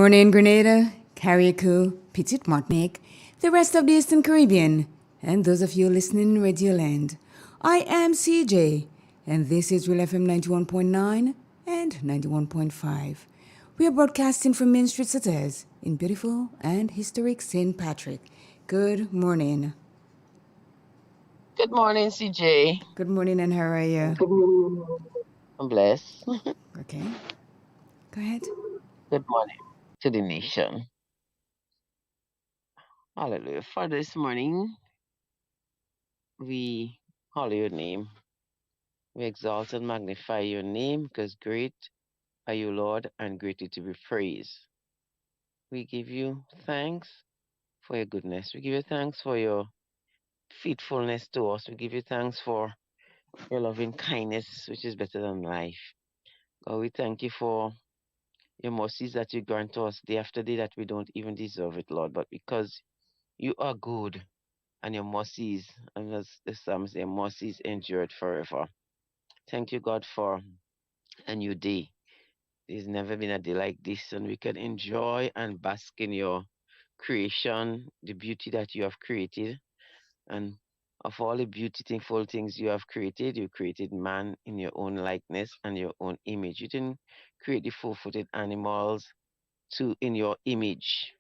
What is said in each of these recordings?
morning, Grenada, Carriacou, Petite Martinique, the rest of the Eastern Caribbean, and those of you listening in Radio Land. I am CJ, and this is Real FM 91.9 and 91.5. We are broadcasting from Main Street Sauters in beautiful and historic St. Patrick. Good morning. Good morning, CJ. Good morning, and how are you? Good morning. I'm blessed. Okay, go ahead. Good morning to the nation. Hallelujah. For this morning, we hallow your name. We exalt and magnify your name because great are you, Lord, and greatly to be praised. We give you thanks for your goodness. We give you thanks for your faithfulness to us. We give you thanks for your loving kindness, which is better than life. God, we thank you for your mercies that you grant to us day after day that we don't even deserve it, Lord. But because you are good and your mercies, and as the psalms say, mercies endured forever. Thank you, God, for a new day. There's never been a day like this, and we can enjoy and bask in your creation, the beauty that you have created. And of all the beautiful things you have created, you created man in your own likeness and your own image. You didn't create the four-footed animals in your image.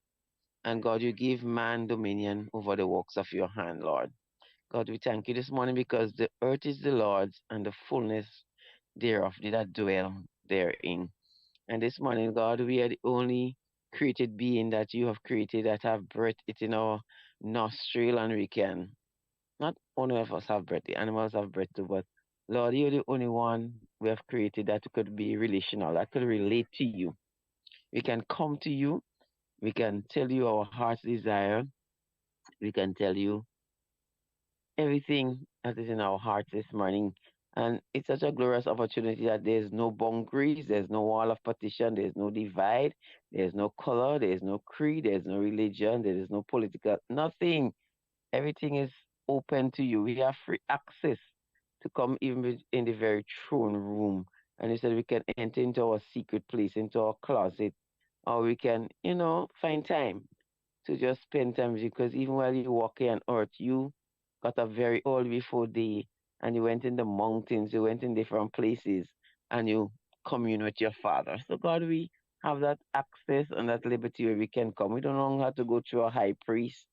And God, you give man dominion over the works of your hand, Lord. God, we thank you this morning because the earth is the Lord's and the fullness thereof, they that dwell therein. And this morning, God, we are the only created being that you have created that have breath it in our nostril, and we can. Not only of us have breath, the animals have breath too, but Lord, you're the only one we have created that could be relational, that could relate to you. We can come to you, we can tell you our heart's desire, we can tell you everything that is in our hearts this morning. And it's such a glorious opportunity that there's no boundaries, there's no wall of partition, there's no divide, there's no color, there's no creed, there's no religion, there is no political, nothing. Everything is open to you. We have free access to come even in the very throne room. And you said we can enter into our secret place, into our closet, or we can, find time to just spend time with you. Because even while you walk here on earth, you got a very old before day, and you went in the mountains, you went in different places, and you commune with your Father. So, God, we have that access and that liberty where we can come. We don't longer have to go through a high priest,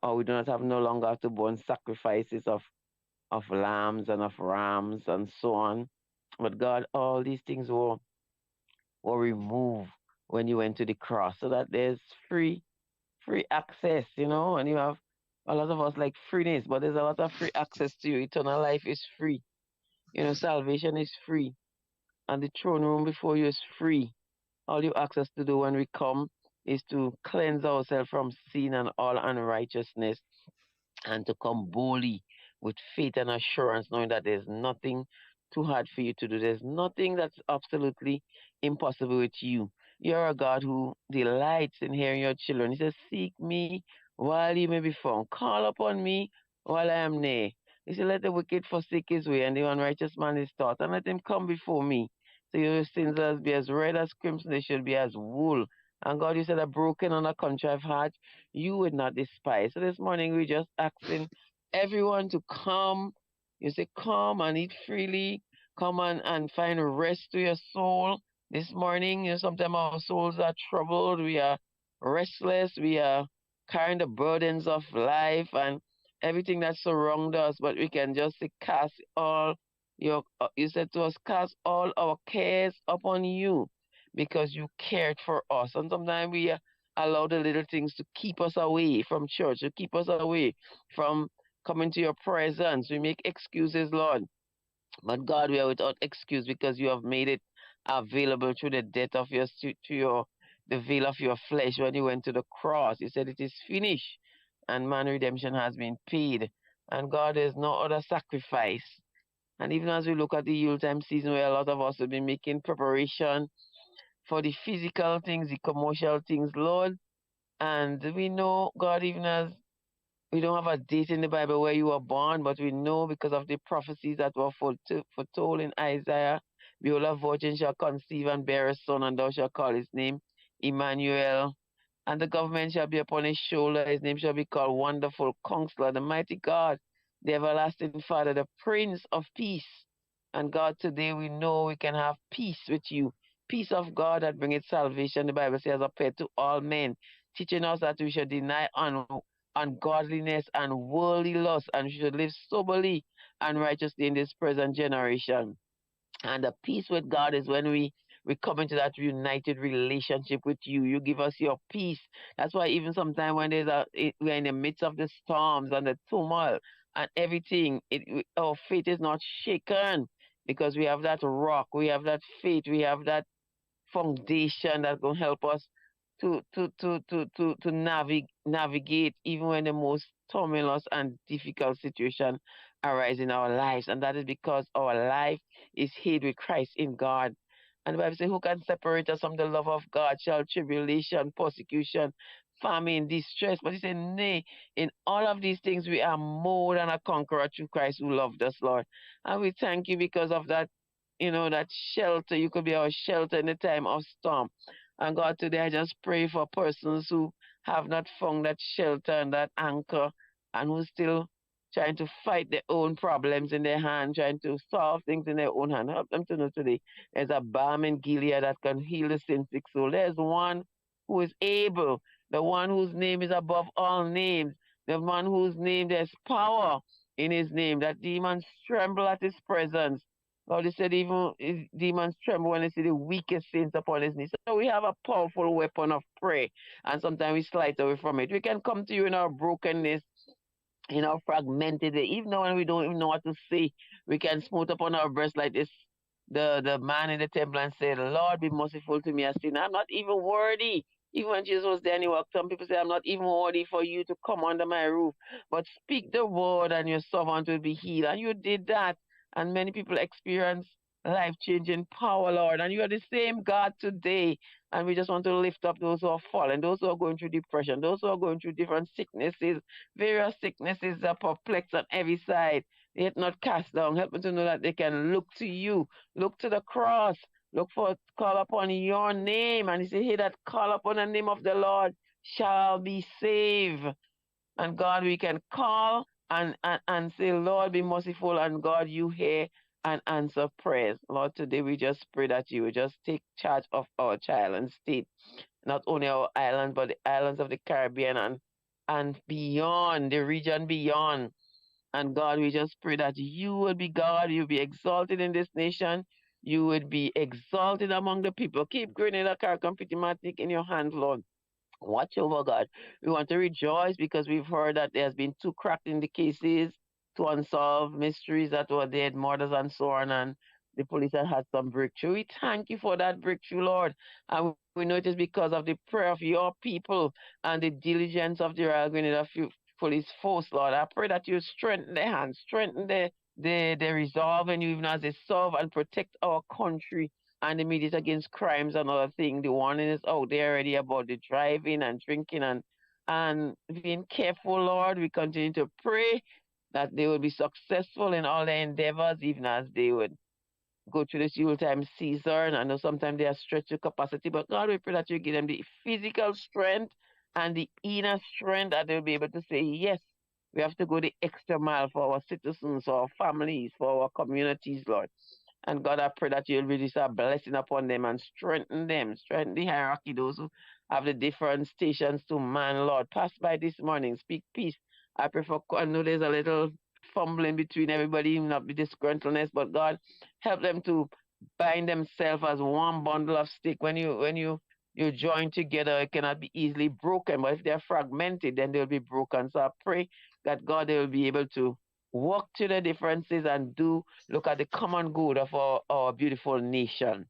or we do not have no longer have to burn sacrifices of lambs and of rams and so on. But God, all these things were removed when you went to the cross, so that there's free access, and you have a lot of us like freeness, but there's a lot of free access to you. Eternal life is free. Salvation is free. And the throne room before you is free. All you ask us to do when we come is to cleanse ourselves from sin and all unrighteousness, and to come boldly with faith and assurance, knowing that there's nothing too hard for you to do. There's nothing that's absolutely impossible with you. You're a God who delights in hearing your children. He says, seek me while you may be found. Call upon me while I am near. He said, let the wicked forsake his way and the unrighteous man his thoughts, and let him come before me. So your sins will be as red as crimson, they should be as wool. And God, you said, a broken and a contrite heart you would not despise. So this morning we're just asking everyone to come. You say, come and eat freely. Come and find rest to your soul. This morning, sometimes our souls are troubled. We are restless. We are carrying the burdens of life and everything that surrounds us. But we can just say, cast all you said to us, cast all our cares upon you because you cared for us. And sometimes we allow the little things to keep us away from church, to keep us away from coming to your presence. We make excuses, Lord. But God, we are without excuse because you have made it available through the death of the veil of your flesh when you went to the cross. You said it is finished, and man redemption has been paid. And God, there's no other sacrifice. And even as we look at the Yuletime season where a lot of us have been making preparation for the physical things, the commercial things, Lord, and we know, God, even as we don't have a date in the Bible where you were born, but we know because of the prophecies that were foretold in Isaiah, behold, a virgin shall conceive and bear a son, and thou shalt call his name Emmanuel. And the government shall be upon his shoulder. His name shall be called Wonderful Counselor, the Mighty God, the Everlasting Father, the Prince of Peace. And God, today we know we can have peace with you. Peace of God that bringeth salvation, the Bible says, appeared to all men, teaching us that we should deny ungodliness and worldly lust, and we should live soberly and righteously in this present generation. And the peace with God is when we come into that united relationship with you. You give us your peace. That's why even sometimes when we're in the midst of the storms and the turmoil and everything, our faith is not shaken because we have that rock, we have that faith, we have that foundation that's going to help us to navigate even when the most tumultuous and difficult situation arise in our lives. And that is because our life is hid with Christ in God. And the Bible says, who can separate us from the love of God? Shall tribulation, persecution, famine, distress? But he said, nay, in all of these things we are more than a conqueror through Christ who loved us, Lord. And we thank you because of that, that shelter. You could be our shelter in the time of storm. And God, today I just pray for persons who have not found that shelter and that anchor and who still trying to fight their own problems in their hand, trying to solve things in their own hand. Help them to know today there's a balm in Gilead that can heal the sin sick soul. There's one who is able, the one whose name is above all names, the one whose name there's power in his name, that demons tremble at his presence. Lord, he said even demons tremble when they see the weakest saints upon his knees. So we have a powerful weapon of prayer, and sometimes we slide away from it. We can come to you in our brokenness, fragmented, even when we don't even know what to say, we can smooth upon our breast like this. The man in the temple and said, Lord, be merciful to me, a sinner. I'm not even worthy. Even when Jesus was there and he walked, some people say, I'm not even worthy for you to come under my roof. But speak the word and your servant will be healed. And you did that. And many people experience life changing power, Lord. And you are the same God today. And we just want to lift up those who are fallen, those who are going through depression, those who are going through different sicknesses, various sicknesses that perplex on every side, yet not cast down. Help me to know that they can look to you, look to the cross, call upon your name. And he said, he that call upon the name of the Lord shall be saved. And God, we can call and say, Lord, be merciful. And God, you hear and answer prayers. Lord, today we just pray that you will just take charge of our child and state, not only our island, but the islands of the Caribbean and beyond, the region beyond. And God, we just pray that you will be God, you'll be exalted in this nation, you would be exalted among the people. Keep Grenada, Caricom, Martinique in your hands, Lord. Watch over, God. We want to rejoice because we've heard that there's been two cracked in the cases, two unsolved mysteries that were dead, murders and so on, and the police have had some breakthrough. We thank you for that breakthrough, Lord. And we know it is because of the prayer of your people and the diligence of the Royal Grenada Police Force, Lord. I pray that you strengthen their hands, strengthen their resolve, and even as they serve and protect our country and the media against crimes and other things. The warning is out there already about the driving and drinking and being careful, Lord. We continue to pray that they will be successful in all their endeavors, even as they would go through this Yuletime season. I know sometimes they are stretched to capacity, but God, we pray that you give them the physical strength and the inner strength that they'll be able to say, yes, we have to go the extra mile for our citizens, for our families, for our communities, Lord. And God, I pray that you'll release a blessing upon them, strengthen the hierarchy, those who have the different stations to man, Lord. Pass by this morning, speak peace. I pray for, I know there's a little fumbling between everybody, not be disgruntledness, but God, help them to bind themselves as one bundle of stick. When you join together, it cannot be easily broken. But if they're fragmented, then they'll be broken. So I pray that God, they will be able to work to the differences and look at the common good of our beautiful nation.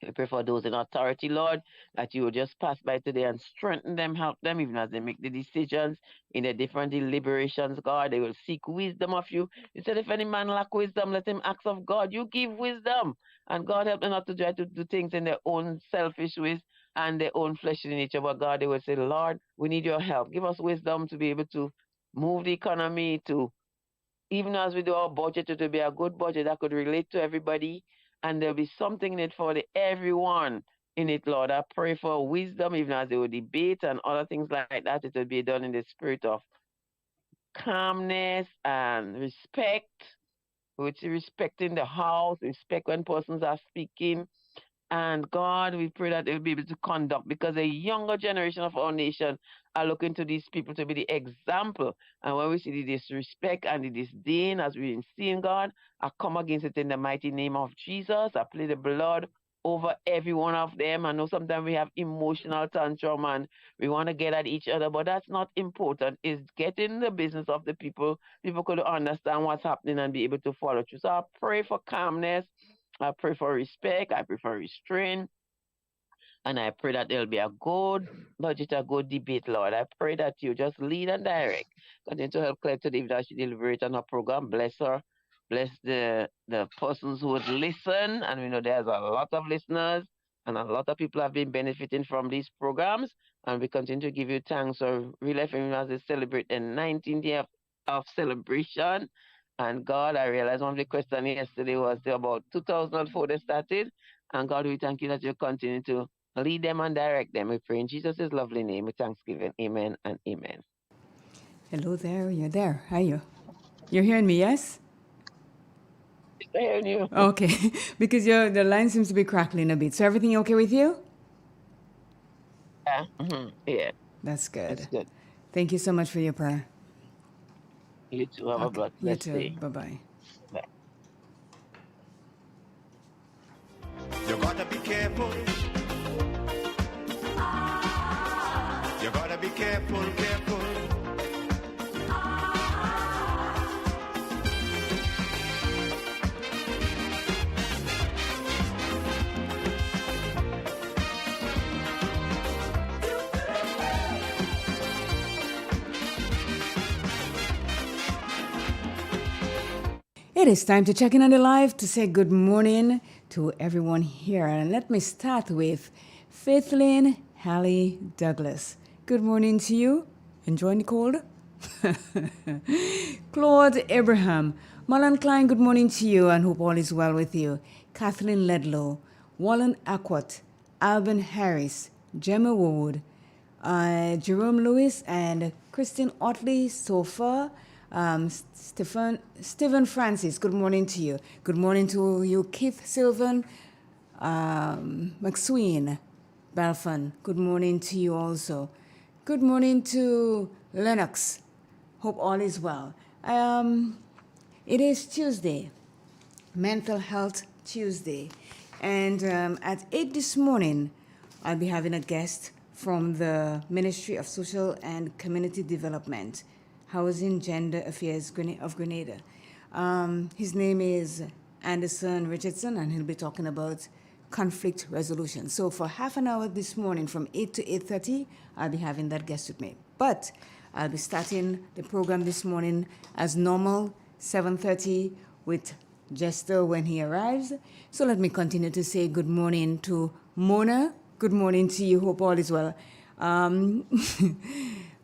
We pray for those in authority, Lord, that you will just pass by today and strengthen them, help them, even as they make the decisions in the different deliberations, God. They will seek wisdom of you. You said, if any man lack wisdom, let him ask of God. You give wisdom. And God, help them not to try to do things in their own selfish ways and their own fleshly nature. But God, they will say, Lord, we need your help. Give us wisdom to be able to move the economy, to even as we do our budget, it will be a good budget that could relate to everybody, and there'll be something in it for everyone. in it, Lord. I pray for wisdom, even as they will debate and other things like that. It will be done in the spirit of calmness and respect, which is respecting the house, respect when persons are speaking. And God, we pray that they'll be able to conduct because the younger generation of our nation are looking to these people to be the example. And when we see the disrespect and the disdain, as we've been seeing, God, I come against it in the mighty name of Jesus. I plead the blood over every one of them. I know sometimes we have emotional tantrum and we want to get at each other, but that's not important. It's getting the business of the people. People could understand what's happening and be able to follow through. So I pray for calmness. I pray for respect. I pray for restraint. And I pray that there'll be a good budget, a good debate, Lord. I pray that you just lead and direct. Continue to help Claire today that she deliberate on her program. Bless her. Bless the persons who would listen. And we know there's a lot of listeners and a lot of people have been benefiting from these programs. And we continue to give you thanks for Real FM as they celebrate the 19th year of celebration. And God, I realized one of the questions yesterday was about 2004 they started. And God, we thank you that you continue to lead them and direct them. We pray in Jesus' lovely name with thanksgiving. Amen and amen. Hello there, you're there. Are you? You're hearing me, yes? I hear you. Okay, because the line seems to be crackling a bit. So everything okay with you? Yeah, yeah, That's it's good. good. Thank you so much for your prayer. You too. Have a Okay, you blessed too. day. Bye bye. Bye. You gotta be careful. You gotta be careful, careful. It is time to check in on the live to say good morning to everyone here. And let me start with Faithlyn Hallie Douglas. Good morning to you. Enjoying the cold? Claude Abraham. Marlon Klein, good morning to you and hope all is well with you. Kathleen Ledlow. Wallen Aquat. Alban Harris. Gemma Wood. Jerome Lewis and Christine Otley so far. Stephen Francis, good morning to you. Good morning to you, Keith Sylvan, McSween, Balfon. Good morning to you also. Good morning to Lennox. Hope all is well. It is Tuesday, Mental Health Tuesday. And at 8 this morning, I'll be having a guest from the Ministry of Social and Community Development, Housing, Gender Affairs of Grenada. His name is Anderson Richardson, and he'll be talking about conflict resolution. So for half an hour this morning, from 8 to 8:30, I'll be having that guest with me. But I'll be starting the program this morning as normal, 7:30, with Jester when he arrives. So let me continue to say good morning to Mona. Good morning to you. Hope all is well.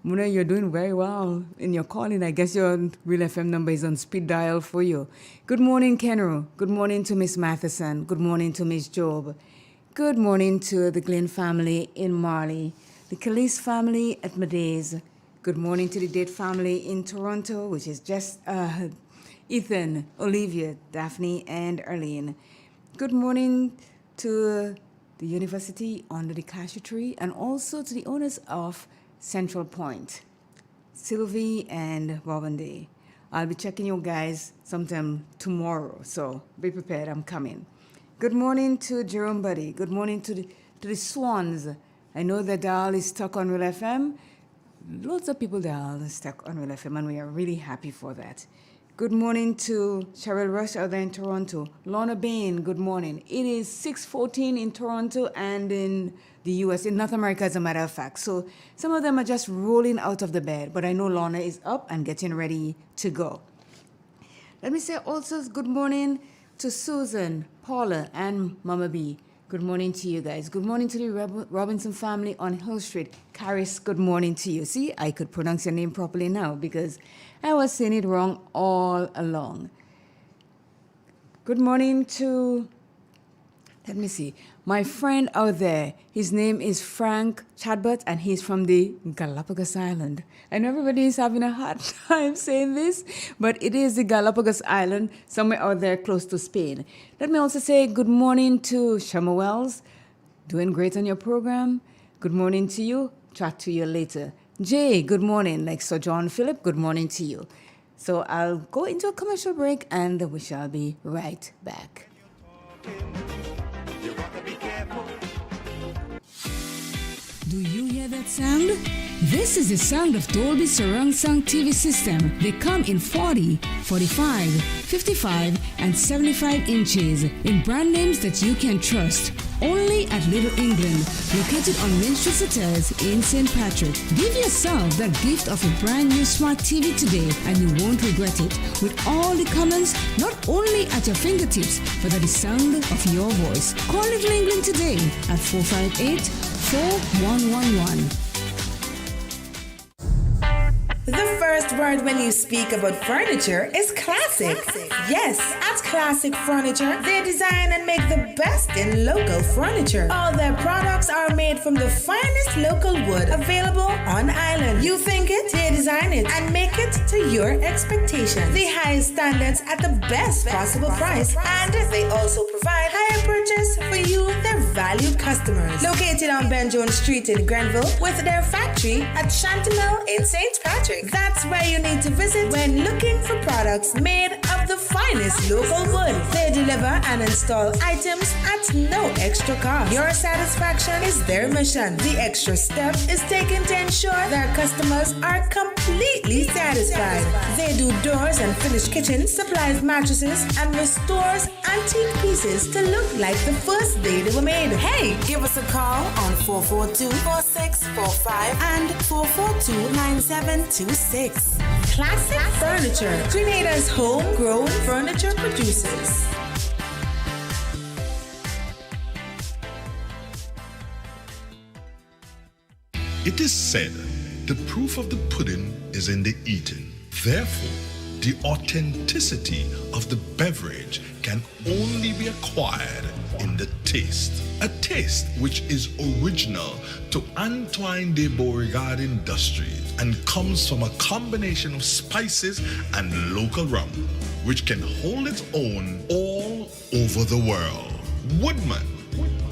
Mona, you're doing very well in your calling. I guess your Real FM number is on speed dial for you. Good morning, Kenro. Good morning to Miss Matheson. Good morning to Miss Job. Good morning to the Glenn family in Marley, the Calise family at Madays. Good morning to the Date family in Toronto, which is just Ethan, Olivia, Daphne, and Arlene. Good morning to the university under the cashew tree, and also to the owners of Central Point, Sylvie and Robin Day. I'll be checking you guys sometime tomorrow, so be prepared, I'm coming. Good morning to Jerome Buddy. Good morning to the Swans. I know the dial is stuck on Real FM. Lots of people dial is stuck on Real FM, and we are really happy for that. Good morning to Cheryl Rush out there in Toronto. Lorna Bain, good morning. It is 6:14 in Toronto and in the US, in North America as a matter of fact. So some of them are just rolling out of the bed, but I know Lorna is up and getting ready to go. Let me say also good morning to Susan, Paula, and Mama B. Good morning to you guys. Good morning to the Robinson family on Hill Street. Caris, good morning to you. See, I could pronounce your name properly now because I was saying it wrong all along. Good morning to let me see. My friend out there, his name is Frank Chadbert, and he's from the Galapagos Island. I know everybody is having a hard time saying this, but it is the Galapagos Island, somewhere out there close to Spain. Let me also say good morning to Shama Wells, doing great on your program. Good morning to you. Chat to you later. Jay, good morning. Like Sir John Philip, good morning to you. So I'll go into a commercial break and we shall be right back. You gotta be careful. Do you hear that sound? This is the sound of Dolby Surround Sound TV system. They come in 40, 45, 55, and 75 inches in brand names that you can trust. Only at Little England, located on Main Street Hotels in St. Patrick. Give yourself the gift of a brand new smart TV today and you won't regret it. With all the comments not only at your fingertips, but at the sound of your voice. Call Little England today at 458-4111. The first word when you speak about furniture is classic. Yes, at Classic Furniture, they design and make the best in local furniture. All their products are made from the finest local wood available on island. You think it, they design it and make it to your expectations. The highest standards at the best possible price, and they also provide higher purchase for you, their valued customers. Located on Ben Jones Street in Grenville, with their factory at Chantimel in St. Patrick. That's where you need to visit when looking for products made of the finest local wood. They deliver and install items at no extra cost. Your satisfaction is their mission. The extra step is taken to ensure their customers are completely satisfied. They do doors and finished kitchens, supplies mattresses, and restores antique pieces to look like the first day they were made. Hey, give us a call on 442-4645 and 442-9726. Classic Furniture, Grenada's homegrown furniture producers. It is said, the proof of the pudding is in the eating. Therefore, the authenticity of the beverage can only be acquired in the taste. A taste which is original to Antoine de Beauregard Industries and comes from a combination of spices and local rum, which can hold its own all over the world. Woodman,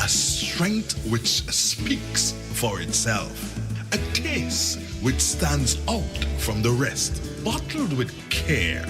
a strength which speaks for itself. A taste which stands out from the rest, bottled with care,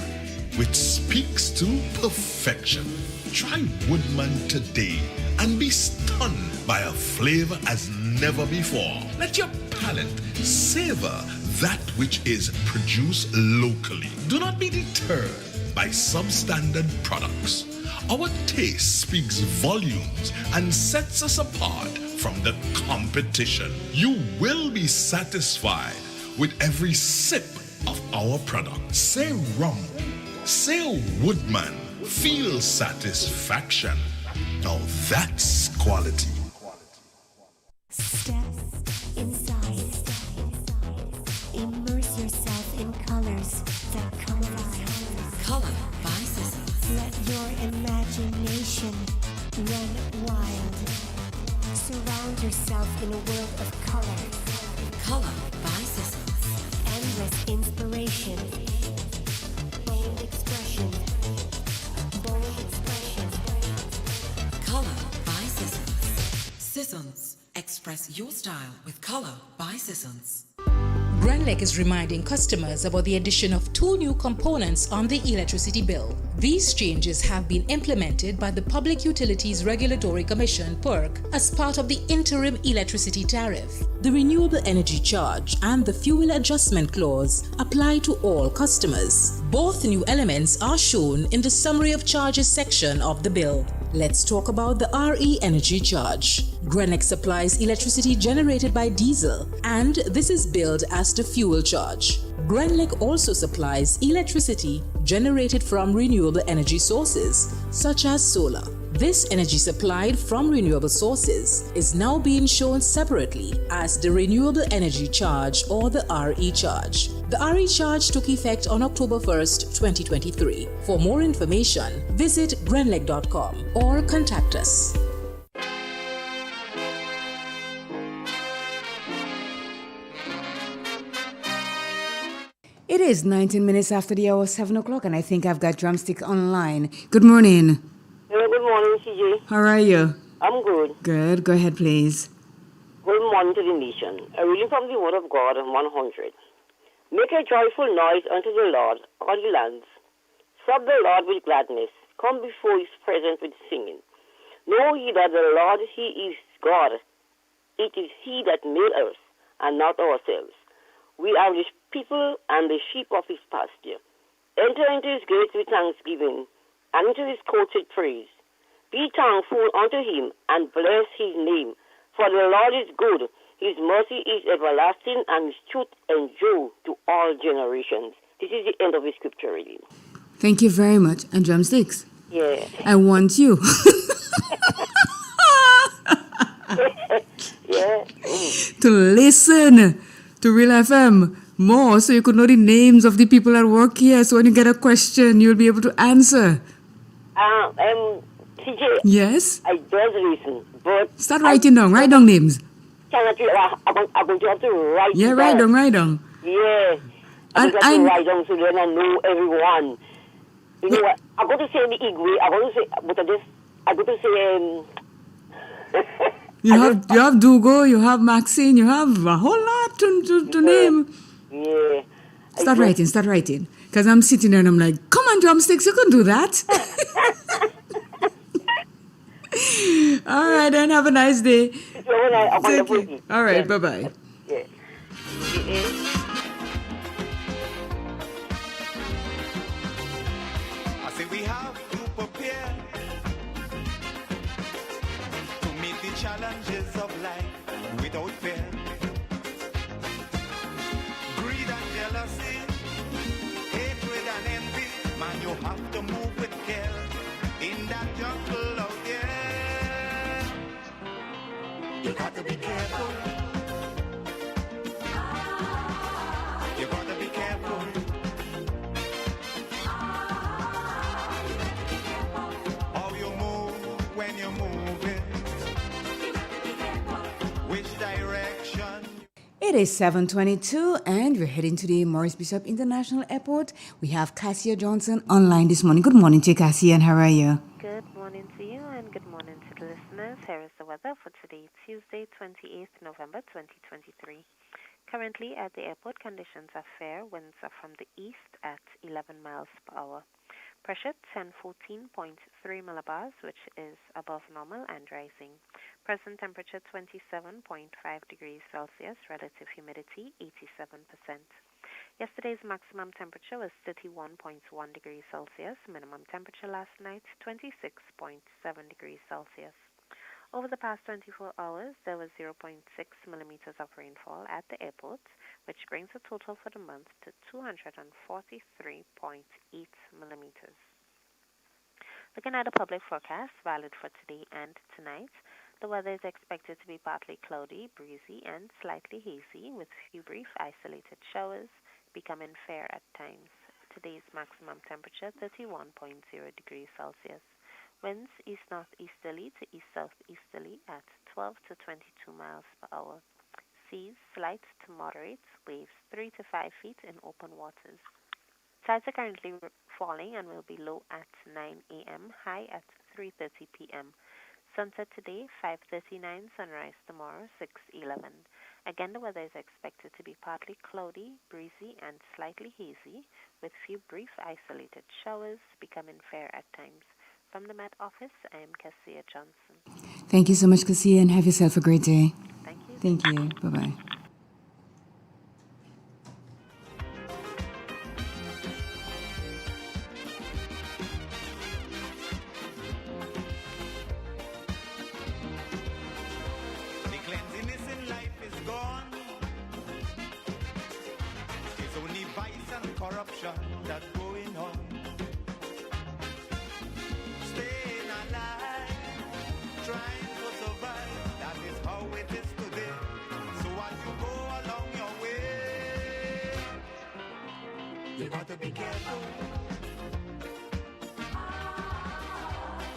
which speaks to perfection. Try Woodman today and be stunned by a flavor as never before. Let your palate savor that which is produced locally. Do not be deterred by substandard products. Our taste speaks volumes and sets us apart from the competition. You will be satisfied with every sip of our product. Say rum, say Woodman, feel satisfaction. Now that's quality. Step inside. Immerse yourself in colors that come alive. Color by Sissons. Let your imagination run wild. Surround yourself in a world of color. Color by Sissons. Endless inspiration. Bold expression. Bold expression. Color by Sissons. Sissons. Express your style with Color by Sissons. Grenlec is reminding customers about the addition of 2 new components on the electricity bill. These changes have been implemented by the Public Utilities Regulatory Commission (PURC) as part of the interim electricity tariff. The renewable energy charge and the fuel adjustment clause apply to all customers. Both new elements are shown in the summary of charges section of the bill. Let's talk about the RE energy charge. Grenlec supplies electricity generated by diesel, and this is billed as the fuel charge. Grenlec also supplies electricity generated from renewable energy sources, such as solar. This energy supplied from renewable sources is now being shown separately as the renewable energy charge or the RE charge. The RE charge took effect on October 1st, 2023. For more information, visit grenlec.com or contact us. It is 19 minutes after the hour 7 o'clock, and I think I've got Drumstick online. Good morning. Hello, good morning, CJ. How are you? I'm good. Good. Go ahead, please. Good morning to the nation. A reading from the Word of God, 100. Make a joyful noise unto the Lord, all the lands. Serve the Lord with gladness. Come before his presence with singing. Know ye that the Lord, he is God. It is he that made us, and not ourselves. We are his people and the sheep of his pasture. Enter into his gates with thanksgiving, and into his courts with praise. Be thankful unto him, and bless his name. For the Lord is good, his mercy is everlasting, and his truth endure to all generations. This is the end of the scripture reading. Thank you very much. And Drumsticks? Yeah. I want you Yeah. to listen to Real FM more so you could know the names of the people that work here. So when you get a question, you'll be able to answer. CJ, Yes? I just listen, but Start writing down. Write down names. I'm going to have to write Yeah, it write down. down. Yeah. I'm And- going to have to and- write down so then I know everyone. You know what? I'm going to say the Igwe. I'm going to say, but I'm going to say, You have Dugo, you have Maxine, you have a whole lot to name. yeah. Start writing. Because I'm sitting there and I'm like, come on, Drumsticks, you can do that. All right, then have a nice day. Take care. All right, bye-bye. Yeah. I say we have to prepare to meet the challenges of life without fear. Greed and jealousy, hatred and envy, man, you have to move with care in that jungle out there. You got to be careful. You got to be careful. How you move when you're moving. Which direction? It is 7:22 and we're heading to the Morris Bishop International Airport. We have Cassia Johnson online this morning. Good morning to you, Cassia, and how are you? Good morning to you and good morning to the listeners. Here is the weather for today, Tuesday, 28th November 2023. Currently at the airport, conditions are fair. Winds are from the east at 11 miles per hour. Pressure 1014.3 millibars, which is above normal and rising. Present temperature 27.5 degrees Celsius, relative humidity 87%. Yesterday's maximum temperature was 31.1 degrees Celsius. Minimum temperature last night 26.7 degrees Celsius. Over the past 24 hours, there was 0.6 millimeters of rainfall at the airport, which brings the total for the month to 243.8 millimeters. Looking at the public forecast, valid for today and tonight, the weather is expected to be partly cloudy, breezy, and slightly hazy, with few brief isolated showers, becoming fair at times. Today's maximum temperature 31.0 degrees Celsius. Winds east-northeasterly to east-southeasterly at 12 to 22 miles per hour. Seas slight to moderate, waves 3 to 5 feet in open waters. Tides are currently falling and will be low at 9 a.m., high at 3:30 p.m. Sunset today, 5:39, sunrise tomorrow, 6:11. Again, the weather is expected to be partly cloudy, breezy, and slightly hazy, with few brief isolated showers, becoming fair at times. From the Met Office, I am Cassia Johnson. Thank you so much, Cassia, and have yourself a great day. Thank you. Thank you. Bye-bye. The cleanliness in life is gone. It's only vice and corruption that's going on. Staying alive, trying to survive, that is how it is today. So as you go along your way, you got to be careful.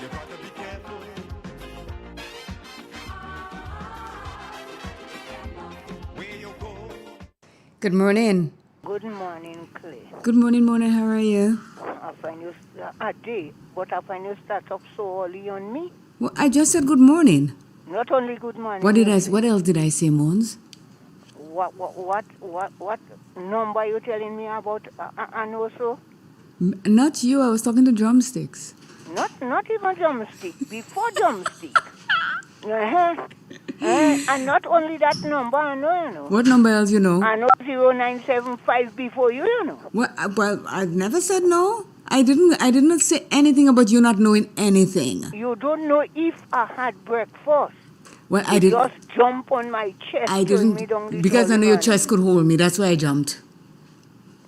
You got to be careful. Where you go. Good morning. Good morning, Clay. Good morning, Mona. How are you? I find you a day, but I find you start up so early on me. Well, I just said good morning. Not only good morning. What else did I say, Mons? What number you telling me about? And also, Not you. I was talking to Drumsticks. not even drumstick. Before drumstick. And not only that number, I know, you know. What number else you know? I know 0975 before you, you know. Well, I never said no. I didn't say anything about you not knowing anything. You don't know if I had breakfast. Well, I You did. just jump on my chest. I turn me didn't down the because I know your trolley chest could hold me. That's why I jumped.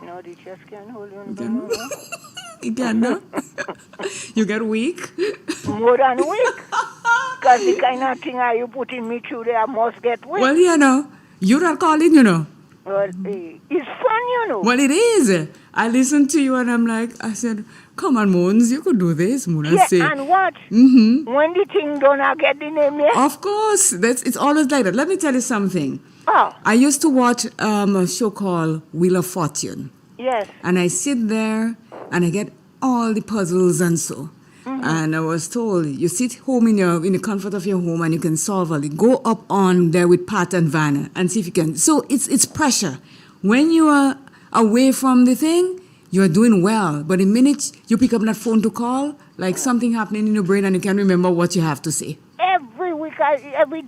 No, the chest can't hold you. can. You can, no? You get weak. More than weak. Because the kind of thing you putting me through there, I must get weak. Well, you know, you're not calling, you know. Well, it's fun, you know. Well, it is. I listened to you and I said, come on, Mons, you could do this. Mona Yeah, say, and what? Mm-hmm. When the thing done, I get the name there. Of course. It's always like that. Let me tell you something. Oh. I used to watch a show called Wheel of Fortune. Yes. And I sit there and I get all the puzzles and so. Mm-hmm. And I was told, you sit home in the comfort of your home and you can solve all it. Go up on there with Pat and Vanna and see if you can. So it's pressure. When you are away from the thing, you are doing well. But the minute you pick up that phone to call, like something happening in your brain and you can't remember what you have to say. Every week, every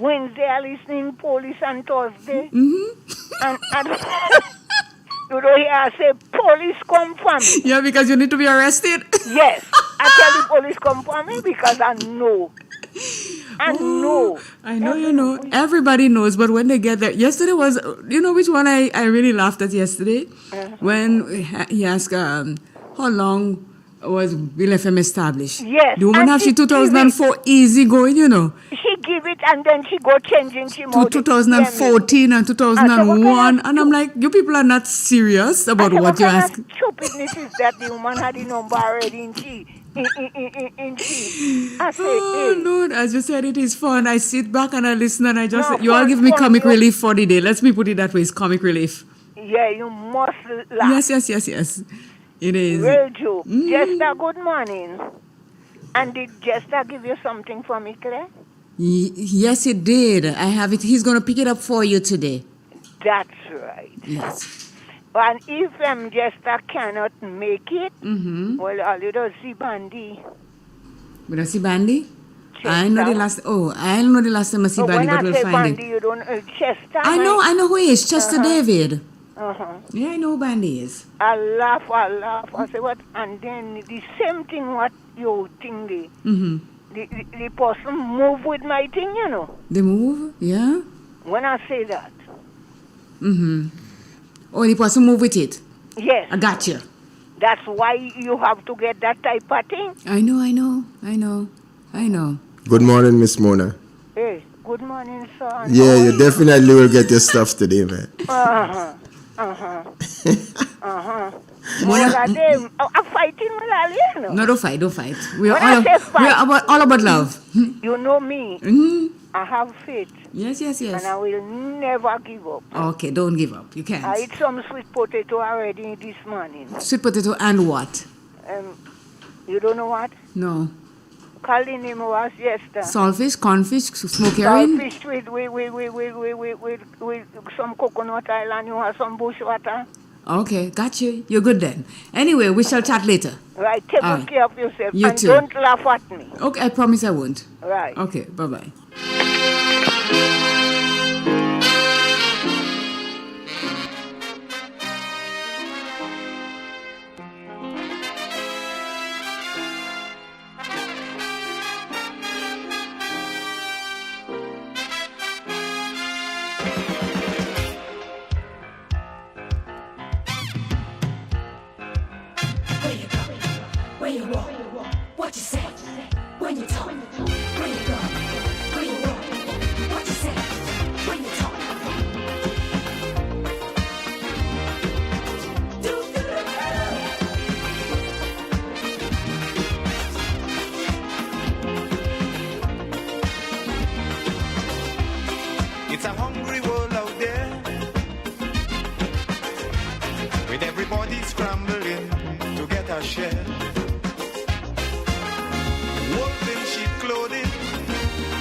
Wednesday, I listening police on Thursday. Mm-hmm. And you know, here I say, police come for me. Yeah, because you need to be arrested. Yes. I tell the police come for me because I know. I know. I know you know. Everybody knows, but when they get there. Yesterday was, you know which one I really laughed at yesterday? When he asked how long was Will FM established. Yes. The woman have she 2004 easy going, you know. She give it and then she go changing. She To 2014 and 2001. And I'm like, you people are not serious about what you ask. What stupidness is that the woman had the number already in she? I say, Oh, Lord, as you said, it is fun. I sit back and I listen and I just, No, you all fun, give me fun, comic no. relief for the day. Let me put it that way, it's comic relief. Yeah, you must laugh. Yes. It is. Real joke. Jester, good morning. And did Jester give you something for me, Claire? Yes, it did. I have it. He's going to pick it up for you today. That's right. Yes. And if Jester cannot make it, Mm-hmm. well, all you do see Bandy. But I see Bandy? I know the last time I see Bandy, but we'll when I say find Bandy, it. you don't Chester. I know who he is. Chester David. Uh-huh. Yeah, I know who Bandy is. I laugh. I say what? And then the same thing what you think Mm-hmm. the person move with my thing, you know. The move? Yeah? When I say that. Mm-hmm. Oh, the person move with it? Yes. I got you. That's why you have to get that type of thing. I know. Good morning, Miss Mona. Hey, good morning, sir. Yeah, you definitely will get your stuff today, man. I'm fighting with Alieno. No, don't fight. We are When I say fight, all about love. you know me. Mm-hmm. I have faith. Yes. And I will never give up. Okay, don't give up. You can't. I ate some sweet potato already this morning. Sweet potato and what? You don't know what? No. Call the name was yesterday. Saltfish, cornfish, smoke herring? Saltfish with some coconut oil and you have some bush water. Okay, got you. You're good then. Anyway, we shall chat later. Right, take All good right. care of yourself. You and too. don't laugh at me. Okay, I promise I won't. Right. Okay, bye-bye. Where you walk, what you say, when you talk, where you go, where you walk, what you say, when you talk. It's a hungry world out there. a share. Wolves in sheep clothing,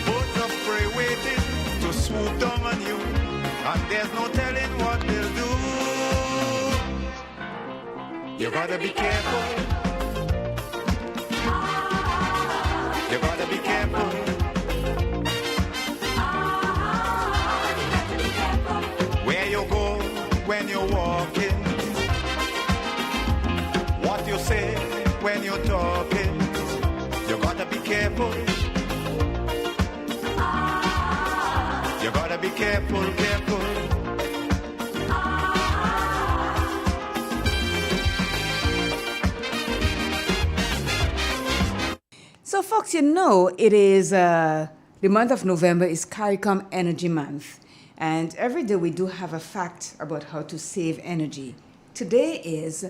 birds of prey waiting to swoop down on you, and there's no telling what they'll do. You gotta be careful. You gotta be careful. Where you go when you're walking, what you say when you're talking. You gotta be careful. You gotta be careful, careful. So, folks, you know it is the month of November is CARICOM Energy Month, and every day we do have a fact about how to save energy. Today is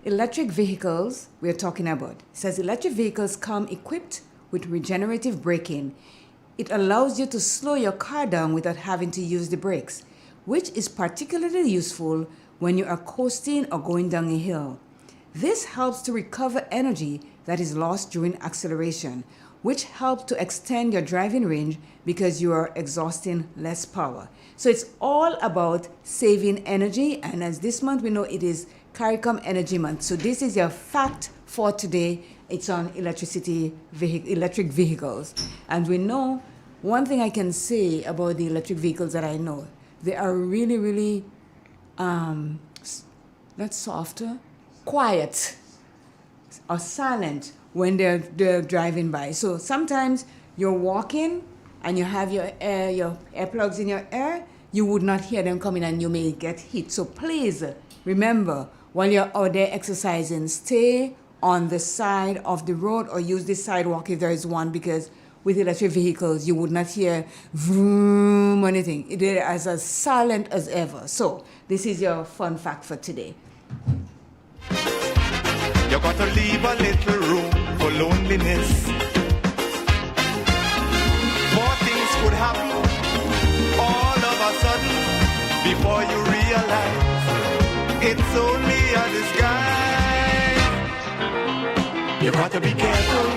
electric vehicles we're talking about. It says electric vehicles come equipped with regenerative braking. It allows you to slow your car down without having to use the brakes, which is particularly useful when you are coasting or going down a hill. This helps to recover energy that is lost during acceleration, which helps to extend your driving range because you are exhausting less power. So it's all about saving energy, and as this month we know it is CARICOM Energy Month. So this is your fact for today. It's on electric vehicles. And we know, one thing I can say about the electric vehicles that I know, they are really, really, not softer, quiet or silent when they're driving by. So sometimes you're walking and you have your earplugs in your ear, you would not hear them coming and you may get hit. So please remember, while you're out there exercising, stay on the side of the road or use the sidewalk if there is one, because with electric vehicles you would not hear vroom or anything. It is as silent as ever. So this is your fun fact for today. You gotta leave a little room for loneliness. More things could happen all of a sudden before you realize it's only a disguise. You gotta be careful.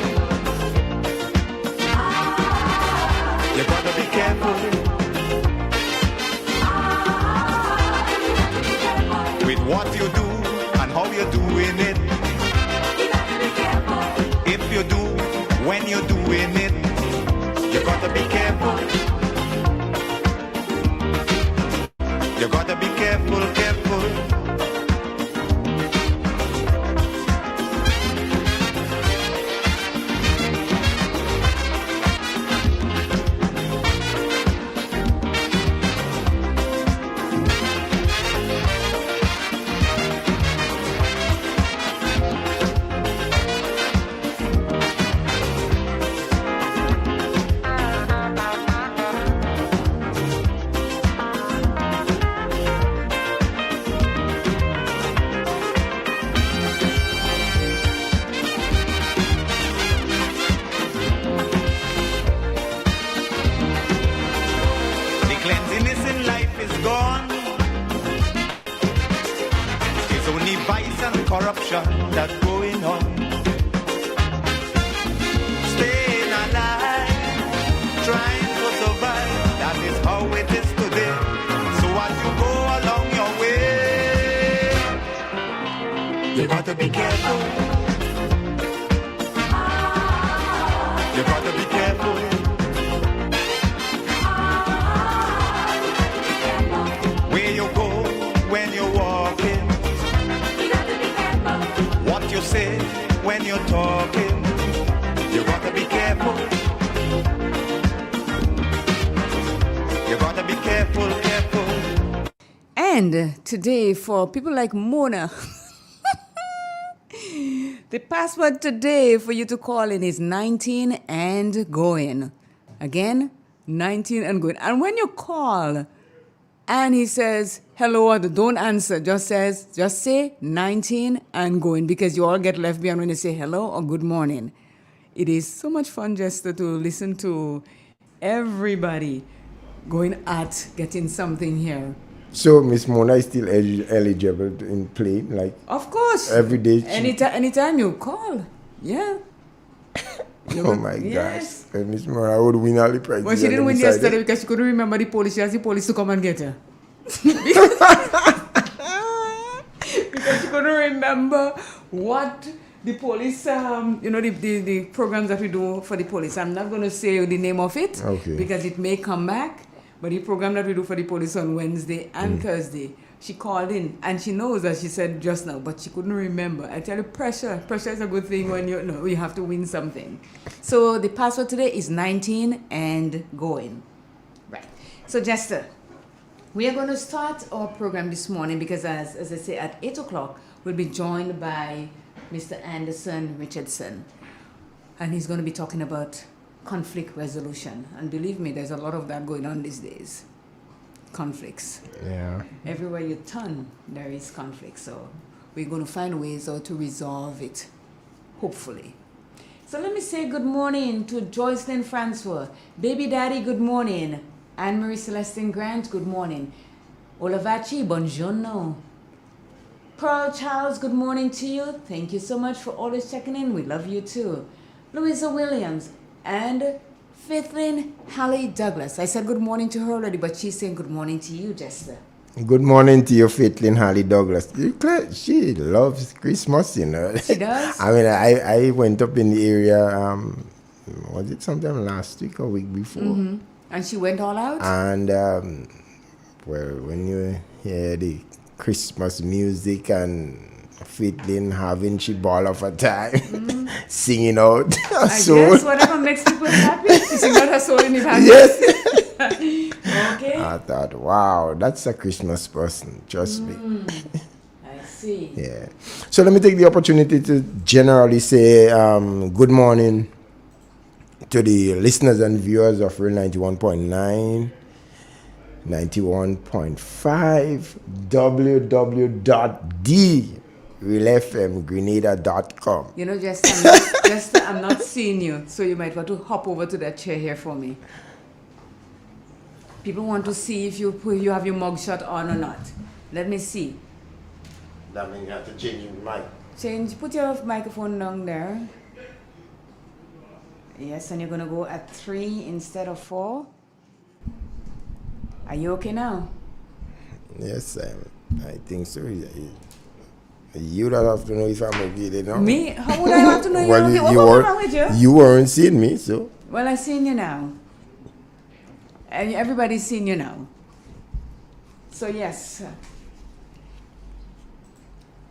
You gotta be careful with what you do and how you're doing it. If you do, when you're doing it, you gotta be careful. You gotta be careful, careful. Corruption that's going on. Staying alive, trying to survive. That is how it is today. So as you go along your way, you gotta be careful. You gotta be careful. Where you go when you're walking. What you say when you're talking, you gotta be careful. You gotta be careful, careful. And today, for people like Mona, the password today for you to call in is 19 and going. Again, 19 and going. And when you call and he says hello or don't answer, just say 19 and going, because you all get left behind when you say hello or good morning. It is so much fun just to listen to everybody going at getting something here. So Miss Mona is still eligible in play, like Of course. every day. Anytime you call. Yeah. Oh my Yes. gosh. Miss Mona would win all the prizes. Well, she didn't win decided- yesterday because she couldn't remember the police. She asked the police to come and get her. Because she couldn't remember what the police, the programs that we do for the police. I'm not going to say the name of it Okay. because it may come back. But the program that we do for the police on Wednesday and Thursday, she called in and she knows that she said just now, but she couldn't remember. I tell you, pressure is a good thing when you have to win something. So the password today is 19 and going. Right. So Jester, we are going to start our program this morning because as I say, at 8 o'clock, we'll be joined by Mr. Anderson Richardson. And he's going to be talking about conflict resolution. And believe me, there's a lot of that going on these days. Conflicts. Yeah. Everywhere you turn, there is conflict. So we're going to find ways how to resolve it, hopefully. So let me say good morning to Joycelyn Francois. Baby Daddy, good morning. Anne-Marie Celestine Grant, good morning. Olavachi, buongiorno. Pearl Charles, good morning to you. Thank you so much for always checking in. We love you too. Louisa Williams and Faithlin Hallie Douglas. I said good morning to her already, but she's saying good morning to you, Jester. Good morning to you, Faithlin Harley Douglas. She loves Christmas, you know. She does? I mean, I went up in the area, was it sometime last week or week before? Mm-hmm. And she went all out? And, well, when you hear the Christmas music and Faithlin having she ball of a time, singing out her I soul. guess whatever makes people happy, she sing out her soul in the past. Yes. Okay. I thought, wow, that's a Christmas person, trust me. I see. Yeah. So let me take the opportunity to generally say good morning to the listeners and viewers of Real 91.9, 91.5, www.realfmgrenada.com. You know, I'm not seeing you, so you might want to hop over to that chair here for me. People want to see if you have your mugshot on or not. Let me see. That means you have to change your mic. Put your microphone down there. Yes, and you're going to go at 3 instead of 4. Are you okay now? Yes, I think so. You don't have to know if I'm okay, you know? Me? How would I have to know you're okay? What's wrong with you? You weren't seeing me, so. Well, I've seen you now. And everybody's seen you now. So, yes.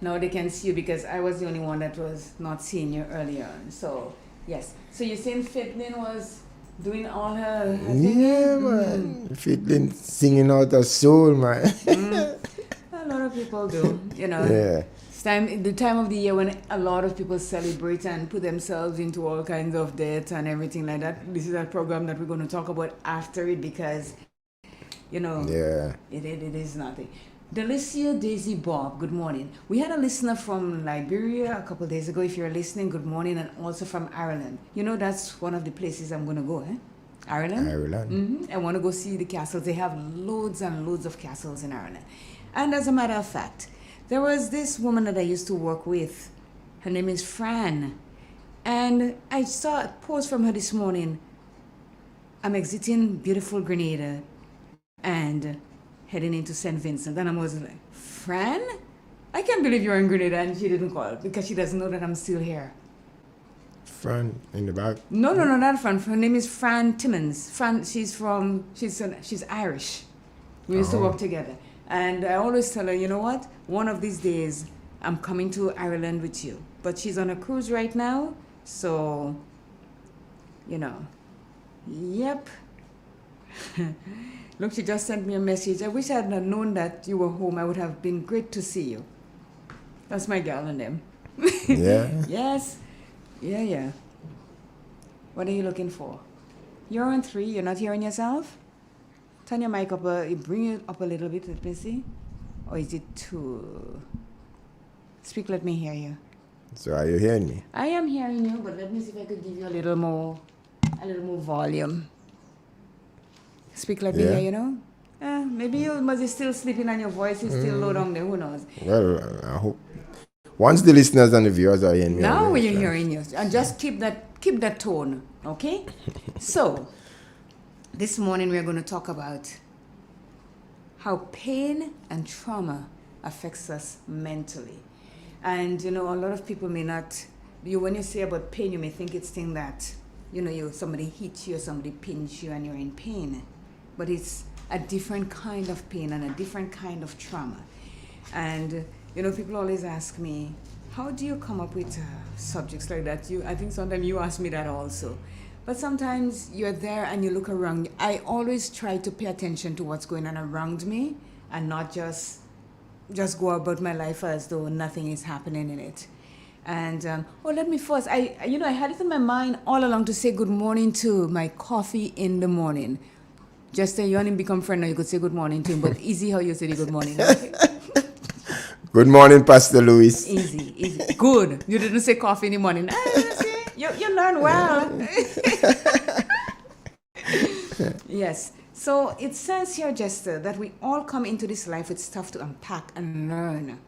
Now they can see you because I was the only one that was not seeing you earlier on. So, yes. So, you're saying Faithlin was doing all her thing? Yeah, man. Faithlin singing out her soul, man. A lot of people do, you know. Yeah. It's the time of the year when a lot of people celebrate and put themselves into all kinds of debt and everything like that. This is a program that we're going to talk about after it because, you know, yeah, it is nothing. Delicia Daisy Bob, good morning. We had a listener from Liberia a couple of days ago. If you're listening, good morning, and also from Ireland. You know, that's one of the places I'm going to go, Ireland? Ireland. Mm-hmm. I want to go see the castles. They have loads and loads of castles in Ireland. And as a matter of fact, there was this woman that I used to work with. Her name is Fran. And I saw a post from her this morning. I'm exiting beautiful Grenada and heading into St. Vincent. And I was like, Fran? I can't believe you're in Grenada. And she didn't call because she doesn't know that I'm still here. Fran in the back? No, not Fran. Her name is Fran Timmons. Fran, she's Irish. We used to work together. And I always tell her, you know what? One of these days, I'm coming to Ireland with you. But she's on a cruise right now, so, you know. Yep. Look, she just sent me a message. I wish I had known that you were home. I would have been great to see you. That's my gal and them. Yeah. Yes. Yeah. What are you looking for? You're on 3. You're not hearing yourself? Turn your mic up, bring it up a little bit, let me see. Or is it too... Speak, let me hear you. So are you hearing me? I am hearing you, but let me see if I could give you a little more volume. Speak, let me hear you now. Maybe you must be still sleeping and your voice is still low down there. Who knows? Well, I hope once the listeners and the viewers are hearing me. Now you're hearing you. And just keep that tone, okay? So, this morning we're going to talk about how pain and trauma affects us mentally. And, a lot of people may not, when you say about pain, you may think it's thing that, somebody hits you or somebody pinch you and you're in pain. But it's a different kind of pain and a different kind of trauma. And, people always ask me, how do you come up with subjects like that? I think sometimes you ask me that also. But sometimes you're there and you look around. I always try to pay attention to what's going on around me and not just go about my life as though nothing is happening in it. And, let me first, I had it in my mind all along to say good morning to my coffee in the morning. Just say you want him become friend now, you could say good morning to him, but easy how you say good morning. Okay? Good morning, Pastor Louis. Easy. Good. You didn't say coffee in the morning. You learn well. Yes. So it says here, Jester, that we all come into this life with stuff to unpack and learn.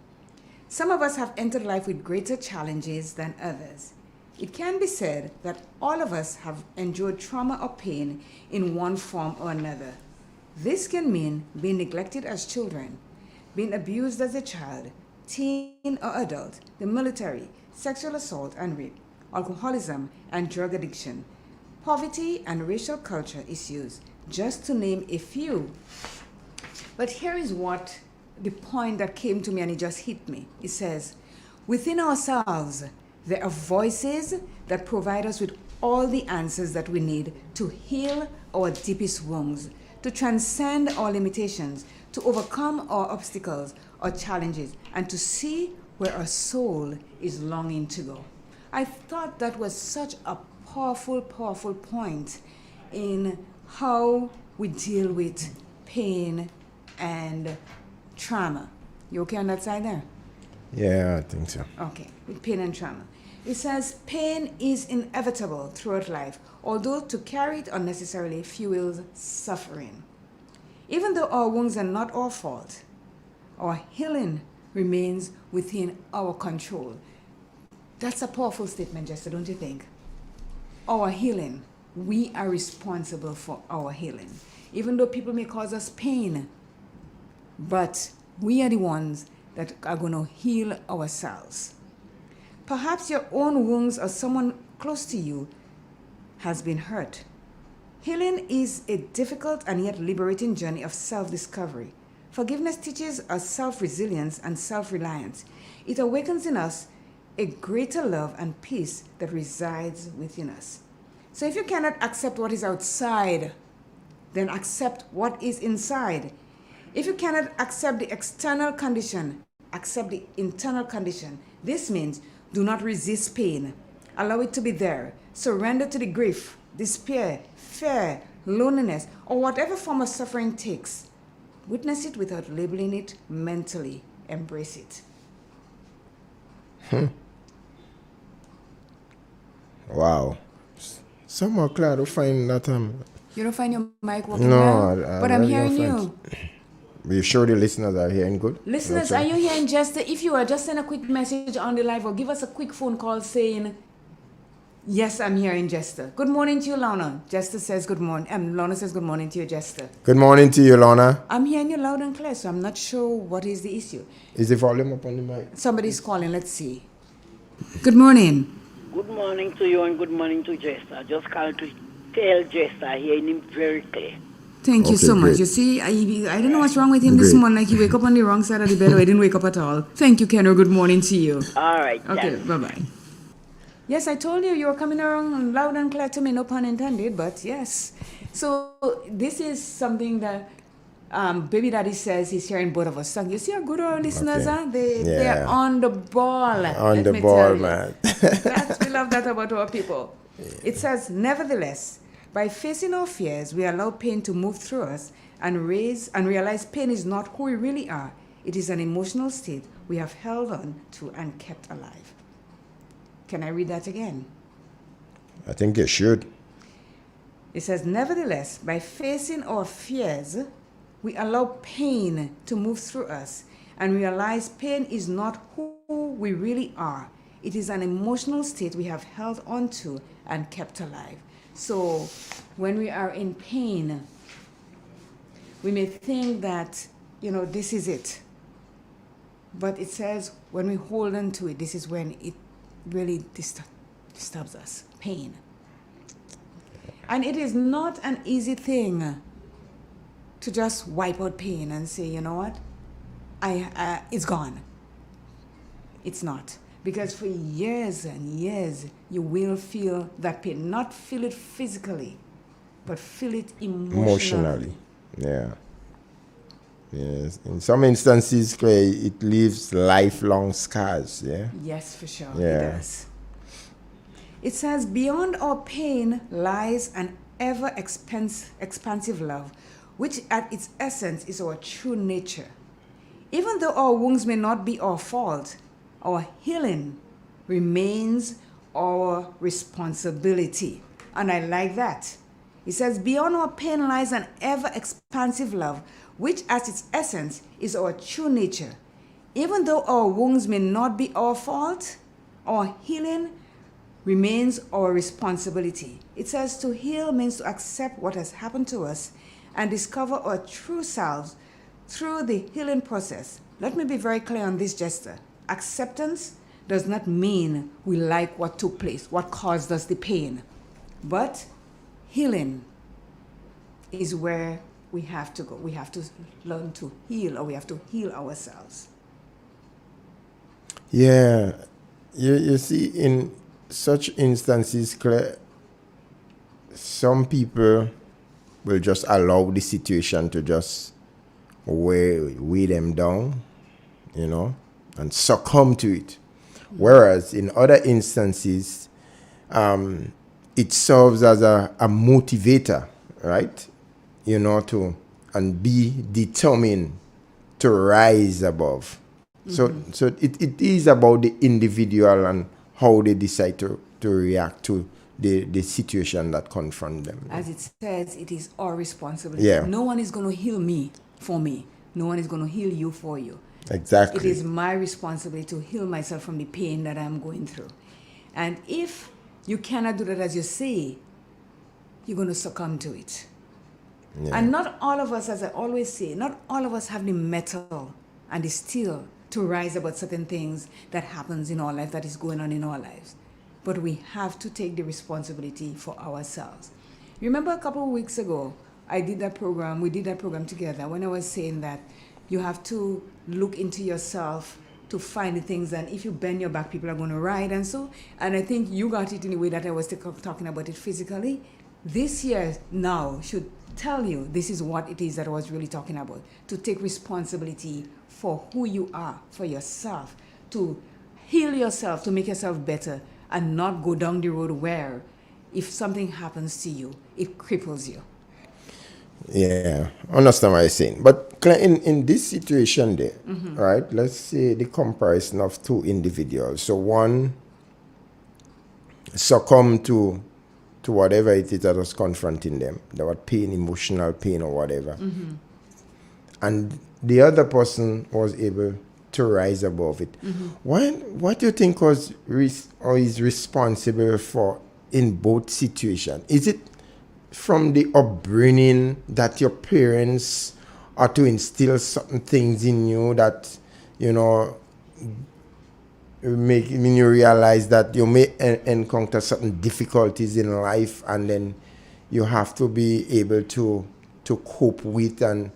Some of us have entered life with greater challenges than others. It can be said that all of us have endured trauma or pain in one form or another. This can mean being neglected as children, being abused as a child, teen or adult, the military, sexual assault and rape, alcoholism and drug addiction, poverty and racial culture issues, just to name a few. But here is what the point that came to me and it just hit me. It says, within ourselves, there are voices that provide us with all the answers that we need to heal our deepest wounds, to transcend our limitations, to overcome our obstacles or challenges, and to see where our soul is longing to go. I thought that was such a powerful, powerful point in how we deal with pain and trauma. You okay on that side there? Yeah, I think so. Okay, with pain and trauma. It says pain is inevitable throughout life, although to carry it unnecessarily fuels suffering. Even though our wounds are not our fault, our healing remains within our control. That's a powerful statement, Jester, don't you think? Our healing, we are responsible for our healing. Even though people may cause us pain, but we are the ones that are going to heal ourselves. Perhaps your own wounds or someone close to you has been hurt. Healing is a difficult and yet liberating journey of self-discovery. Forgiveness teaches us self-resilience and self-reliance. It awakens in us a greater love and peace that resides within us. So if you cannot accept what is outside, then accept what is inside. If you cannot accept the external condition, accept the internal condition. This means do not resist pain. Allow it to be there. Surrender to the grief, despair, fear, loneliness, or whatever form of suffering takes. Witness it without labeling it mentally. Embrace it. Wow. Somehow glad to find that. You don't find your mic working no, well? But I'm hearing you. Are you sure the listeners are hearing good? Listeners, are you hearing Jester? If you are, just send a quick message on the live or give us a quick phone call saying, yes, I'm hearing Jester. Good morning to you, Lorna. Jester says good morning. Lorna says good morning to you, Jester. Good morning to you, Lorna. I'm hearing you loud and clear, so I'm not sure what is the issue. Is the volume up on the mic? Somebody's calling. Let's see. Good morning. Good morning to you and good morning to Jester. I just called to tell Jester, hearing him very clear. Thank you so much. You see, I don't know what's wrong with him this morning. Like he wake up on the wrong side of the bed or he didn't wake up at all. Thank you, Kenro. Good morning to you. All right. Okay, bye-bye. Yes, I told you were coming around loud and clear to me, no pun intended, but yes. So this is something that Baby Daddy says he's hearing both of us sing. You see how good our listeners are? They're on the ball. On the ball, man. We love that about our people. It says, nevertheless, by facing our fears, we allow pain to move through us and realize pain is not who we really are. It is an emotional state we have held on to and kept alive. Can I read that again? I think you should. It says, nevertheless, by facing our fears, we allow pain to move through us and realize pain is not who we really are. It is an emotional state we have held onto and kept alive. So when we are in pain, we may think that, this is it. But it says when we hold on to it, this is when it really disturbs us. Pain. And it is not an easy thing to just wipe out pain and say, you know what, it's gone. It's not. Because for years and years, you will feel that pain. Not feel it physically, but feel it emotionally. Yeah. Yes. In some instances, Clay, it leaves lifelong scars. Yeah. Yes, for sure. Yeah. It does. It says, beyond our pain lies an ever expansive love, which at its essence is our true nature. Even though our wounds may not be our fault, our healing remains our responsibility. And I like that. It says, beyond our pain lies an ever expansive love, which at its essence is our true nature. Even though our wounds may not be our fault, our healing remains our responsibility. It says to heal means to accept what has happened to us and discover our true selves through the healing process. Let me be very clear on this, Jester. Acceptance does not mean we like what took place, what caused us the pain. But healing is where we have to go. We have to learn to heal, or we have to heal ourselves. Yeah. You see, in such instances, Claire, some people will just allow the situation to just weigh them down, and succumb to it. Whereas in other instances, it serves as a motivator, right? And be determined to rise above. Mm-hmm. So it is about the individual and how they decide to react to the situation that confront them. As it says, it is our responsibility. Yeah. No one is going to heal me for me. No one is going to heal you for you. Exactly. It is my responsibility to heal myself from the pain that I'm going through. And if you cannot do that as you say, you're going to succumb to it. Yeah. And not all of us, as I always say, not all of us have the mettle and the steel to rise about certain things that happens in our life, that is going on in our lives. But we have to take the responsibility for ourselves. Remember a couple of weeks ago, we did that program together when I was saying that you have to look into yourself to find the things, and if you bend your back, people are going to ride and so. And I think you got it in the way that I was talking about it physically. This year now should tell you this is what it is that I was really talking about. To take responsibility for who you are, for yourself, to heal yourself, to make yourself better, and not go down the road where if something happens to you, it cripples you. Yeah, I understand what you're saying. But in this situation there, Mm-hmm. right, let's say the comparison of two individuals. So one succumbed to whatever it is that was confronting them, that was pain, emotional pain or whatever. Mm-hmm. And the other person was able to rise above it. Mm-hmm. What do you think was is responsible for in both situations? Is it from the upbringing that your parents are to instill certain things in you that, make you realize that you may encounter certain difficulties in life, and then you have to be able to cope with? And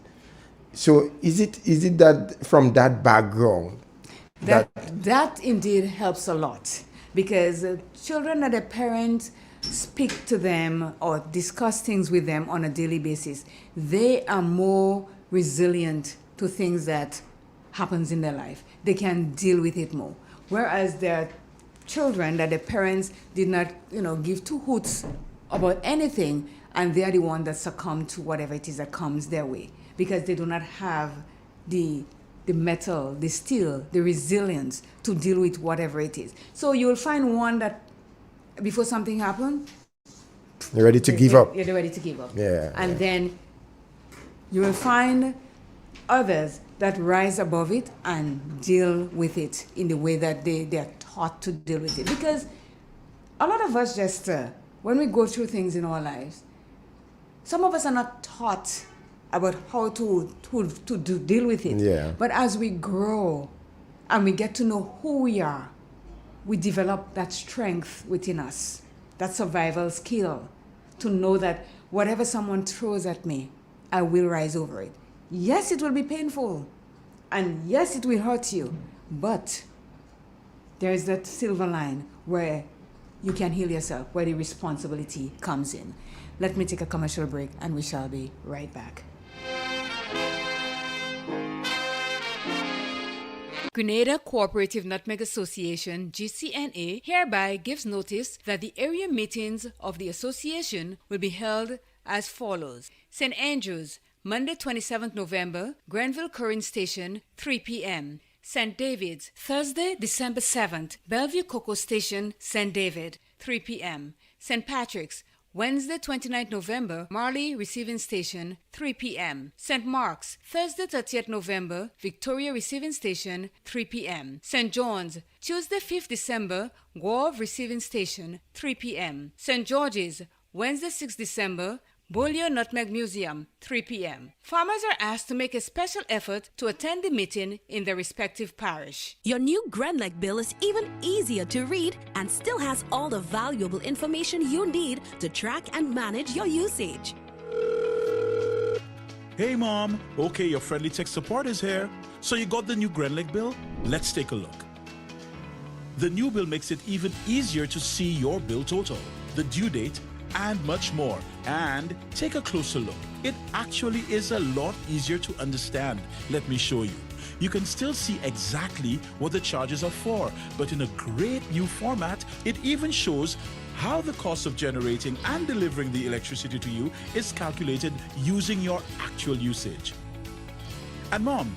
so is it that from that background that indeed helps a lot, because children that their parents speak to them or discuss things with them on a daily basis, they are more resilient to things that happens in their life. They can deal with it more. Whereas there are children that their parents did not, give two hoots about anything, and they are the one that succumb to whatever it is that comes their way, because they do not have the metal, the steel, the resilience to deal with whatever it is. So you'll find one that before something happens, you're ready to give up. You're ready to give up. Yeah. And then You will find others that rise above it and deal with it in the way that they are taught to deal with it. Because a lot of us just, when we go through things in our lives, some of us are not taught about how to deal with it. Yeah. But as we grow and we get to know who we are, we develop that strength within us, that survival skill, to know that whatever someone throws at me, I will rise over it. Yes, it will be painful. And yes, it will hurt you. But there is that silver line where you can heal yourself, where the responsibility comes in. Let me take a commercial break and we shall be right back. Grenada Cooperative Nutmeg Association, GCNA, hereby gives notice that the area meetings of the association will be held as follows. St. Andrews, Monday 27th November, Grenville Current Station, 3 p.m. St. David's, Thursday December 7th, Bellevue Cocoa Station, St. David, 3 p.m. St. Patrick's, Wednesday 29th November, Marley Receiving Station, 3 p.m. St. Mark's, Thursday 30th November, Victoria Receiving Station, 3 p.m. St. John's, Tuesday 5th December, Grove Receiving Station, 3 p.m. St. George's, Wednesday 6th December, Beaulieu Nutmeg Museum, 3 p.m. Farmers are asked to make a special effort to attend the meeting in their respective parish. Your new Grenlec bill is even easier to read and still has all the valuable information you need to track and manage your usage. Hey Mom, okay, your friendly tech support is here. So you got the new Grenlec bill? Let's take a look. The new bill makes it even easier to see your bill total, the due date, and much more. And take a closer look. It actually is a lot easier to understand. Let me show you. You can still see exactly what the charges are for, but in a great new format. It even shows how the cost of generating and delivering the electricity to you is calculated using your actual usage. And Mom,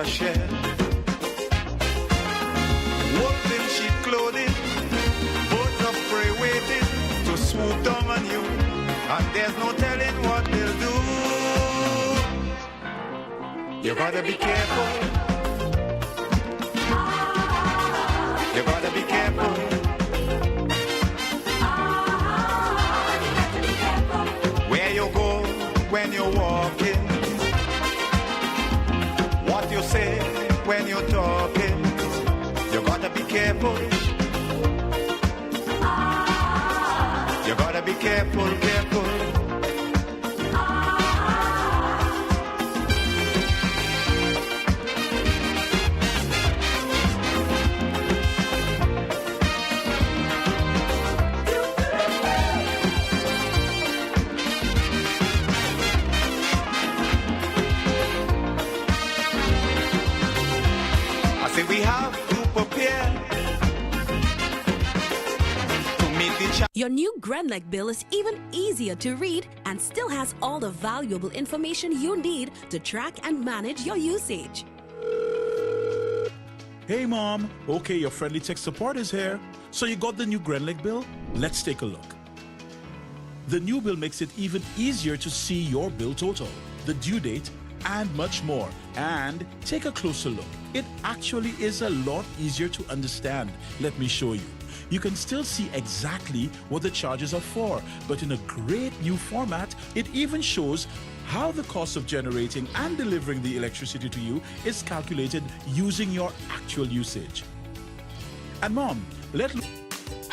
a share. Wolves in sheep clothing, birds of prey waiting to swoop down on you, and there's no telling what they'll do. You gotta be careful. You gotta be careful. Where you go when you're walking, what you say when you're talking, you gotta be careful. You gotta be careful, careful. We have to prepare to meet the challenge. Your new Grenlec bill is even easier to read and still has all the valuable information you need to track and manage your usage. Hey Mom, okay, your friendly tech support is here. So you got the new Grenlec bill? Let's take a look. The new bill makes it even easier to see your bill total, the due date, and much more. And take a closer look. It actually is a lot easier to understand. Let me show you. You can still see exactly what the charges are for, but in a great new format. It even shows how the cost of generating and delivering the electricity to you is calculated using your actual usage. And Mom,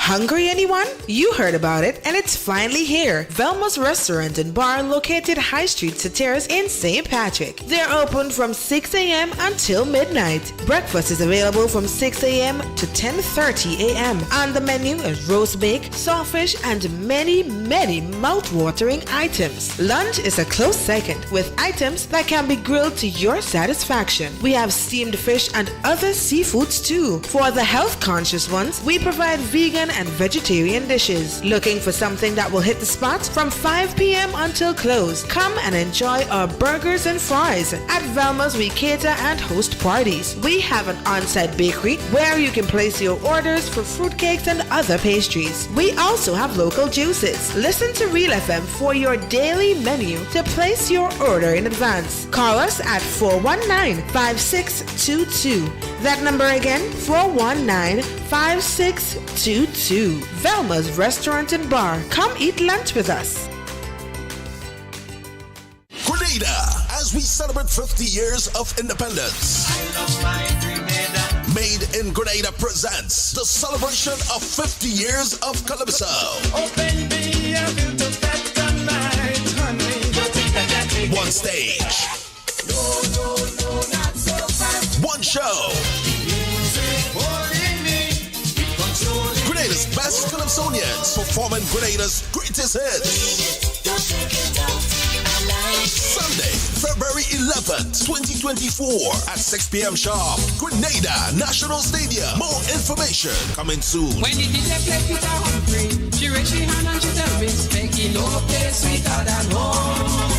Hungry, anyone? You heard about it, and it's finally here. Velma's Restaurant and Bar, located High Street Satyrs in St. Patrick. They're open from 6 a.m. until midnight. Breakfast is available from 6 a.m. to 10:30 a.m. On the menu is roast bake, sawfish, and many, many mouth-watering items. Lunch is a close second, with items that can be grilled to your satisfaction. We have steamed fish and other seafoods too. For the health-conscious ones, we provide vegan and vegetarian dishes. Looking for something that will hit the spot? From 5 p.m. until close, come and enjoy our burgers and fries. At Velma's, we cater and host parties. We have an on-site bakery where you can place your orders for fruitcakes and other pastries. We also have local juices. Listen to Real FM for your daily menu to place your order in advance. Call us at 419-5622. That number again, 419-5622. Velma's Restaurant and Bar. Come eat lunch with us. Grenada, as we celebrate 50 years of independence. Made in Grenada presents the celebration of 50 years of Calypso. One stage. One show. Grenada's best Calypsonians performing Grenada's greatest hits. Sunday, February 11th, 2024 at 6 p.m. sharp. Grenada National Stadium. More information coming soon. When you did that play with her Humphrey, she raised her hand and she tell me, making no place sweeter than home.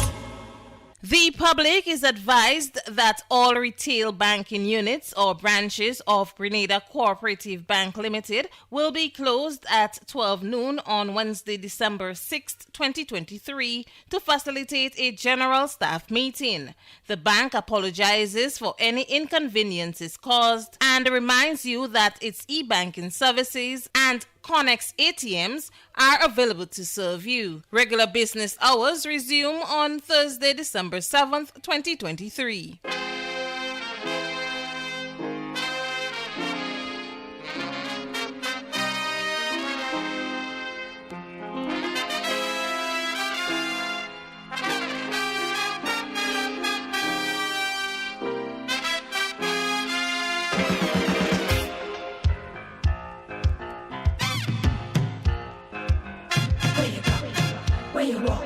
The public is advised that all retail banking units or branches of Grenada Cooperative Bank Limited will be closed at 12 noon on Wednesday, December 6, 2023 to facilitate a general staff meeting. The bank apologizes for any inconveniences caused and reminds you that its e-banking services and Connex ATMs are available to serve you. Regular business hours resume on Thursday, December 7th, 2023. Where you walk,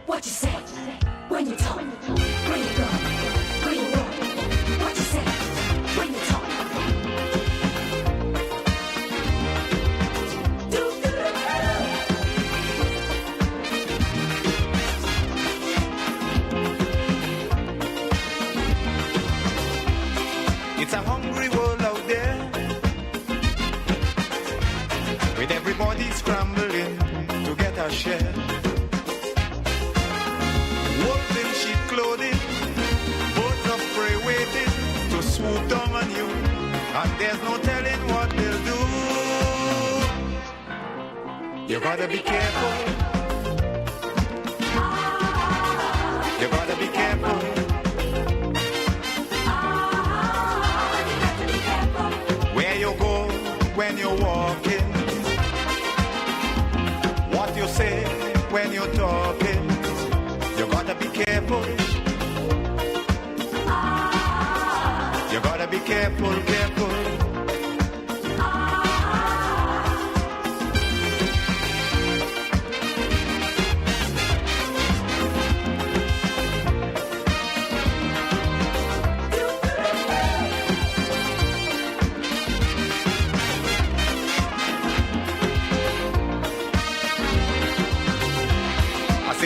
what you say, when you talk, where you go, where you walk. a share. Wolves in sheep clothing, birds of prey waiting to swoop down on you, and there's no telling what they'll do. You gotta be careful. You gotta be careful. Where you go when you're walking, what you say when you're talking, you gotta be careful. You gotta be careful, careful.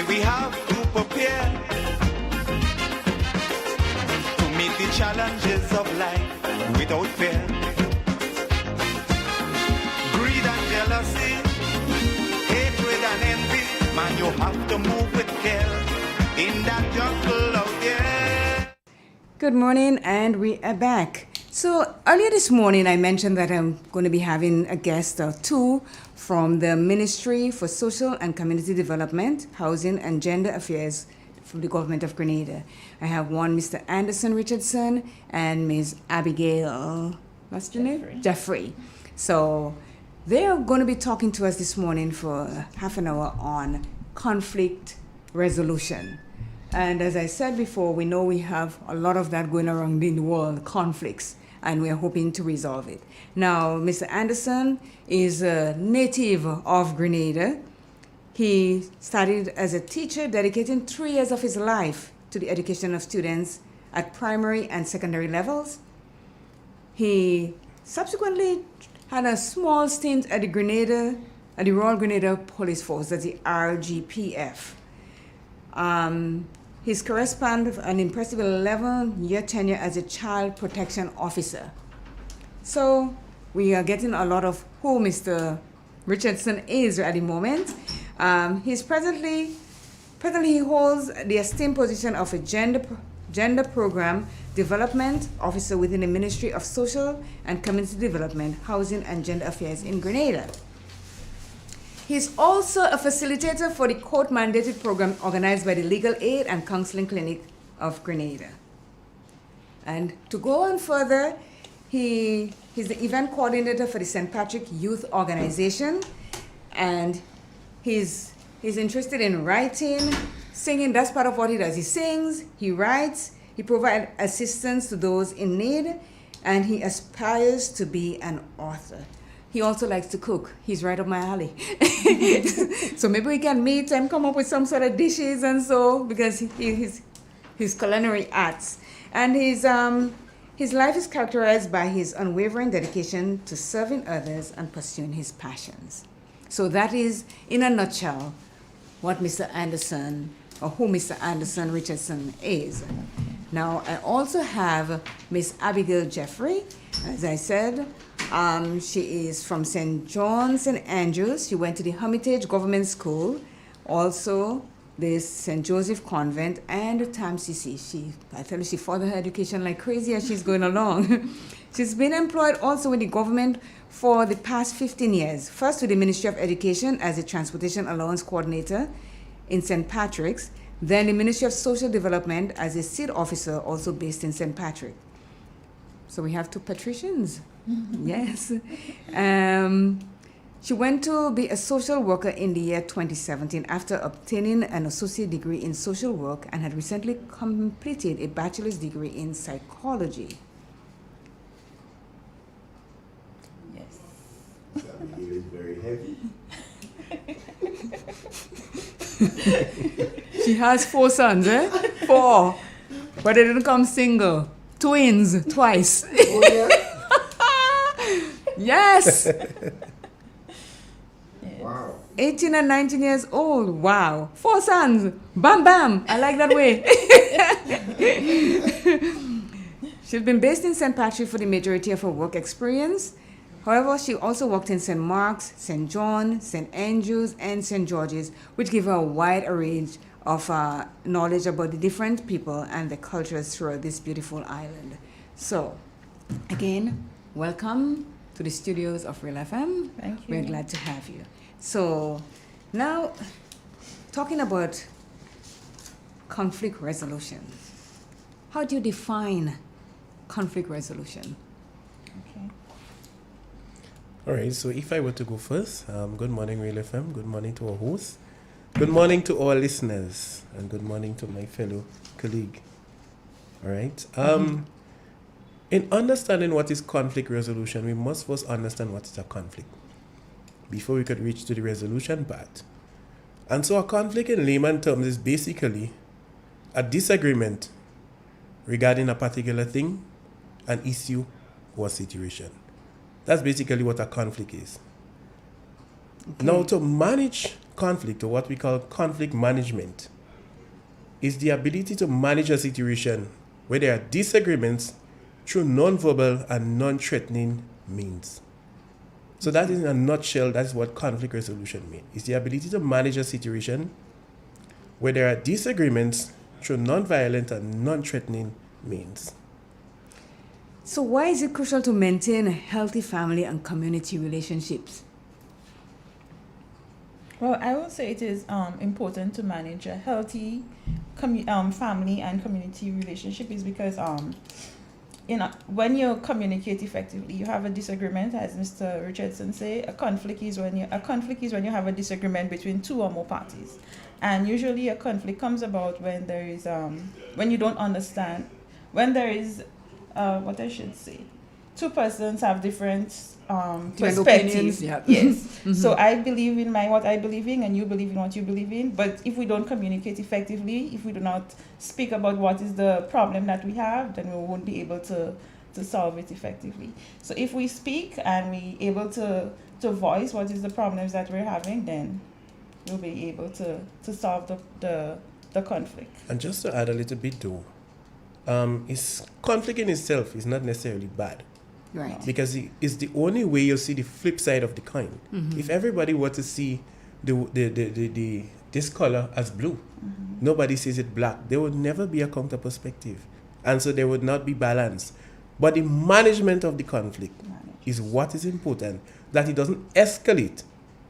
We have to prepare to meet the challenges of life without fear. Greed and jealousy, hatred and envy, man, you have to move with care in that jungle out there. Good morning, and we are back. So earlier this morning, I mentioned that I'm going to be having a guest or two from the Ministry for Social and Community Development, Housing and Gender Affairs from the Government of Grenada. I have one, Mr. Anderson Richardson, and Ms. Abigail, what's your name? Jeffrey. So they are going to be talking to us this morning for half an hour on conflict resolution. And as I said before, we know we have a lot of that going around in the world, conflicts, and we are hoping to resolve it. Now, Mr. Anderson is a native of Grenada. He started as a teacher, dedicating 3 years of his life to the education of students at primary and secondary levels. He subsequently had a small stint at the Royal Grenada Police Force, that's the RGPF. His career spanned an impressive 11-year tenure as a child protection officer. So we are getting a lot of who Mr. Richardson is at the moment. He's presently he holds the esteemed position of a gender program development officer within the Ministry of Social and Community Development, Housing and Gender Affairs in Grenada. He's also a facilitator for the court-mandated program organized by the Legal Aid and Counseling Clinic of Grenada. And to go on further, he's the event coordinator for the St. Patrick Youth Organization, and he's interested in writing, singing. That's part of what he does. He sings, he writes, he provides assistance to those in need, and he aspires to be an author. He also likes to cook. He's right up my alley. So maybe we can meet and come up with some sort of dishes and so, because his culinary arts. And his life is characterized by his unwavering dedication to serving others and pursuing his passions. So that is, in a nutshell, what Mr. Anderson, or who Mr. Anderson Richardson is. Now, I also have Miss Abigail Jeffrey. As I said, she is from St. John, St. Andrews. She went to the Hermitage Government School, also the St. Joseph Convent, and the TAMCC. I tell you, she followed her education like crazy as she's going along. She's been employed also with the government for the past 15 years, first with the Ministry of Education as a Transportation Allowance Coordinator in St. Patrick's, then the Ministry of Social Development as a seat officer, also based in St. Patrick. So we have 2 patricians. Yes. She went to be a social worker in the year 2017 after obtaining an associate degree in social work, and had recently completed a bachelor's degree in psychology. Yes. Abigail is very heavy. She has 4 sons, eh? 4. But they didn't come single. Twins, twice. Oh, yeah? Yes. Wow. 18 and 19 years old. Wow. 4 sons. Bam, bam. I like that way. She's been based in St. Patrick for the majority of her work experience. However, she also worked in St. Mark's, St. John, St. Andrews, and St. George's, which gave her a wide range of knowledge about the different people and the cultures throughout this beautiful island. So, again, welcome to the studios of Real FM. Thank you. We're glad to have you. So, now, talking about conflict resolution. How do you define conflict resolution? All right, so if I were to go first, good morning, Real FM. Good morning to our host. Good morning to our listeners. And good morning to my fellow colleague. All right. In understanding what is conflict resolution, we must first understand what is a conflict before we could reach to the resolution part. And so a conflict in layman terms is basically a disagreement regarding a particular thing, an issue, or situation. That's basically what a conflict is. Okay. Now, to manage conflict, or what we call conflict management, is the ability to manage a situation where there are disagreements through non-verbal and non-threatening means. So that is in a nutshell, that's what conflict resolution means. It's the ability to manage a situation where there are disagreements through non-violent and non-threatening means. So why is it crucial to maintain healthy family and community relationships? Well, I would say it is important to manage a healthy family and community relationship is because when you communicate effectively, you have a disagreement, as Mr. Richardson say. A conflict is when you have a disagreement between two or more parties, and usually a conflict comes about when there is when you don't understand, when there is what I should say, two persons have different perspectives. Yeah. Yes. Mm-hmm. So I believe in what I believe in, and you believe in what you believe in. But if we don't communicate effectively, if we do not speak about what is the problem that we have, then we won't be able to solve it effectively. So if we speak and we able to voice what is the problems that we're having, then we'll be able to solve the conflict. And just to add a little bit though, conflict in itself is not necessarily bad. Right. Because it's the only way you'll see the flip side of the coin. Mm-hmm. If everybody were to see this color as blue, Mm-hmm. nobody sees it black, there would never be a counter perspective. And so there would not be balance. But the management of the conflict is what is important, that it doesn't escalate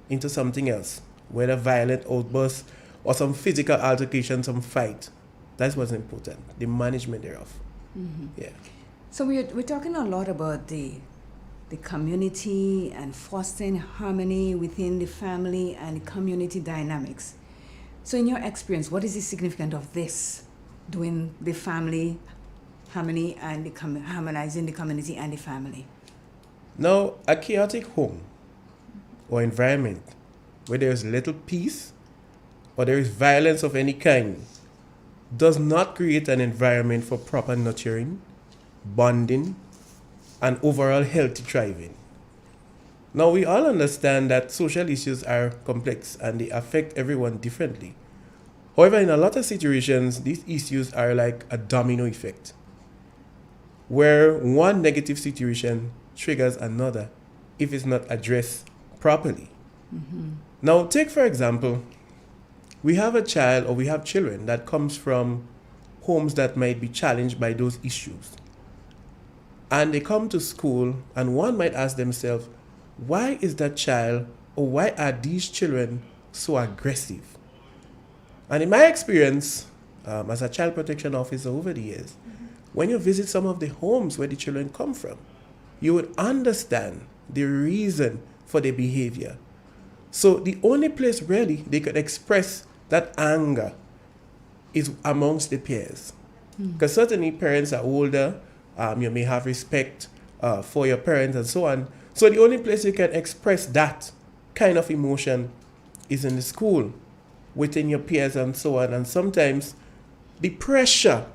into something else, whether violent outbursts or some physical altercation, some fight. That's what's important, the management thereof. Mm-hmm. Yeah. So we're talking a lot about the community and fostering harmony within the family and community dynamics. So in your experience, what is the significance of this, doing the family harmony and harmonizing the community and the family? Now, a chaotic home or environment where there is little peace or there is violence of any kind does not create an environment for proper nurturing, bonding, and overall healthy thriving. Now, we all understand that social issues are complex and they affect everyone differently. However, in a lot of situations, these issues are like a domino effect, where one negative situation triggers another if it's not addressed properly. Mm-hmm. Now, take for example, we have a child or we have children that comes from homes that might be challenged by those issues. And they come to school and one might ask themselves, why is that child or why are these children so aggressive? And in my experience, as a child protection officer over the years, when you visit some of the homes where the children come from, you would understand the reason for their behavior. So the only place really they could express that anger is amongst the peers. Because certainly parents are older, you may have respect for your parents and so on. So the only place you can express that kind of emotion is in the school, within your peers and so on. And sometimes the pressure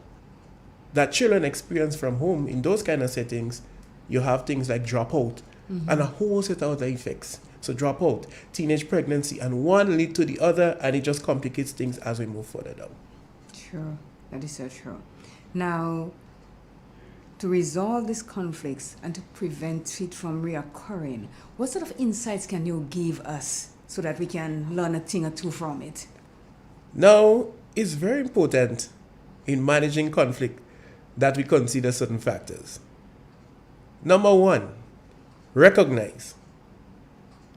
that children experience from home in those kind of settings, you have things like dropout and a whole set of other effects. So dropout, teenage pregnancy, and one lead to the other, and it just complicates things as we move further down. Sure, that is so true. Now, to resolve these conflicts and to prevent it from reoccurring, what sort of insights can you give us so that we can learn a thing or two from it? Now, it's very important in managing conflict that we consider certain factors. Number one, recognize.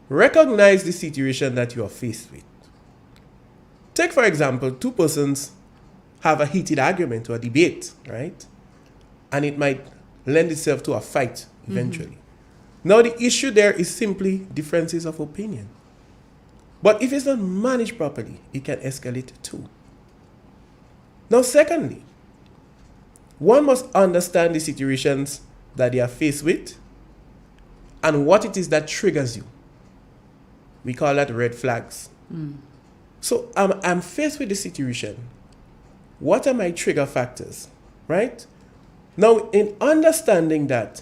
Recognize the situation that you are faced with. Take, for example, two persons have a heated argument or a debate, right? And it might lend itself to a fight eventually. Now, the issue there is simply differences of opinion. But if it's not managed properly, it can escalate too. Now, secondly, one must understand the situations that they are faced with and what it is that triggers you. We call that red flags. So I'm faced with the situation. What are my trigger factors, right? Now, in understanding that,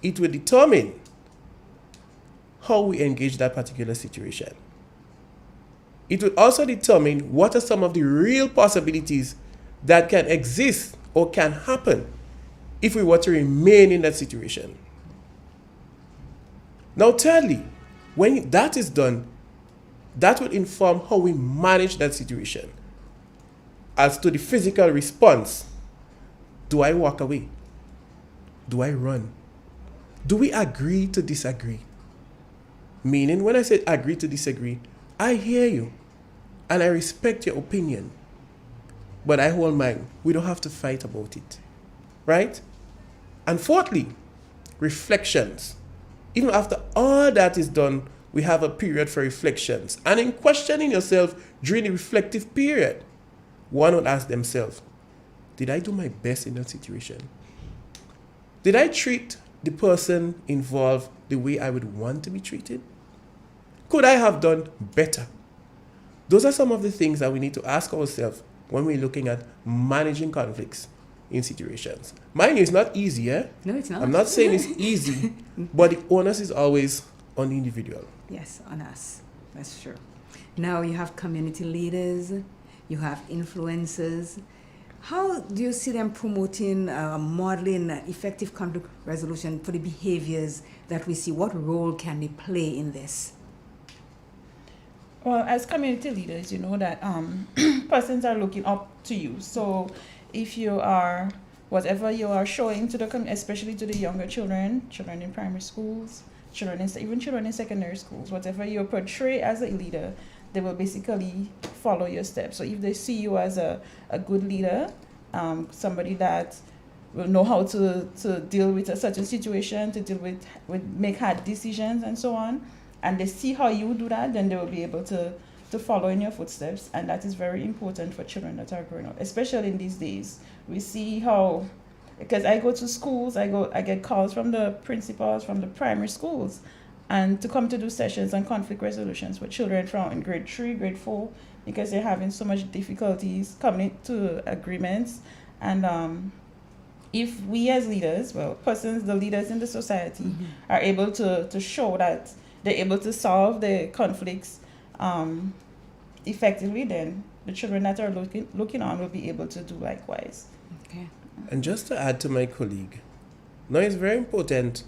it will determine how we engage that particular situation. It will also determine what are some of the real possibilities that can exist or can happen if we were to remain in that situation. Now, thirdly, when that is done, that will inform how we manage that situation. As to the physical response, do I walk away? Do I run? Do we agree to disagree? Meaning, when I say agree to disagree, I hear you and I respect your opinion, but I hold mine. We don't have to fight about it, right? And fourthly, reflections. Even after all that is done, we have a period for reflections. And in questioning yourself during the reflective period, one would ask themselves, did I do my best in that situation? Did I treat the person involved the way I would want to be treated? Could I have done better? Those are some of the things that we need to ask ourselves when we're looking at managing conflicts in situations. Mind you, it's not easy, eh? No, it's not. I'm not saying it's easy, but the onus is always on the individual. Yes, on us. That's true. Now you have community leaders, you have influencers. How do you see them promoting, modeling effective conflict resolution for the behaviors that we see? What role can they play in this? Well, as community leaders, you know that persons are looking up to you. So if you are, whatever you are showing to the community, especially to the younger children in primary schools, even children in secondary schools, whatever you portray as a leader, they will basically follow your steps. So if they see you as a good leader, somebody that will know how to deal with a certain situation, to deal with make hard decisions and so on, and they see how you do that, then they will be able to follow in your footsteps. And that is very important for children that are growing up, especially in these days. We see how, because I go to schools, I get calls from the principals from the primary schools, and to come to do sessions on conflict resolutions for children from in grade 3, grade 4, because they're having so much difficulties coming to agreements. And if we as leaders, the leaders in the society, are able to show that they're able to solve the conflicts effectively, then the children that are looking on will be able to do likewise. Okay. And just to add to my colleague, now it's very important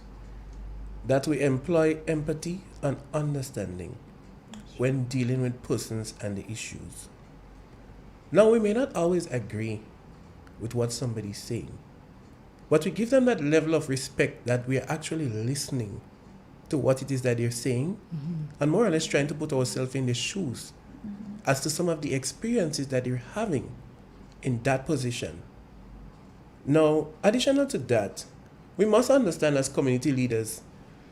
that we employ empathy and understanding when dealing with persons and the issues. Now, we may not always agree with what somebody's saying, but we give them that level of respect that we are actually listening to what it is that they're saying, and more or less trying to put ourselves in their shoes as to some of the experiences that they're having in that position. Now, additional to that, we must understand as community leaders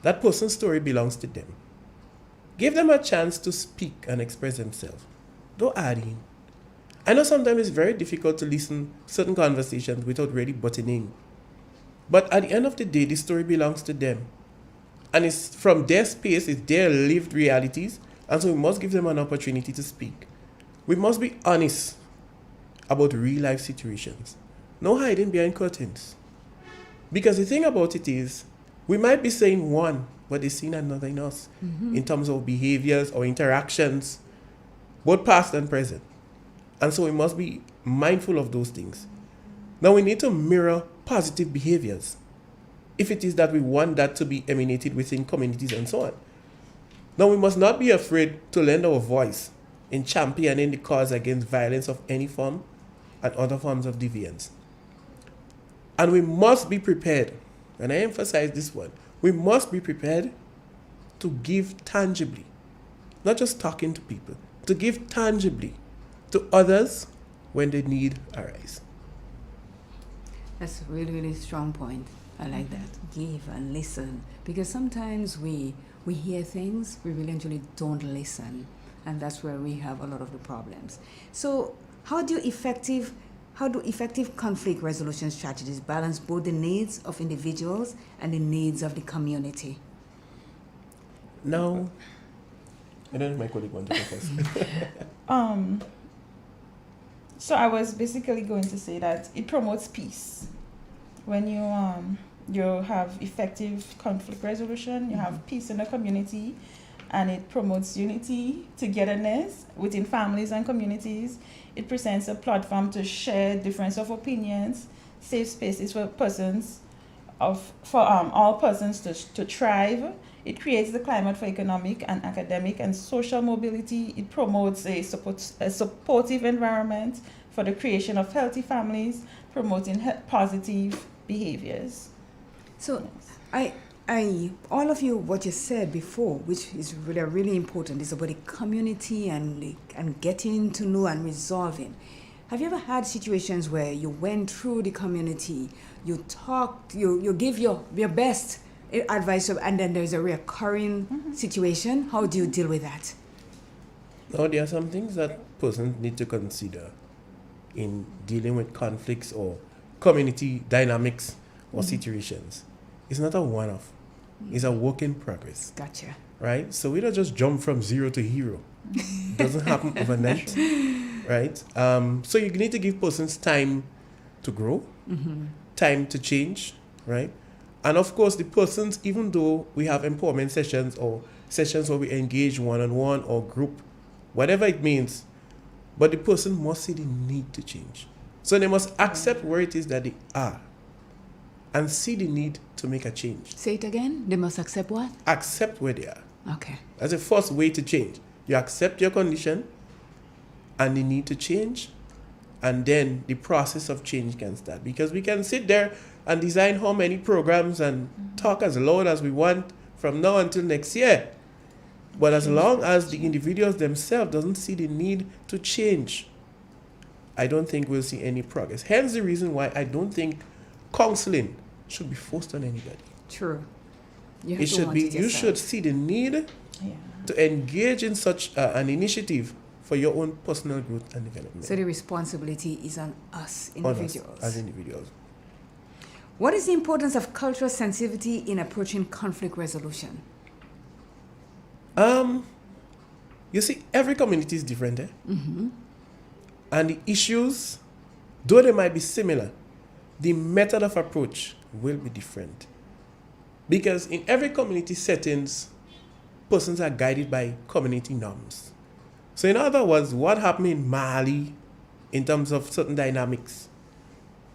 that person's story belongs to them. Give them a chance to speak and express themselves. Don't add in. I know sometimes it's very difficult to listen to certain conversations without really butting in. But at the end of the day, the story belongs to them. And it's from their space, it's their lived realities, and so we must give them an opportunity to speak. We must be honest about real life situations. No hiding behind curtains. Because the thing about it is, we might be saying one, but they're seeing another in us in terms of behaviors or interactions, both past and present. And so we must be mindful of those things. Now we need to mirror positive behaviors, if it is that we want that to be emanated within communities and so on. Now, we must not be afraid to lend our voice in championing the cause against violence of any form and other forms of deviance. And we must be prepared, and I emphasize this one, we must be prepared to give tangibly, not just talking to people, to give tangibly to others when the need arises. That's a really, really strong point. I like that. Give and listen. Because sometimes we hear things, we really actually don't listen. And that's where we have a lot of the problems. So how do effective conflict resolution strategies balance both the needs of individuals and the needs of the community? Now, I don't know if my colleague wants to go first. So I was basically going to say that it promotes peace. When you have effective conflict resolution, you have peace in the community, and it promotes unity, togetherness within families and communities. It presents a platform to share difference of opinions, safe spaces for all persons to thrive. It creates the climate for economic and academic and social mobility. It promotes a supportive environment for the creation of healthy families, promoting positive behaviors. So I all of you, what you said before, which is really important, is about the community and getting to know and resolving. Have you ever had situations where you went through the community, you talked, you give your best advice, and then there's a recurring situation? How do you deal with that? Now, there are some things that persons need to consider in dealing with conflicts or community dynamics or situations. It's not a one-off. It's a work in progress. Gotcha. Right? So we don't just jump from zero to hero. It doesn't happen overnight. Right? So you need to give persons time to grow, time to change, right? And of course, the persons, even though we have empowerment sessions or sessions where we engage one-on-one or group, whatever it means, but the person must see the need to change. So they must accept where it is that they are and see the need to make a change. Say it again. They must accept what? Accept where they are. Okay. That's the first way to change. You accept your condition and the need to change, and then the process of change can start. Because we can sit there and design how many programs and talk as loud as we want from now until next year. But as long as the individuals themselves doesn't see the need to change, I don't think we'll see any progress. Hence the reason why I don't think counseling should be forced on anybody. True. You should see the need to engage in such an initiative for your own personal growth and development. So the responsibility is on us individuals. On us as individuals. What is the importance of cultural sensitivity in approaching conflict resolution? You see, every community is different, and the issues, though they might be similar, the method of approach will be different. Because in every community settings, persons are guided by community norms. So in other words, what happened in Mali in terms of certain dynamics,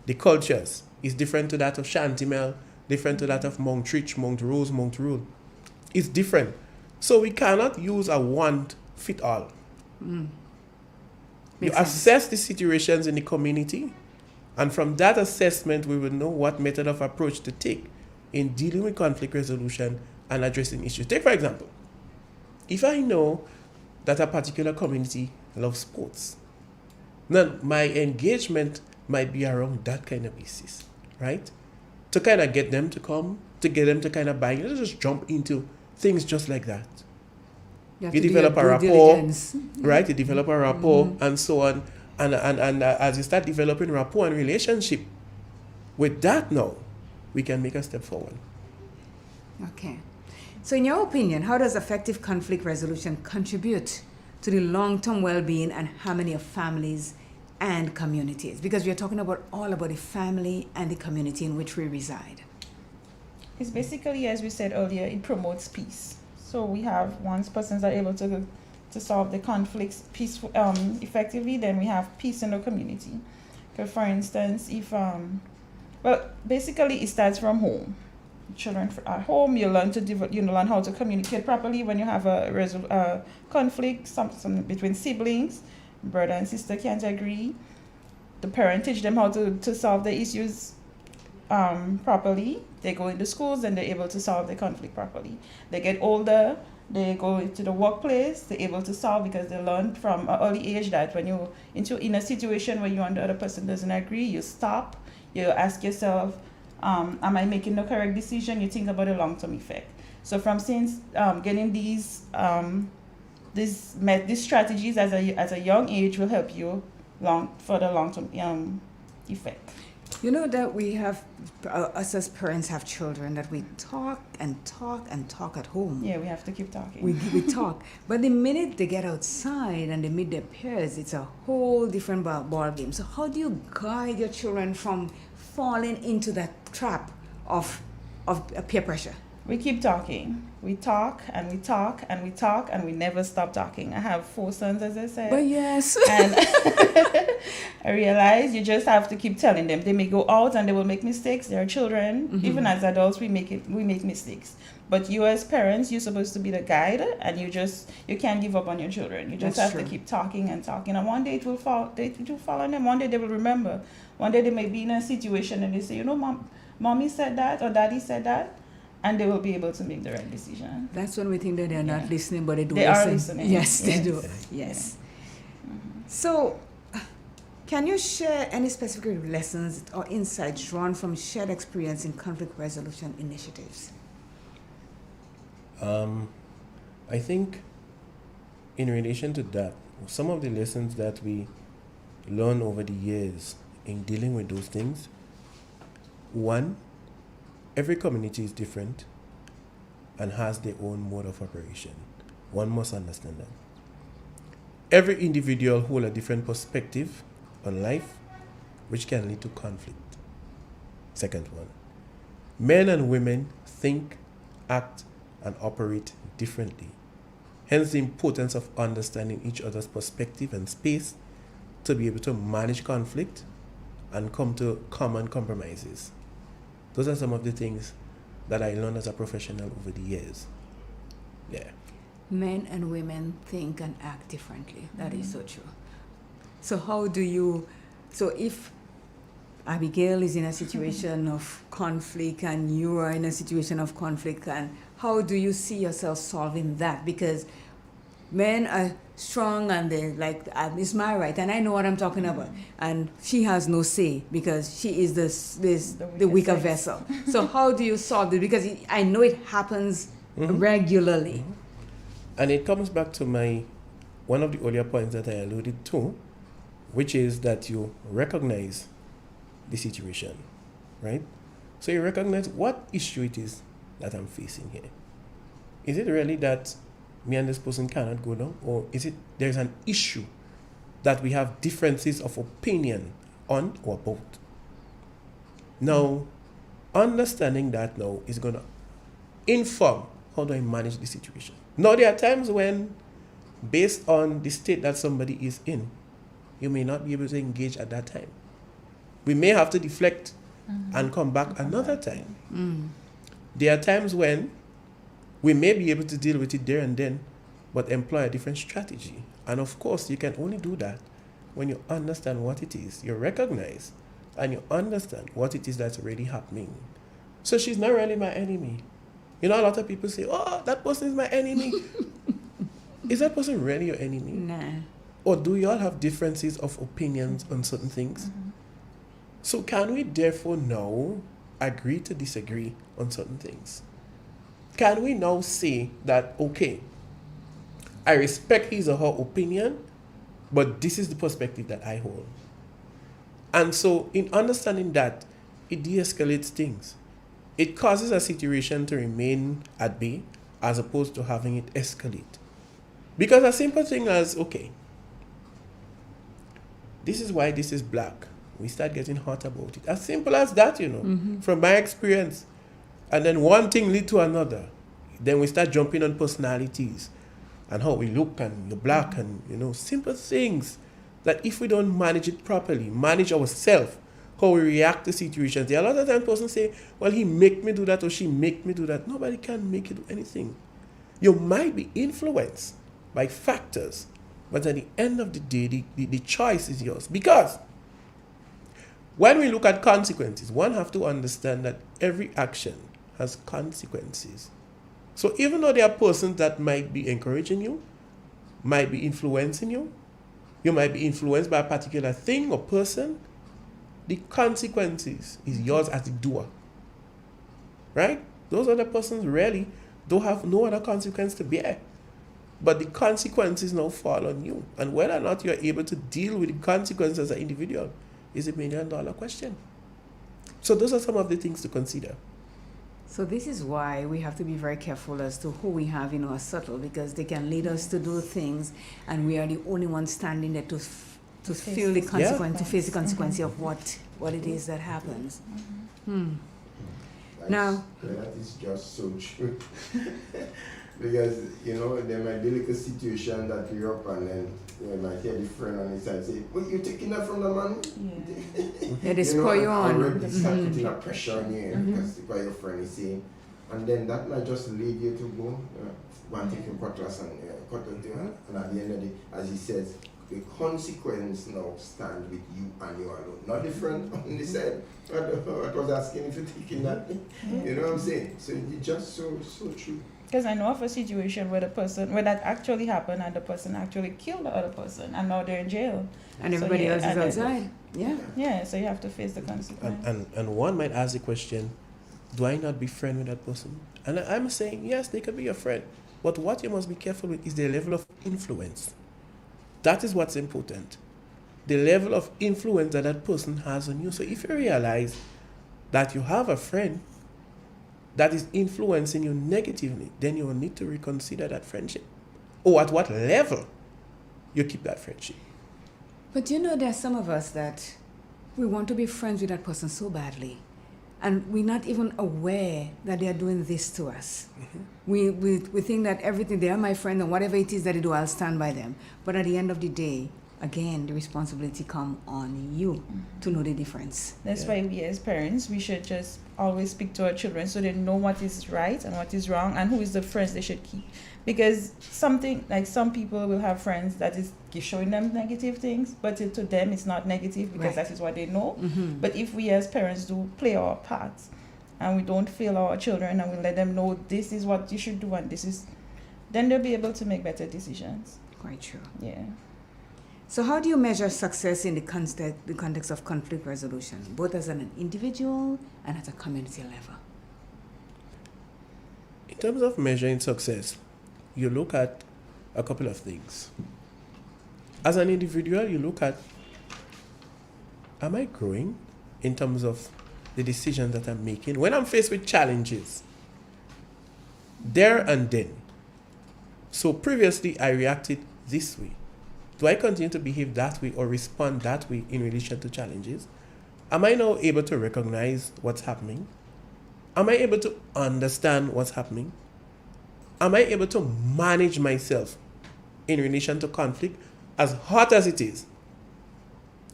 the cultures, is different to that of Shantimel, different to that of Montreach, Montrose, Montrule. It's different. So we cannot use a one-fit-all. You assess the situations in the community, and from that assessment, we will know what method of approach to take in dealing with conflict resolution and addressing issues. Take, for example, if I know that a particular community loves sports, then my engagement might be around that kind of basis, right? To kind of get them to come, to get them to kind of buy, you don't just jump into things just like that. You develop a rapport, right? You develop a rapport and so on. And as you start developing rapport and relationship, with that now, we can make a step forward. Okay. So in your opinion, how does effective conflict resolution contribute to the long-term well-being and harmony of families and communities? Because we are talking all about the family and the community in which we reside. It's basically, as we said earlier, it promotes peace. So we have, once persons are able to solve the conflicts effectively, then we have peace in the community. So for instance, if Well, basically, it starts from home. Children at home, you learn to learn how to communicate properly when you have a conflict, some between siblings, brother and sister can't agree. The parent teach them how to solve the issues properly. They go into schools and they're able to solve the conflict properly. They get older, they go into the workplace, they're able to solve because they learn from an early age that when you're in a situation where you and the other person doesn't agree, you stop, you ask yourself, am I making the correct decision? You think about the long-term effect. So from since getting these strategies as a young age will help you for the long-term effect. You know that we have, us as parents have children that we talk and talk and talk at home. Yeah, we have to keep talking. We talk. But the minute they get outside and they meet their peers, it's a whole different ball game. So how do you guide your children from falling into that trap of peer pressure? We keep talking. We talk and we talk and we talk and we never stop talking. I have 4 sons, as I said. But yes. And I realize you just have to keep telling them. They may go out and they will make mistakes. They're children. Mm-hmm. Even as adults, we make mistakes. But you as parents, you're supposed to be the guide, and you can't give up on your children. You just That's have true. to keep talking and talking. And one day it will fall on them. One day they will remember. One day they may be in a situation and they say, mommy said that or daddy said that. And they will be able to make the right decision. That's when we think that they're not listening, but they do They listen. are listening. Yes, they Yes. do. Yes. So, can you share any specific lessons or insights drawn from shared experience in conflict resolution initiatives? I think in relation to that, some of the lessons that we learn over the years in dealing with those things, one, every community is different and has their own mode of operation. One must understand that. Every individual holds a different perspective on life, which can lead to conflict. Second one, men and women think, act, and operate differently. Hence the importance of understanding each other's perspective and space to be able to manage conflict and come to common compromises. Those are some of the things that I learned as a professional over the years. Yeah. Men and women think and act differently. That is so true. So if Abigail is in a situation of conflict and you are in a situation of conflict, and how do you see yourself solving that? Because men are strong and they're like, it's my right and I know what I'm talking about. And she has no say because she is the weaker vessel. So how do you solve it? Because I know it happens regularly. And it comes back to one of the earlier points that I alluded to, which is that you recognize the situation, right? So you recognize what issue it is that I'm facing here. Is it really that me and this person cannot go down, or is it there's an issue that we have differences of opinion on or about? Now, understanding that now is going to inform how do I manage the situation. Now, there are times when, based on the state that somebody is in, you may not be able to engage at that time. We may have to deflect and come back another time. There are times when we may be able to deal with it there and then, but employ a different strategy. And of course, you can only do that when you understand what it is, you recognize, and you understand what it is that's really happening. So she's not really my enemy. You know, a lot of people say, oh, that person is my enemy. Is that person really your enemy? Nah. Or do you all have differences of opinions on certain things? So can we therefore now agree to disagree on certain things? Can we now say that, okay, I respect his or her opinion, but this is the perspective that I hold? And so in understanding that, it de-escalates things. It causes a situation to remain at bay as opposed to having it escalate. Because a simple thing as, okay, this is why this is black. We start getting hot about it. As simple as that, from my experience. And then one thing lead to another. Then we start jumping on personalities and how we look and the black and, simple things that if we don't manage it properly, manage ourselves how we react to situations. There are a lot of times persons say, well, he make me do that or she make me do that. Nobody can make you do anything. You might be influenced by factors, but at the end of the day, the choice is yours. Because when we look at consequences, one have to understand that every action has consequences. So even though there are persons that might be encouraging you, might be influencing you, you might be influenced by a particular thing or person, the consequences is yours as the doer. Right? Those other persons really don't have no other consequence to bear. But the consequences now fall on you. And whether or not you're able to deal with the consequences as an individual is $1 million question. So those are some of the things to consider. So this is why we have to be very careful as to who we have in our circle, because they can lead us to do things and we are the only ones standing there to feel the consequence, to face the consequence of what it is that happens. Now, that is just so true. Because, there might be like a situation that you're up and then you might hear the friend on his side say, well, you're taking that from the man? Yeah, they spur you on. Already start putting a pressure on you because what your friend is saying. And then that might just lead you to go, one take your cutlass and cut into her. And at the end of the day, as he says, the consequence now stands with you and you alone. Not the friend on the side. I was asking if you're taking that. You know what I'm saying? So it's just so true. Because I know of a situation where that actually happened and the person actually killed the other person and now they're in jail. And everybody else is outside. Yeah, so you have to face the consequence. And one might ask the question, do I not be friend with that person? And I'm saying, yes, they could be your friend. But what you must be careful with is the level of influence. That is what's important. The level of influence that person has on you. So if you realize that you have a friend that is influencing you negatively, then you will need to reconsider that friendship. Or at what level you keep that friendship. But there are some of us that we want to be friends with that person so badly. And we're not even aware that they are doing this to us. We think that everything, they are my friend and whatever it is that they do, I'll stand by them. But at the end of the day, again, the responsibility comes on you to know the difference. That's why we as parents, we should just always speak to our children so they know what is right and what is wrong and who is the friends they should keep. Because some people will have friends that is showing them negative things, but to them it's not negative because that is what they know. But if we as parents do play our parts and we don't fail our children and we let them know this is what you should do and then they'll be able to make better decisions. Quite true. Yeah. So how do you measure success in the context of conflict resolution, both as an individual and at a community level? In terms of measuring success, you look at a couple of things. As an individual, you look at, am I growing in terms of the decisions that I'm making? When I'm faced with challenges, there and then. So previously, I reacted this way. Do I continue to behave that way or respond that way in relation to challenges? Am I now able to recognize what's happening? Am I able to understand what's happening? Am I able to manage myself in relation to conflict, as hot as it is?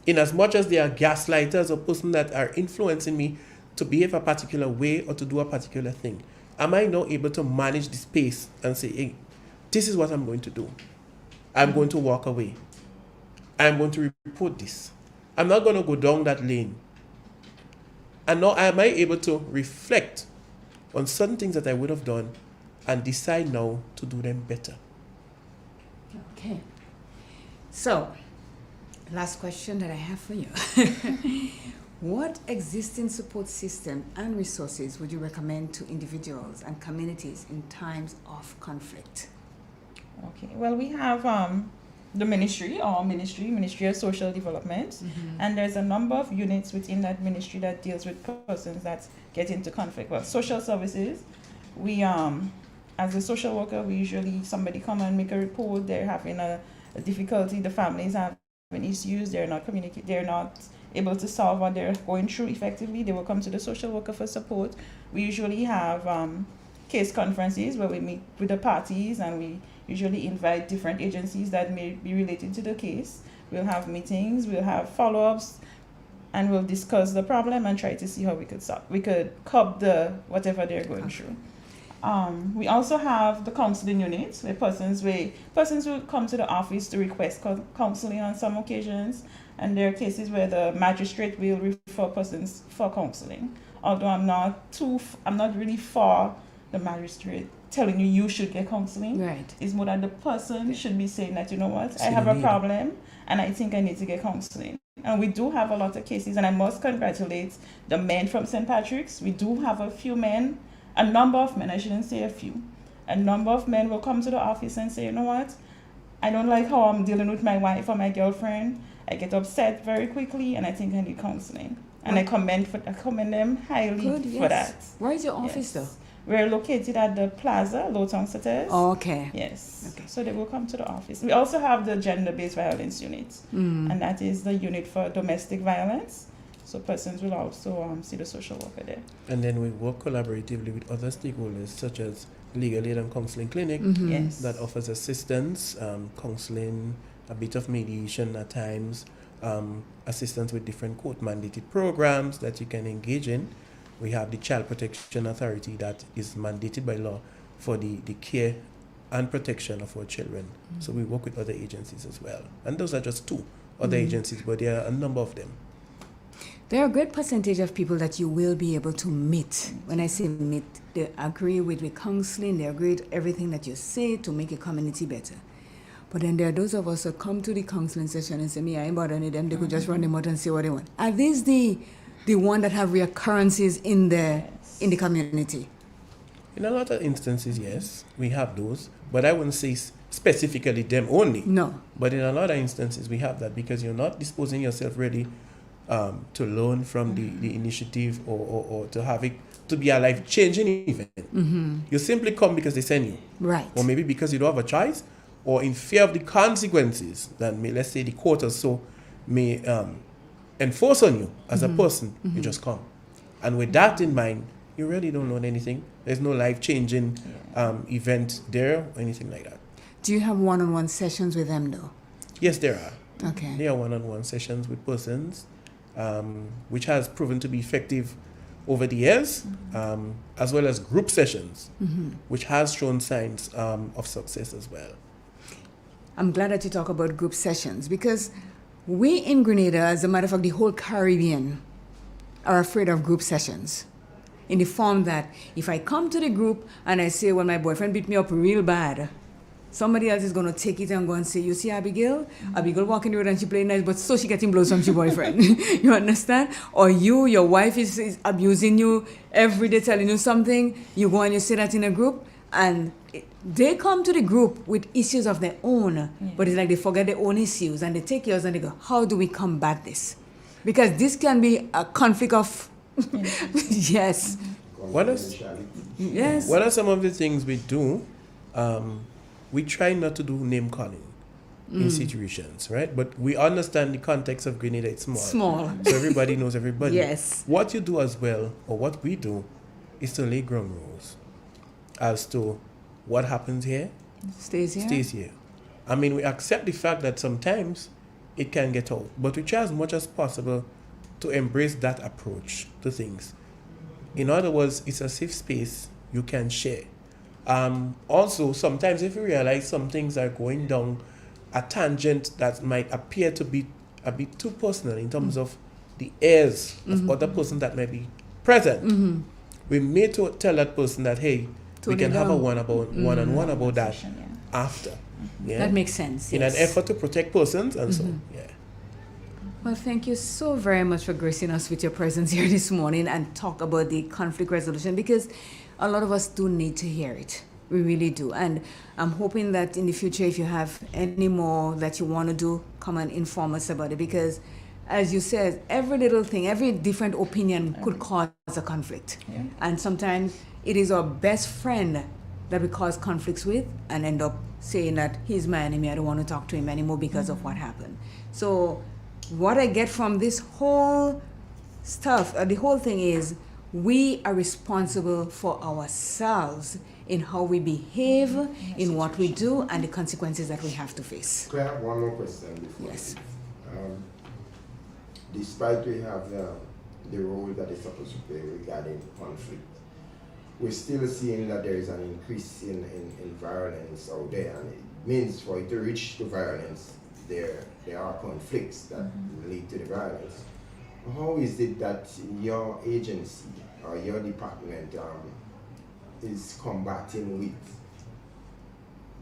In as much as there are gaslighters or persons that are influencing me to behave a particular way or to do a particular thing, am I now able to manage the space and say, hey, this is what I'm going to do. I'm going to walk away. I'm going to report this. I'm not going to go down that lane. And now am I able to reflect on certain things that I would have done and decide now to do them better? Okay. So, last question that I have for you. What existing support system and resources would you recommend to individuals and communities in times of conflict? Okay, well, we have the Ministry of Social Development, and there's a number of units within that ministry that deals with persons that get into conflict. Well, social services, we as a social worker, we usually somebody come and make a report, they're having a difficulty, the families having issues, they're not able to solve what they're going through effectively, they will come to the social worker for support. We usually have case conferences where we meet with the parties and we usually invite different agencies that may be related to the case. We'll have meetings, we'll have follow-ups, and we'll discuss the problem and try to see how we could curb the whatever they're going through. We also have the counseling units, where persons will come to the office to request counseling on some occasions, and there are cases where the magistrate will refer persons for counseling. Although I'm not really for the magistrate telling you should get counseling. Right. It's more that the person should be saying that, you know what, I have a problem and I think I need to get counseling. And we do have a lot of cases, and I must congratulate the men from St. Patrick's. We do have a number of men, I shouldn't say a few. A number of men will come to the office and say, you know what, I don't like how I'm dealing with my wife or my girlfriend. I get upset very quickly and I think I need counseling. And I commend them highly for that. Where is your office though? We're located at the Plaza, Lowtown Setters. Oh, okay. Yes. Okay. So they will come to the office. We also have the gender-based violence unit, and that is the unit for domestic violence. So persons will also see the social worker there. And then we work collaboratively with other stakeholders, such as Legal Aid and Counseling Clinic, Yes. that offers assistance, counseling, a bit of mediation at times, assistance with different court-mandated programs that you can engage in. We have the Child Protection Authority that is mandated by law for the care and protection of our children. So we work with other agencies as well. And those are just two other agencies, but there are a number of them. There are a great percentage of people that you will be able to meet. When I say meet, they agree with counseling, they agree with everything that you say to make your community better. But then there are those of us that come to the counseling session and say, me, I ain't bothering them, they could just run them out and say what they want. Are these the one that have reoccurrences in the community? In a lot of instances, yes, we have those, but I wouldn't say specifically them only. No. But in a lot of instances, we have that because you're not disposing yourself ready to learn from the initiative or to have it to be a life-changing event. You simply come because they send you. Right. Or maybe because you don't have a choice, or in fear of the consequences that may, let's say, the court or so may enforce on you as a person. You just come. And with that in mind, you really don't learn anything. There's no life-changing event there or anything like that. Do you have one-on-one sessions with them though? Yes, there are. Okay. There are one-on-one sessions with persons, which has proven to be effective over the years, as well as group sessions, which has shown signs of success as well. I'm glad that you talk about group sessions, because we in Grenada, as a matter of fact, the whole Caribbean, are afraid of group sessions. In the form that if I come to the group and I say, well, my boyfriend beat me up real bad, somebody else is going to take it and go and say, you see Abigail? Abigail walking the road and she playing nice, but so she getting blows from your boyfriend. You understand? Or your wife is abusing you every day, telling you something. You go and you say that in a group, and they come to the group with issues of their own, but it's like they forget their own issues and they take yours and they go, how do we combat this? Because this can be a conflict of, yes. What are some of the things we do? We try not to do name calling in situations, right? But we understand the context of Grenada, it's small. So everybody knows everybody. Yes. What you do as well, or what we do, is to lay ground rules as to what happens here stays here. I mean, we accept the fact that sometimes it can get out, but we try as much as possible to embrace that approach to things. In other words, it's a safe space you can share. Also, sometimes if you realize some things are going down a tangent that might appear to be a bit too personal in terms of the airs of other person that may be present, we may tell that person that, hey, we can have a one-on-one about that after. Yeah? That makes sense. In an effort to protect persons and so, yeah. Well, thank you so very much for gracing us with your presence here this morning and talk about the conflict resolution, because a lot of us do need to hear it. We really do. And I'm hoping that in the future, if you have any more that you want to do, come and inform us about it, because as you said, every little thing, every different opinion could cause a conflict. Yeah. And sometimes it is our best friend that we cause conflicts with and end up saying that he's my enemy, I don't want to talk to him anymore because of what happened. So what I get from this whole stuff, the whole thing is, we are responsible for ourselves in how we behave, in what we do, and the consequences that we have to face. Could I have one more question before? Yes. despite we have the role that is supposed to play regarding conflict, we're still seeing that there is an increase in violence out there, and it means for it to reach to violence, there are conflicts that lead to the violence. How is it that your agency or your department is combating with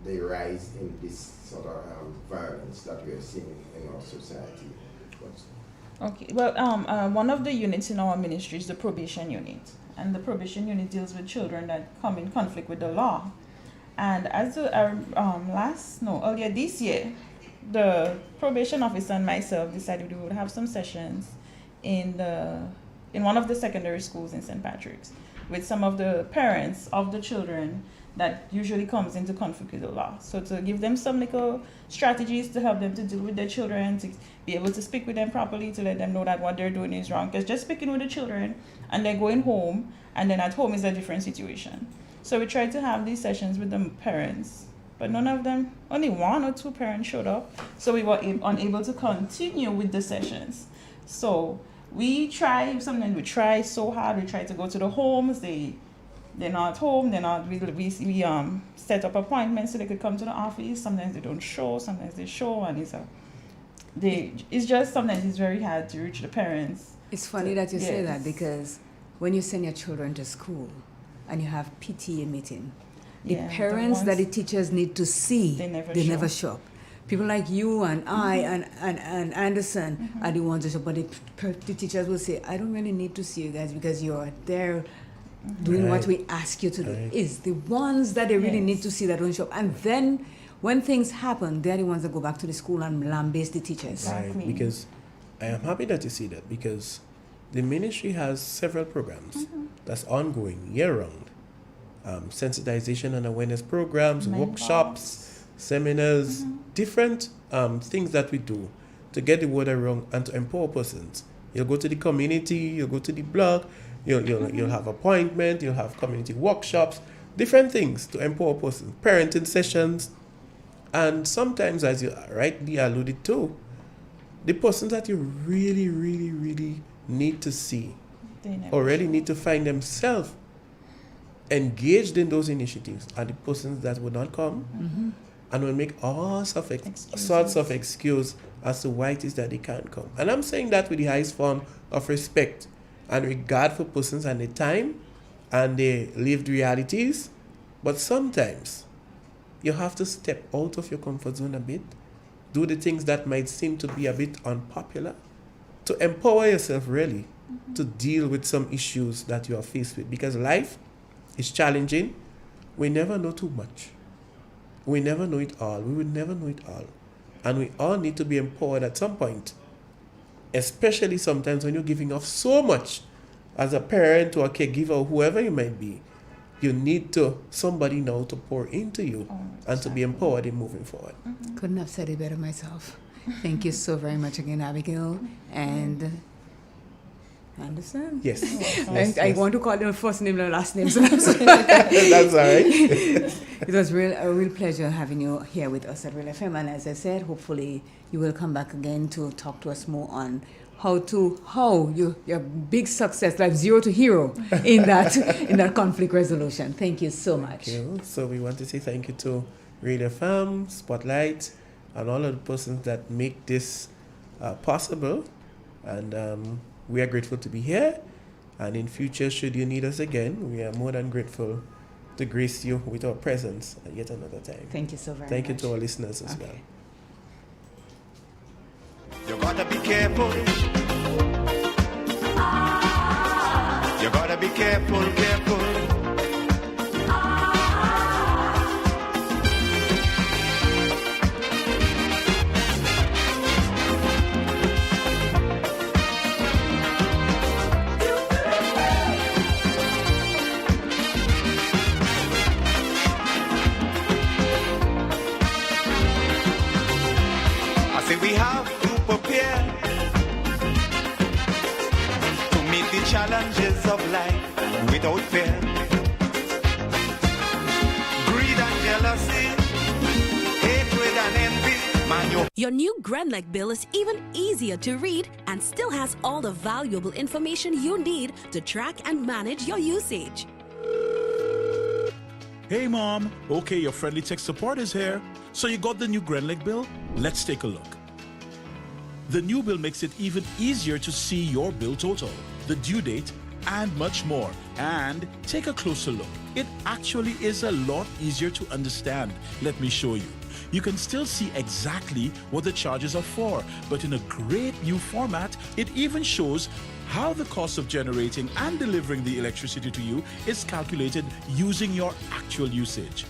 the rise in this sort of violence that we are seeing in our society? Okay, well, one of the units in our ministry is the probation unit, and the probation unit deals with children that come in conflict with the law. And as earlier this year, the probation officer and myself decided we would have some sessions in one of the secondary schools in St. Patrick's with some of the parents of the children that usually comes into conflict with the law. So to give them some little strategies to help them to deal with their children, to be able to speak with them properly, to let them know that what they're doing is wrong. Because just speaking with the children and they're going home, and then at home is a different situation. So we tried to have these sessions with the parents, but none of them, only one or two parents showed up. So we were unable to continue with the sessions. So we try so hard. We try to go to the homes. They're not home. We set up appointments so they could come to the office. Sometimes they don't show. Sometimes they show, and it's just sometimes it's very hard to reach the parents. It's funny that you say that, because when you send your children to school and you have PTA meeting, the parents that the teachers need to see, they never show up. People like you and I and Anderson are the ones that show up, but the teachers will say, I don't really need to see you guys because you're there doing what we ask you to do. It's the ones that they really need to see that don't show up. And then when things happen, they're the ones that go back to the school and lambaste the teachers. Right, because I am happy that you see that, because the ministry has several programs that's ongoing year-round. Sensitization and awareness programs, workshops, seminars, different things that we do to get the word around and to empower persons. You'll go to the community, you'll go to the blog, you'll have appointment, you'll have community workshops, different things to empower persons, parenting sessions, and sometimes, as you rightly alluded to, the persons that you really, really, really need to see already need to find themselves engaged in those initiatives are the persons that will not come and will make all sorts of excuse as to why it is that they can't come. And I'm saying that with the highest form of respect and regard for persons and their time and their lived realities. But sometimes you have to step out of your comfort zone a bit, do the things that might seem to be a bit unpopular, to empower yourself really to deal with some issues that you are faced with. Because life is challenging. We never know too much. We never know it all. We will never know it all. And we all need to be empowered at some point, especially sometimes when you're giving off so much as a parent or a caregiver or whoever you might be. You need somebody now to pour into you and to be empowered in moving forward. Couldn't have said it better myself. Thank you so very much again, Abigail and Anderson. Yes. I want to call them first name and last name. So that's all right. It was a real pleasure having you here with us at Real FM. And as I said, hopefully you will come back again to talk to us more on how your big success, like 0 to hero in that conflict resolution. Thank you so much. Thank you. So we want to say thank you to Radio FM, Spotlight, and all of the persons that make this possible. And we are grateful to be here. And in future, should you need us again, we are more than grateful to grace you with our presence at yet another time. Thank you so very much. Thank you to our listeners as well. You gotta be careful. You gotta be careful, careful. I say we have to prepare to meet the challenges of life without fear. Greed and jealousy, hatred and envy, man, Your new Grenlec bill is even easier to read and still has all the valuable information you need to track and manage your usage. Hey mom, okay, your friendly tech support is here. So you got the new Grenlec bill? Let's take a look. The new bill makes it even easier to see your bill total, the due date, and much more. And take a closer look. It actually is a lot easier to understand. Let me show you. You can still see exactly what the charges are for, but in a great new format. It even shows how the cost of generating and delivering the electricity to you is calculated using your actual usage.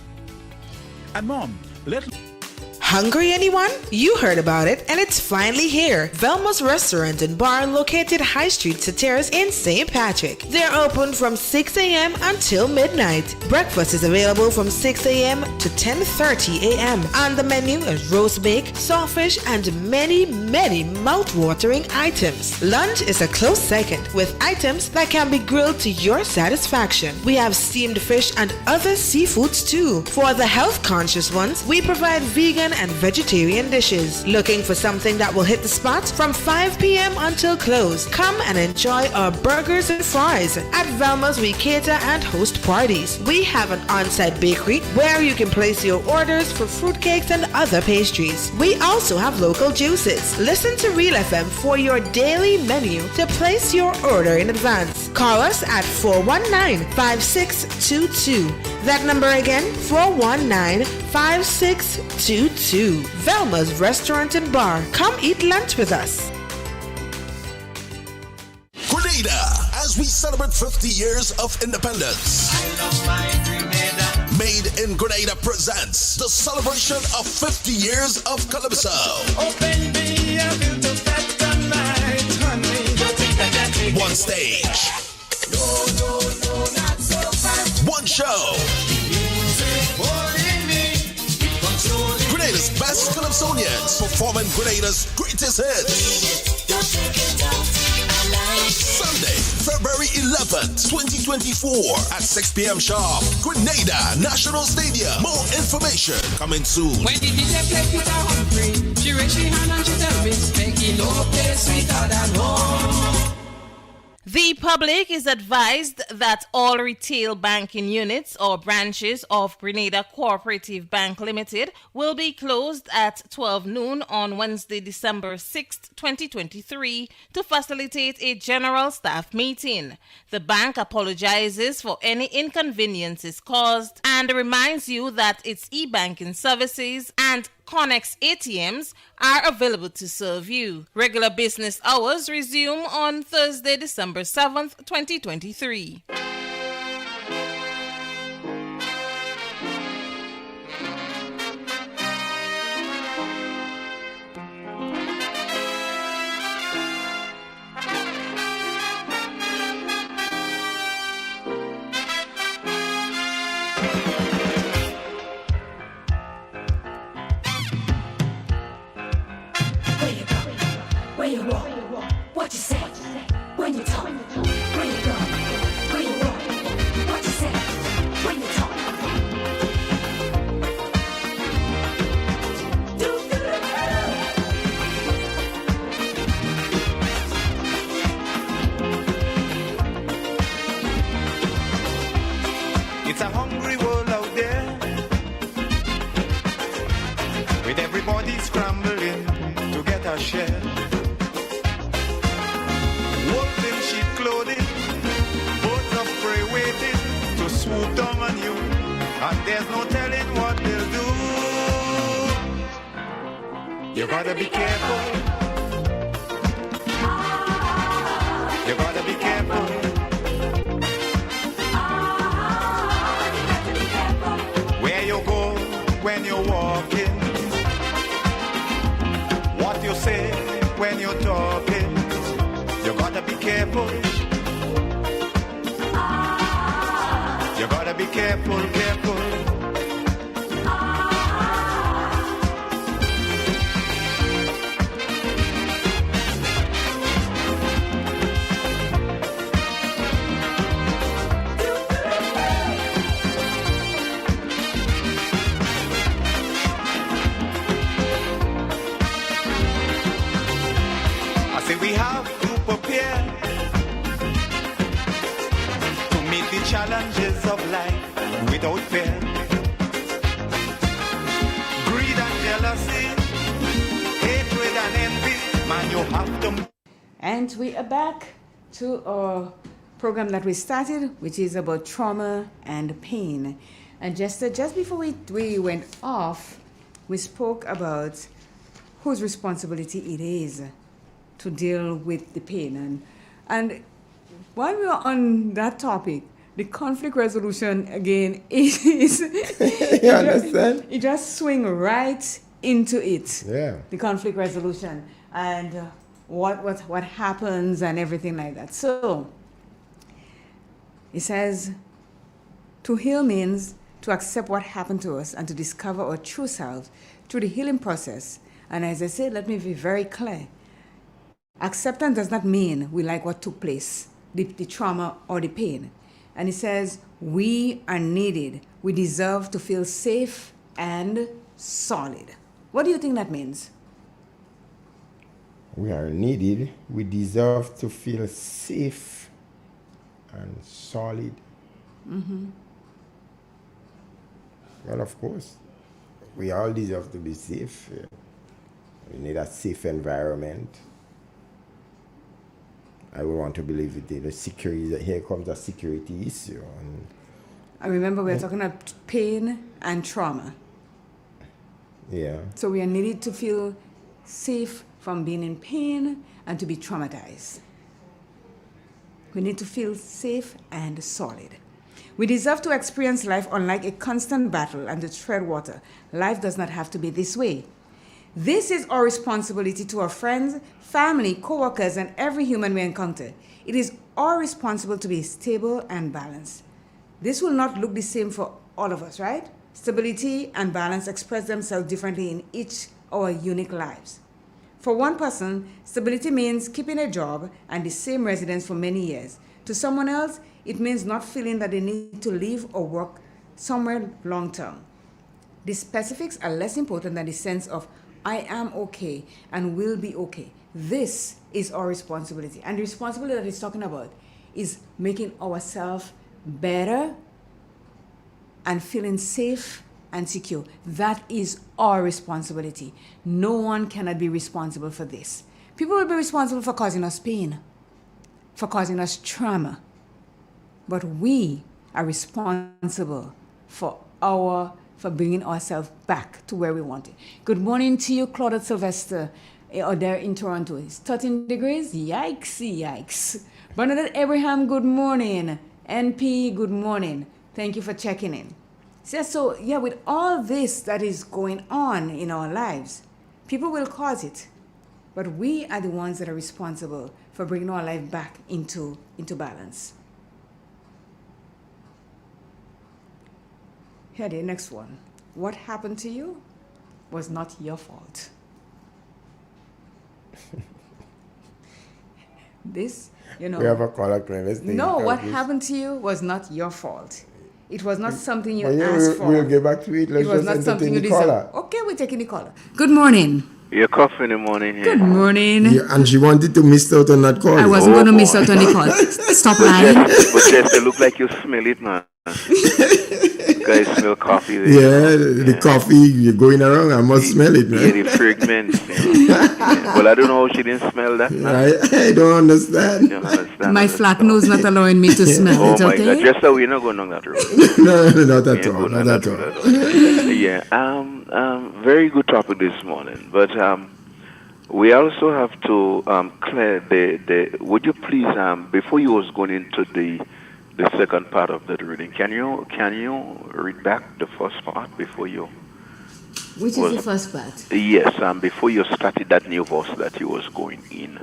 And mom, Hungry, anyone? You heard about it, and it's finally here. Velma's Restaurant and Bar, located High Street Terrace in St. Patrick. They're open from 6 a.m. until midnight. Breakfast is available from 6 a.m. to 10:30 a.m. On the menu is roast bake, sawfish, and many, many mouth-watering items. Lunch is a close second, with items that can be grilled to your satisfaction. We have steamed fish and other seafoods too. For the health-conscious ones, we provide vegan and vegetarian dishes. Looking for something that will hit the spot? From 5 p.m. until close, come and enjoy our burgers and fries. At Velma's, we cater and host parties. We have an on-site bakery where you can place your orders for fruitcakes and other pastries. We also have local juices. Listen to Real FM for your daily menu to place your order in advance. Call us at 419-5622. That number again, 419-5622. Velma's Restaurant and Bar. Come eat lunch with us. Grenada, as we celebrate 50 years of independence. Made in Grenada presents the celebration of 50 years of Calypso. One stage. One show. Grenada's best Calypsonians performing Grenada's greatest hits. Sunday, February 11th, 2024 at 6 p.m. sharp. Grenada National Stadium. More information coming soon. When the DJ play Peter Humphrey, she raise her hand and she tell me, making no place sweeter than home. The public is advised that all retail banking units or branches of Grenada Cooperative Bank Limited will be closed at 12 noon on Wednesday, December 6, 2023 to facilitate a general staff meeting. The bank apologizes for any inconveniences caused and reminds you that its e-banking services and Connex ATMs are available to serve you. Regular business hours resume on Thursday, December 7th, 2023. Where you walk, what you say, when you talk, where you go, where you walk, what you say, when you talk. It's a hungry world out there, with everybody scrambling to get a share. Wolves in sheep clothing, birds of prey waiting to swoop down on you, and there's no telling what they'll do. You gotta be careful. You gotta be careful. Where you go when you're walking, what you say when you're talking. You gotta be careful. You gotta be careful, careful. challenges of life without fear. Greed and jealousy, hatred and envy, man, you have to. And we are back to our program that we started, which is about trauma and pain. And just before we went off, we spoke about whose responsibility it is to deal with the pain. And while we are on that topic, the conflict resolution again is You understand? It just swing right into it. Yeah. The conflict resolution and what happens and everything like that. So it says to heal means to accept what happened to us and to discover our true self through the healing process. And as I said, let me be very clear. Acceptance does not mean we like what took place, the trauma or the pain. And it says, we are needed. We deserve to feel safe and solid. What do you think that means? We are needed. We deserve to feel safe and solid. Mm-hmm. Well, of course, we all deserve to be safe. We need a safe environment. I would want to believe it. The security, here comes a security issue. And I remember we were talking about pain and trauma. yeah. So we are needed to feel safe from being in pain and to be traumatized. We need to feel safe and solid. We deserve to experience life unlike a constant battle and to tread water. Life does not have to be this way. This is our responsibility to our friends, family, co-workers, and every human we encounter. It is our responsibility to be stable and balanced. This will not look the same for all of us, right? Stability and balance express themselves differently in each our unique lives. For one person, stability means keeping a job and the same residence for many years. To someone else, it means not feeling that they need to live or work somewhere long term. The specifics are less important than the sense of I am okay and will be okay. This is our responsibility. And the responsibility that he's talking about is making ourselves better and feeling safe and secure. That is our responsibility. No one cannot be responsible for this. People will be responsible for causing us pain, for causing us trauma. But we are responsible for bringing ourselves back to where we want it. Good morning to you, Claudette Sylvester, out there in Toronto. It's 13 degrees. Yikes, yikes. Bernadette Abraham, good morning. NP, good morning. Thank you for checking in. So, yeah, with all this that is going on in our lives, people will cause it. But we are the ones that are responsible for bringing our life back into balance. Here, the next one. What happened to you was not your fault. This, We have a caller claim. No, what happened to you was not your fault. It was not something you asked for. We'll get back to it. Let's it was just not something you entertain the deserved. caller. Okay, we're taking the caller. Good morning. You're coughing in the morning here. Good morning. Yeah, and she wanted to miss out on that call. I wasn't going to miss out on the call. Stop lying. But Jess, it look like you smell it, man. Guys smell coffee there. Yeah, the coffee, you're going around, I must smell it, man. Yeah, the fragments. Yeah. Well, I don't know how she didn't smell that. I don't understand. You don't understand. My flat nose not allowing me to smell Oh it, my okay? God, just so we're not going down that road. No, not at all. Not at all. Yeah, very good topic this morning. But we also have to clear the. Would you please, before you was going into the second part of the reading, can you read back the first part before you? Which is the first part? Yes, before you started that new verse that you was going in.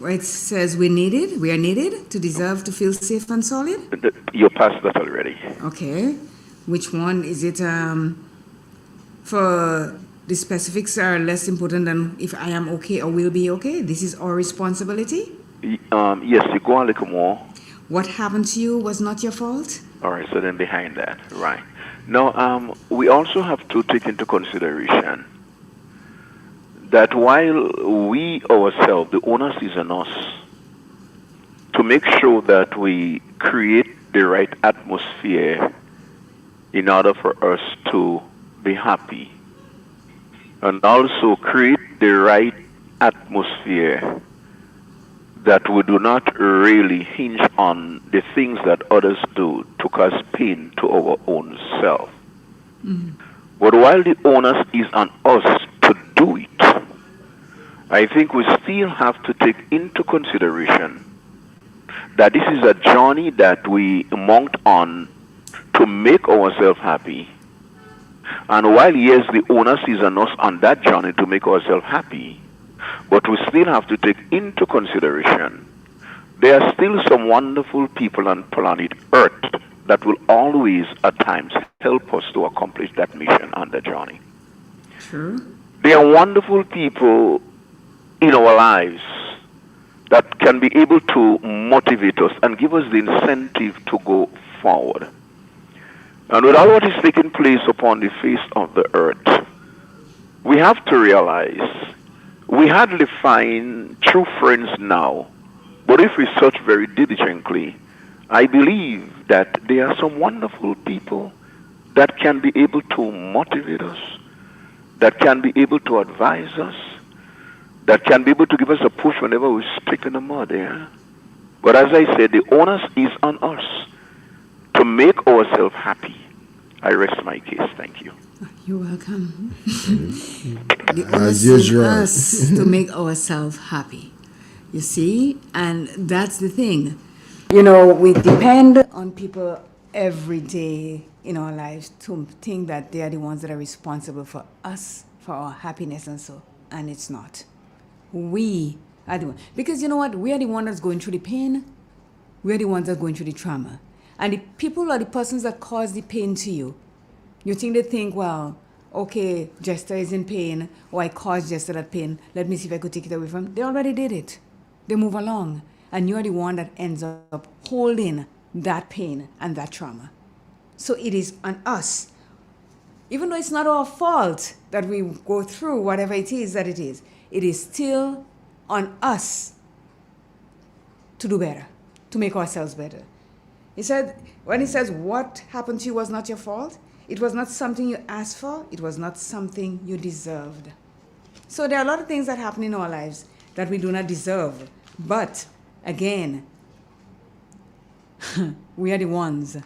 Where it says we are needed to deserve to feel safe and solid. You passed that already. Okay. Which one is it? For the specifics are less important than if I am okay or will be okay. This is our responsibility. Yes, you go a little more. What happened to you was not your fault. All right, so then behind that, right. Now, we also have to take into consideration that while we ourselves, the onus is on us to make sure that we create the right atmosphere in order for us to be happy, and also create the right atmosphere that we do not really hinge on the things that others do to cause pain to our own self. But while the onus is on us to do it, I think we still have to take into consideration that this is a journey that we mount on to make ourselves happy. And while, yes, the onus is on us on that journey to make ourselves happy, but we still have to take into consideration there are still some wonderful people on planet Earth that will always, at times, help us to accomplish that mission on the journey. True. There are wonderful people in our lives that can be able to motivate us and give us the incentive to go forward. And with all what is taking place upon the face of the earth, we have to realize we hardly find true friends now. But if we search very diligently, I believe that there are some wonderful people that can be able to motivate us, that can be able to advise us, that can be able to give us a push whenever we stick in the mud there. But as I said, the onus is on us to make ourselves happy. I rest my case. Thank you. You're welcome. The As onus is usual. us to make ourselves happy. You see? And that's the thing. You know, we depend on people every day in our lives to think that they are the ones that are responsible for us, for our happiness and so. And it's not. We are the ones. Because you know what? We are the ones that's going through the pain. We are the ones that are going through the trauma. And the people are the persons that cause the pain to you. You think they think, well, okay, Jester is in pain, or I caused Jester that pain. Let me see if I could take it away from him. They already did it. They move along. And you're the one that ends up holding that pain and that trauma. So it is on us. Even though it's not our fault that we go through whatever it is that it is still on us to do better, to make ourselves better. He said, when he says what happened to you was not your fault, it was not something you asked for, it was not something you deserved. So there are a lot of things that happen in our lives that we do not deserve. But again, we are the ones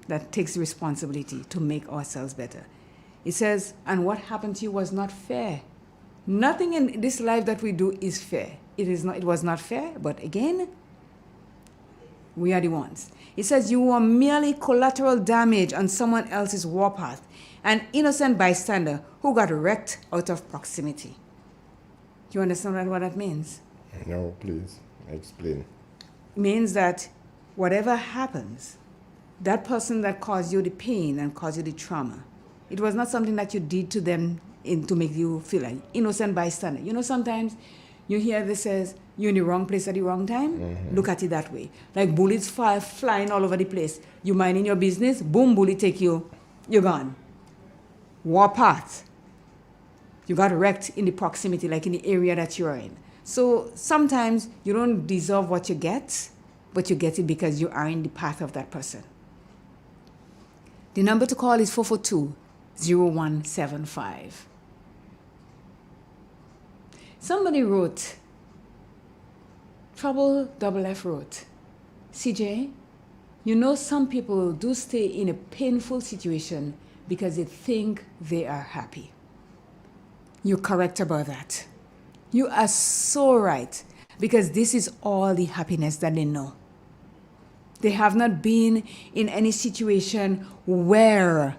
that takes responsibility to make ourselves better. It says, and what happened to you was not fair. Nothing in this life that we do is fair. It was not fair, but again, we are the ones. It says you were merely collateral damage on someone else's warpath, an innocent bystander who got wrecked out of proximity. Do you understand what that means? No, please explain. It means that whatever happens, that person that caused you the pain and caused you the trauma, it was not something that you did to them to make you feel like innocent bystander. You know, sometimes you hear this says, you're in the wrong place at the wrong time. Mm-hmm. Look at it that way. Like bullets flying all over the place. You minding your business, boom, bullet take you, you're gone. Warpath. You got wrecked in the proximity, like in the area that you're in. So sometimes you don't deserve what you get, but you get it because you are in the path of that person. The number to call is 442-0175. Somebody wrote, Trouble F wrote, CJ, you know some people do stay in a painful situation because they think they are happy. You're correct about that. You are so right, because this is all the happiness that they know. They have not been in any situation where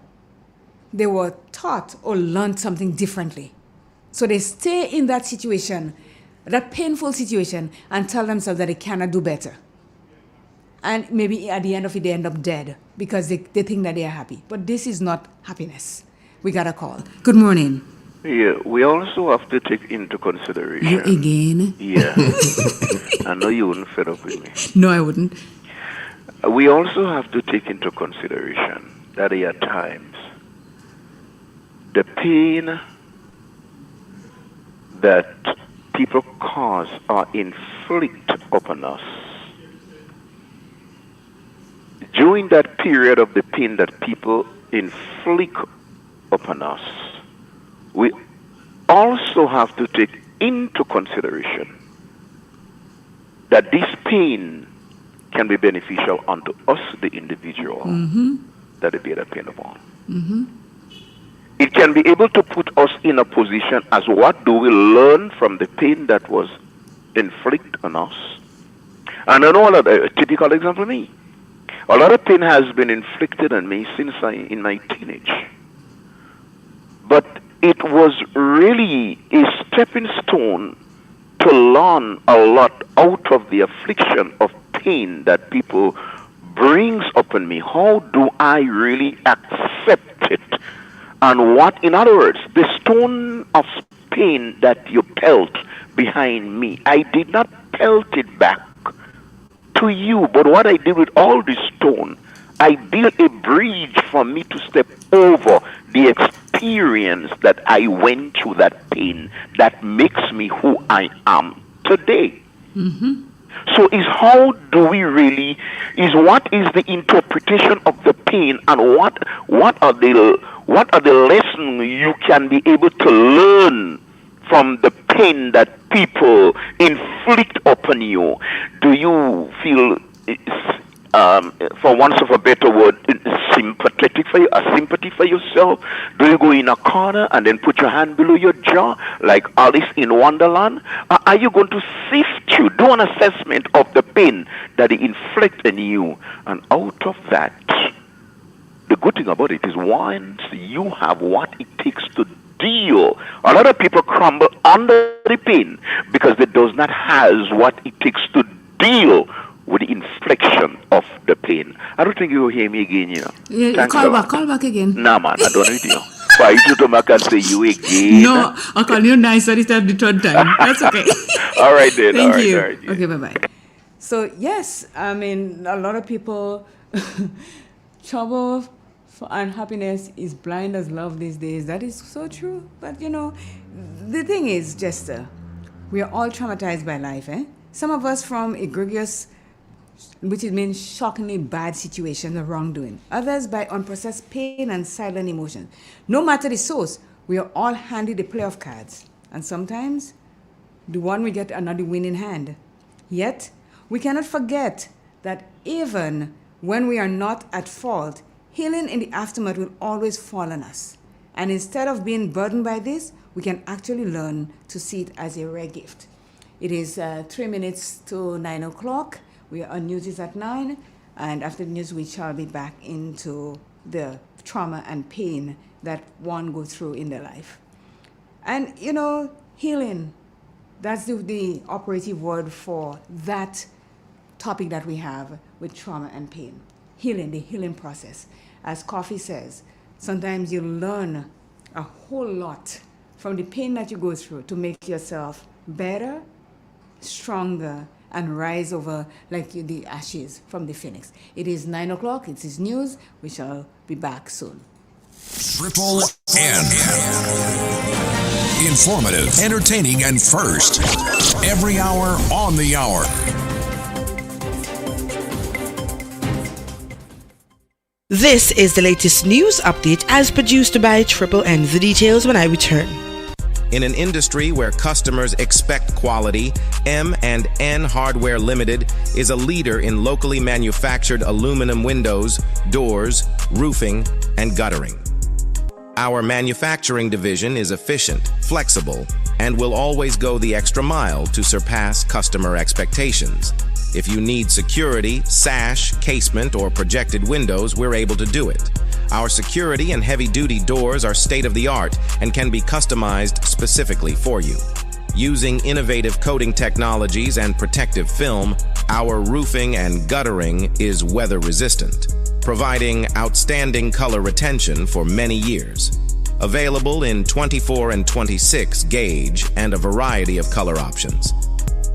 they were taught or learned something differently. So they stay in that situation, that painful situation, and tell themselves that they cannot do better. And maybe at the end of it, they end up dead because they think that they are happy. But this is not happiness. We got a call. Good morning. Yeah, we also have to take into consideration. You again? Yeah. I know you wouldn't fed up with me. No, I wouldn't. We also have to take into consideration that there are times the pain that people cause or inflict upon us during that period of the pain that people inflict upon us, we also have to take into consideration that this pain can be beneficial unto us, the individual, that they bear the pain upon. It can be able to put us in a position as what do we learn from the pain that was inflicted on us. And I know a typical example of me. A lot of pain has been inflicted on me since in my teenage. But it was really a stepping stone to learn a lot out of the affliction of pain that people brings upon me. How do I really accept it? And what, in other words, the stone of pain that you pelt behind me, I did not pelt it back to you, but what I did with all the stone, I built a bridge for me to step over the experience that I went through, that pain that makes me who I am today. So is how do we really, is what is the interpretation of the pain, and what are the lessons you can be able to learn from the pain that people inflict upon you? Do you feel, for want of a better word, sympathetic for you, a sympathy for yourself? Do you go in a corner and then put your hand below your jaw like Alice in Wonderland? Are you going to sift through, do an assessment of the pain that it inflicts on you? And out of that, the good thing about it is once you have what it takes to deal, a lot of people crumble under the pain because they does not have what it takes to deal with the infliction of the pain. I don't think you will hear me again, you know. Yeah, call back again. Nah, man, I don't need you. Why you to come and say you again? No, I'll call you nice this time, the third time. That's okay. All right then. Thank all right, you. all right, yeah. Okay, bye-bye. So, yes, I mean, a lot of people, trouble and happiness is blind as love these days. That is so true. But, you know, the thing is, Jester, we are all traumatized by life, eh? Some of us from egregious, which means shockingly bad situations or wrongdoing. Others by unprocessed pain and silent emotion. No matter the source, we are all handed a play of cards. And sometimes, the one we get another winning hand. Yet, we cannot forget that even when we are not at fault, healing in the aftermath will always fall on us. And instead of being burdened by this, we can actually learn to see it as a rare gift. It is 3 minutes to 9 o'clock. We are on news is at 9, and after the news we shall be back into the trauma and pain that one goes through in their life. And, you know, healing, that's the operative word for that topic that we have with trauma and pain. Healing, the healing process. As Coffee says, sometimes you learn a whole lot from the pain that you go through to make yourself better, stronger, and rise over like the ashes from the phoenix. It is 9 o'clock. It is news. We shall be back soon. Triple N. Informative, entertaining, and first. Every hour on the hour. This is the latest news update as produced by Triple N. The details when I return. In an industry where customers expect quality, M&N Hardware Limited is a leader in locally manufactured aluminum windows, doors, roofing, and guttering. Our manufacturing division is efficient, flexible, and will always go the extra mile to surpass customer expectations. If you need security, sash, casement, or projected windows, we're able to do it. Our security and heavy-duty doors are state-of-the-art and can be customized specifically for you. Using innovative coating technologies and protective film, our roofing and guttering is weather-resistant, providing outstanding color retention for many years. Available in 24 and 26 gauge and a variety of color options.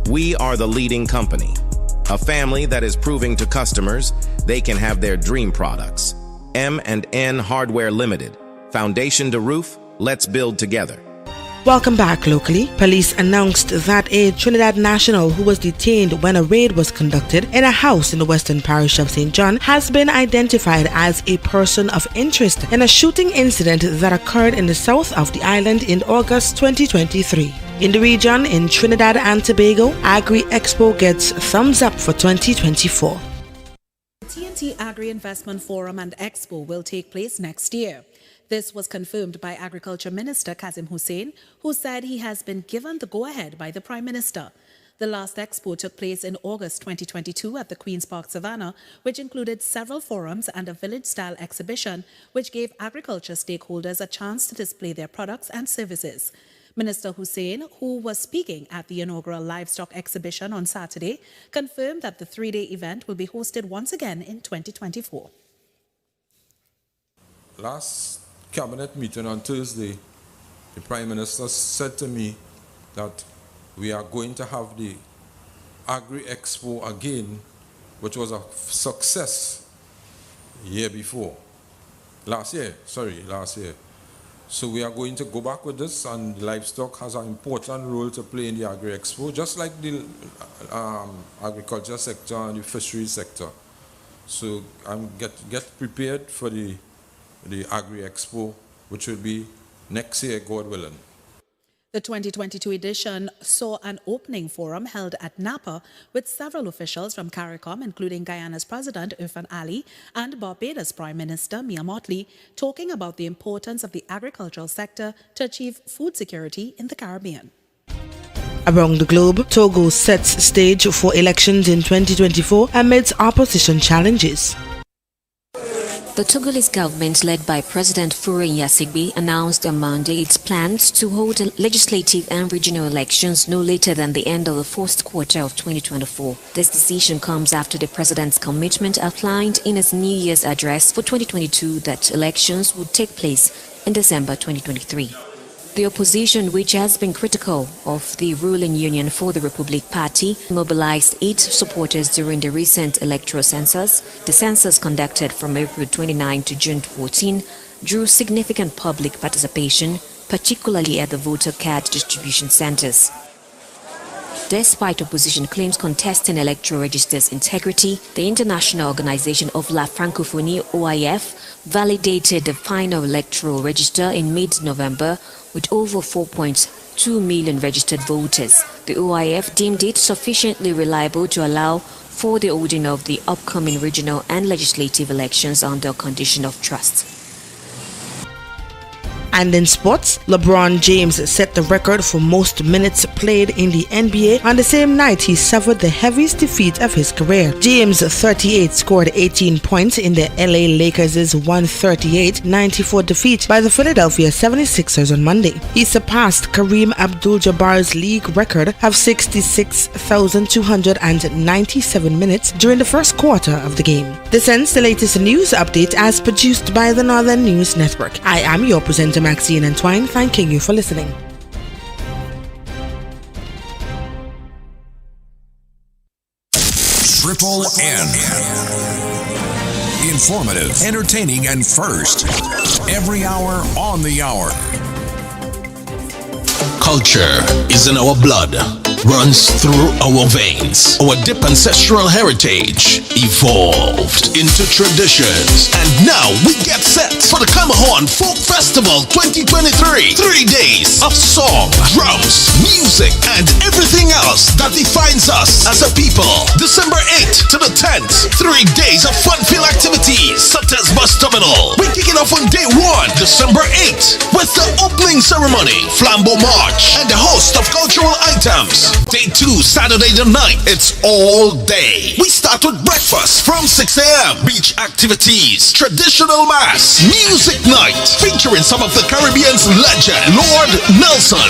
We are the leading company, a family that is proving to customers they can have their dream products. M&N Hardware Limited. Foundation to roof, let's build together. Welcome back. Locally, police announced that a Trinidad national who was detained when a raid was conducted in a house in the western parish of St. John has been identified as a person of interest in a shooting incident that occurred in the south of the island in August 2023. In the region, in Trinidad and Tobago, Agri Expo gets thumbs up for 2024. The TNT Agri Investment Forum and Expo will take place next year. This was confirmed by Agriculture Minister Kazim Hussein, who said he has been given the go-ahead by the Prime Minister. The last expo took place in August 2022 at the Queen's Park Savannah, which included several forums and a village-style exhibition, which gave agriculture stakeholders a chance to display their products and services. Minister Hussein, who was speaking at the inaugural livestock exhibition on Saturday, confirmed that the three-day event will be hosted once again in 2024. Last cabinet meeting on Thursday, the Prime Minister said to me that we are going to have the Agri Expo again, which was a success last year. So we are going to go back with this, and livestock has an important role to play in the Agri Expo, just like the agriculture sector and the fisheries sector. So get prepared for the Agri Expo, which will be next year, God willing. The 2022 edition saw an opening forum held at Napa with several officials from CARICOM, including Guyana's President Irfan Ali and Barbados Prime Minister Mia Mottley, talking about the importance of the agricultural sector to achieve food security in the Caribbean. Around the globe, Togo sets stage for elections in 2024 amidst opposition challenges. The Togolese government, led by President Faure Gnassingbe, announced on Monday its plans to hold legislative and regional elections no later than the end of the first quarter of 2024. This decision comes after the president's commitment outlined in his New Year's address for 2022 that elections would take place in December 2023. The opposition, which has been critical of the ruling Union for the Republic Party, mobilized its supporters during the recent electoral census. The census, conducted from April 29 to June 14, drew significant public participation, particularly at the voter card distribution centers. Despite opposition claims contesting electoral registers' integrity, the International Organization of La Francophonie, OIF, validated the final electoral register in mid-November with over 4.2 million registered voters. The OIF deemed it sufficiently reliable to allow for the holding of the upcoming regional and legislative elections under a condition of trust. And in sports, LeBron James set the record for most minutes played in the NBA on the same night he suffered the heaviest defeat of his career. James, 38, scored 18 points in the LA Lakers' 138-94 defeat by the Philadelphia 76ers on Monday. He surpassed Kareem Abdul-Jabbar's league record of 66,297 minutes during the first quarter of the game. This ends the latest news update as produced by the Northern News Network. I am your presenter, Maxine Entwine, thanking you for listening. Triple N. Informative, entertaining, and first. Every hour on the hour. Culture is in our blood, runs through our veins. Our deep ancestral heritage evolved into traditions. And now we get set for the Kamahorn Folk Festival 2023. 3 days of song, drums, music, and everything else that defines us as a people. December 8th to the 10th. 3 days of fun-filled activities such as bus terminal. We're kicking off on day 1, December 8th, with the opening ceremony, Flambeau March, and the host of cultural items. Day 2, Saturday the 9th, it's all day. We start with breakfast from 6 a.m. Beach activities, traditional mass, music night, featuring some of the Caribbean's legend, Lord Nelson,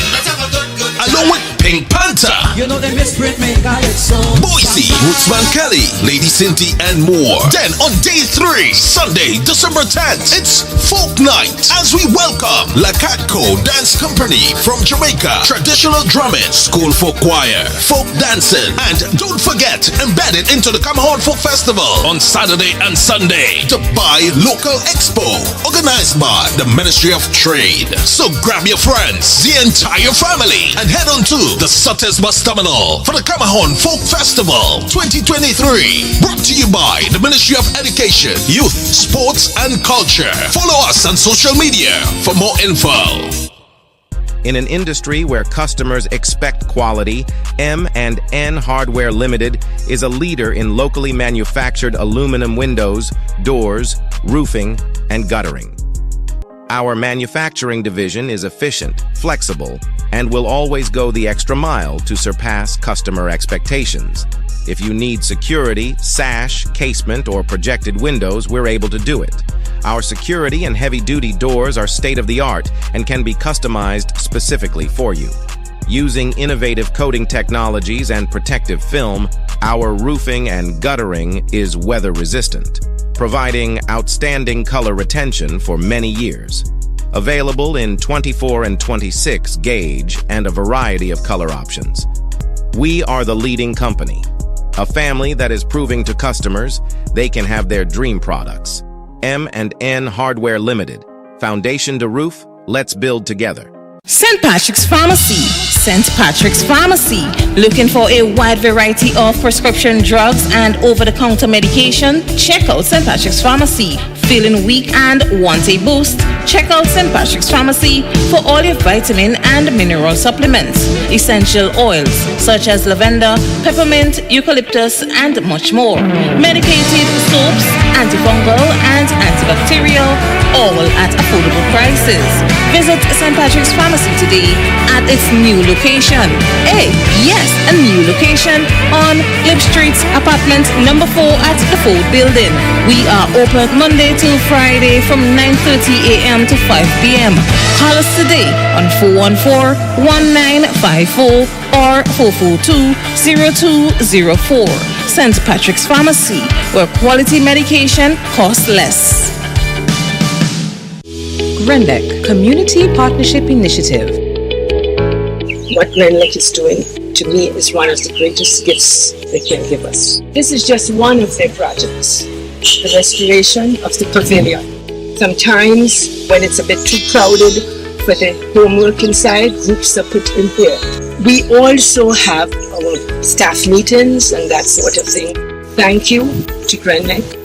along with Pink Panther. You know they misprint me, got it so. Boise Rootsman Kelly, Lady Cinti, and more. Then on day 3, Sunday, December 10th, it's Folk Night as we welcome Lacatco Dance Company from Jamaica, traditional drumming, school folk choir, folk dancing, and don't forget, embedded into the Camahorn Folk Festival on Saturday and Sunday, the Buy Local Expo, organized by the Ministry of Trade. So grab your friends, the entire family, and head on to the Sutters Bus Terminal for the Camahorn Folk Festival 2023. Brought to you by the Ministry of Education, Youth, Sports and Culture. Follow us on social media for more info. In an industry where customers expect quality, M&N Hardware Limited is a leader in locally manufactured aluminum windows, doors, roofing, and guttering. Our manufacturing division is efficient, flexible, and will always go the extra mile to surpass customer expectations. If you need security, sash, casement, or projected windows, we're able to do it. Our security and heavy-duty doors are state-of-the-art and can be customized specifically for you. Using innovative coating technologies and protective film, our roofing and guttering is weather-resistant, providing outstanding color retention for many years. Available in 24 and 26 gauge and a variety of color options. We are the leading company, a family that is proving to customers they can have their dream products. M&N Hardware Limited. Foundation to roof, let's build together. St. Patrick's Pharmacy. St. Patrick's Pharmacy. Looking for a wide variety of prescription drugs and over-the-counter medication? Check out St. Patrick's Pharmacy. Feeling weak and want a boost? Check out St. Patrick's Pharmacy for all your vitamin and mineral supplements, essential oils such as lavender, peppermint, eucalyptus, and much more. Medicated soaps, antifungal and antibacterial, all at affordable prices. Visit St. Patrick's Pharmacy today at its new location. Yes, a new location on Lip Street, apartment number 4 at the Ford Building. We are open Monday to Friday from 9:30 a.m. to 5 p.m. Call us today on 414-1954 or 442-0204. St. Patrick's Pharmacy, where quality medication costs less. GRENLEC Community Partnership Initiative. What GRENLEC is doing, to me, is one of the greatest gifts they can give us. This is just one of their projects, the restoration of the pavilion. Sometimes, when it's a bit too crowded for the homework inside, groups are put in there. We also have our staff meetings and that sort of thing. Thank you to GRENLEC.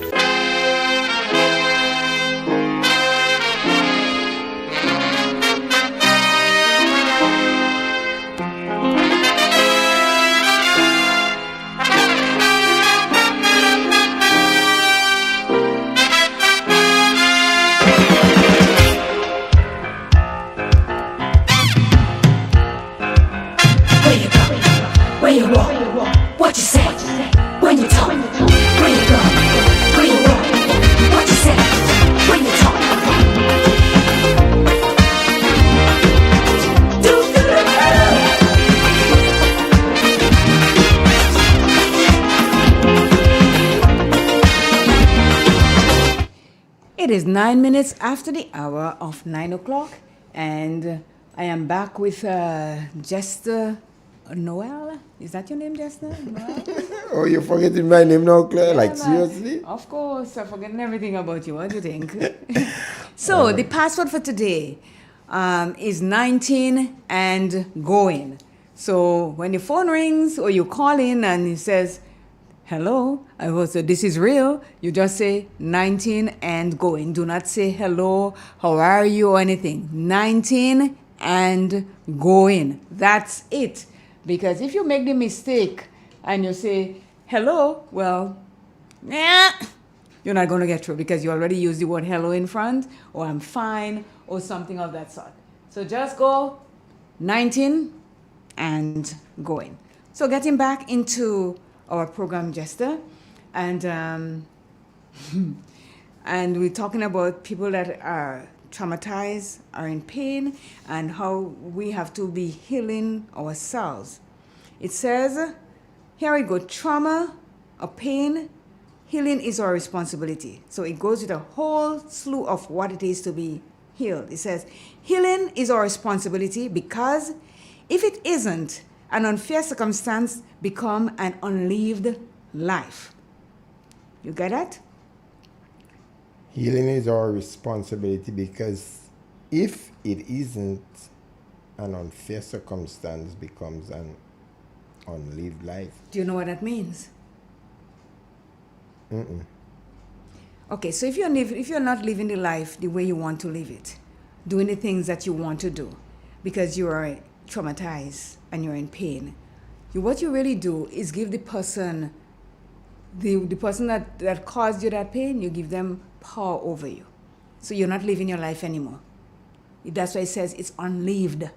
It is 9 minutes after the hour of 9 o'clock, and I am back with Jester Noel. Is that your name, Jester? Noel? Oh, you're forgetting my name now, Claire? Yeah, like, seriously? Of course, I'm forgetting everything about you. What do you think? So, the password for today is 19 and going. So, when the phone rings or you call in and it says, hello, I was this is real, you just say 19 and going. Do not say hello, how are you, or anything. 19 and going. That's it. Because if you make the mistake and you say hello, well, you're not going to get through because you already used the word hello in front, or I'm fine, or something of that sort. So just go 19 and going. So getting back into our program, Jester, and we're talking about people that are traumatized, are in pain, and how we have to be healing ourselves. It says, here we go, trauma A pain, healing is our responsibility. So it goes with a whole slew of what it is to be healed. It says, healing is our responsibility because if it isn't, an unfair circumstance become an unlived life. You get that? Healing is our responsibility because if it isn't, an unfair circumstance becomes an unlived life. Do you know what that means? Mm-mm. Okay, so if you're not living the life the way you want to live it, doing the things that you want to do because you are traumatized and you're in pain, what you really do is give the person, the person that caused you that pain, you give them power over you. So you're not living your life anymore. That's why it says it's unlived.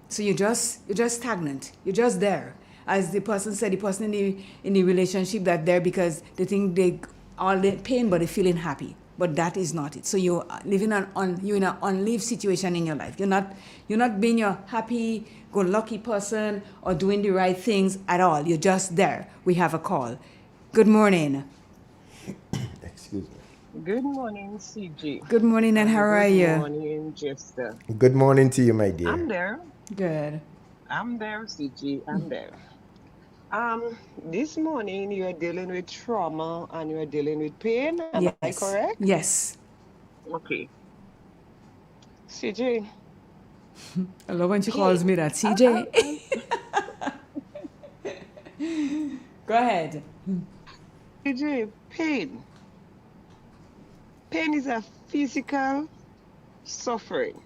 So you're just stagnant. You're just there. As the person said, the person in the relationship that there because they think they all the pain but they're feeling happy. But that is not it. So you're living you're in an unlived situation in your life. You're not being your happy-go-lucky person or doing the right things at all. You're just there. We have a call. Good morning. Excuse me. Good morning, CG. Good morning, and how are you? Good morning, Jester. Good morning to you, my dear. I'm there. Good. I'm there, CG. I'm there. This morning you are dealing with trauma and you are dealing with pain. Am I correct? Yes. Okay. CJ. I love when she calls me that. CJ. Go ahead. CJ, pain. Pain is a physical suffering.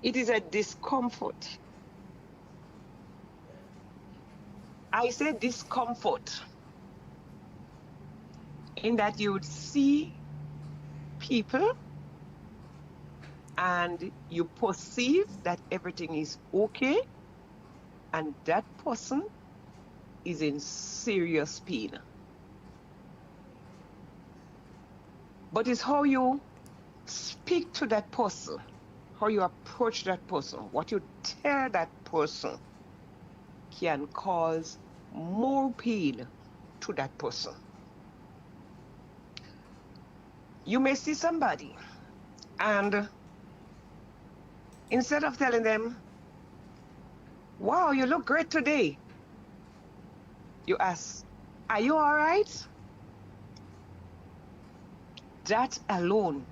It is a discomfort. I say discomfort in that you would see people and you perceive that everything is okay and that person is in serious pain. But it's how you speak to that person, how you approach that person, what you tell that person can cause more pain to that person. You may see somebody and instead of telling them, wow, you look great today, you ask, are you all right? That alone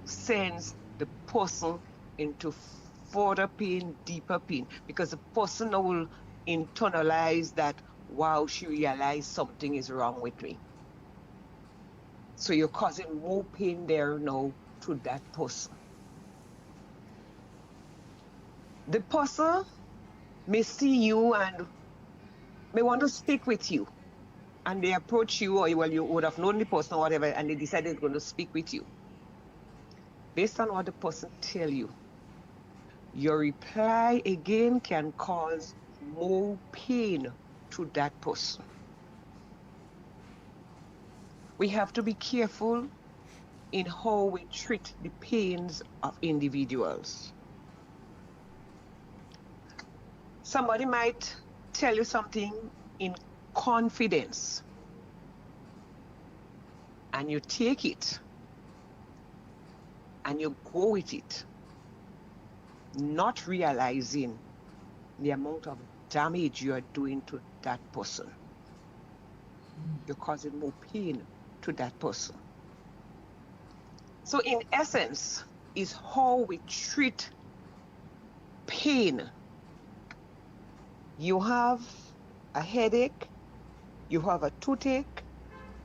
sends the person into further pain, deeper pain, because the person will internalize that, wow, she realized something is wrong with me. So you're causing more pain there now to that person. The person may see you and may want to speak with you, and they approach you, or well, you would have known the person or whatever, and they decided they're going to speak with you. Based on what the person tell you, your reply again can cause more pain to that person. We have to be careful in how we treat the pains of individuals. Somebody might tell you something in confidence, and you take it and you go with it, not realizing the amount of damage you are doing to that person. You're causing more pain to that person. So in essence, is how we treat pain. You have a headache, you have a toothache,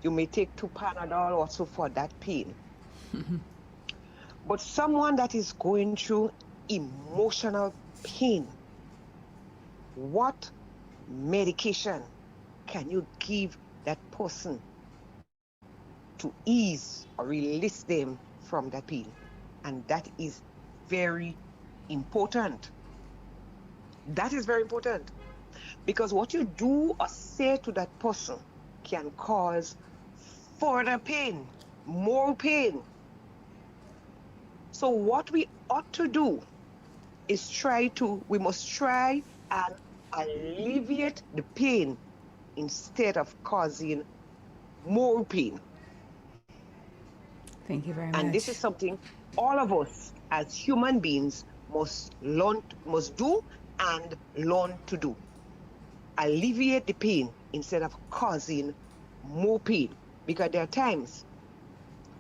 you may take 2 Panadol also for that pain. But someone that is going through emotional pain, what medication can you give that person to ease or release them from that pain? And that is very important. That is very important, because what you do or say to that person can cause further pain, more pain. So what we ought to do is we must try and alleviate the pain instead of causing more pain. Thank you very much. And this is something all of us as human beings must do and learn to do. Alleviate the pain instead of causing more pain. Because there are times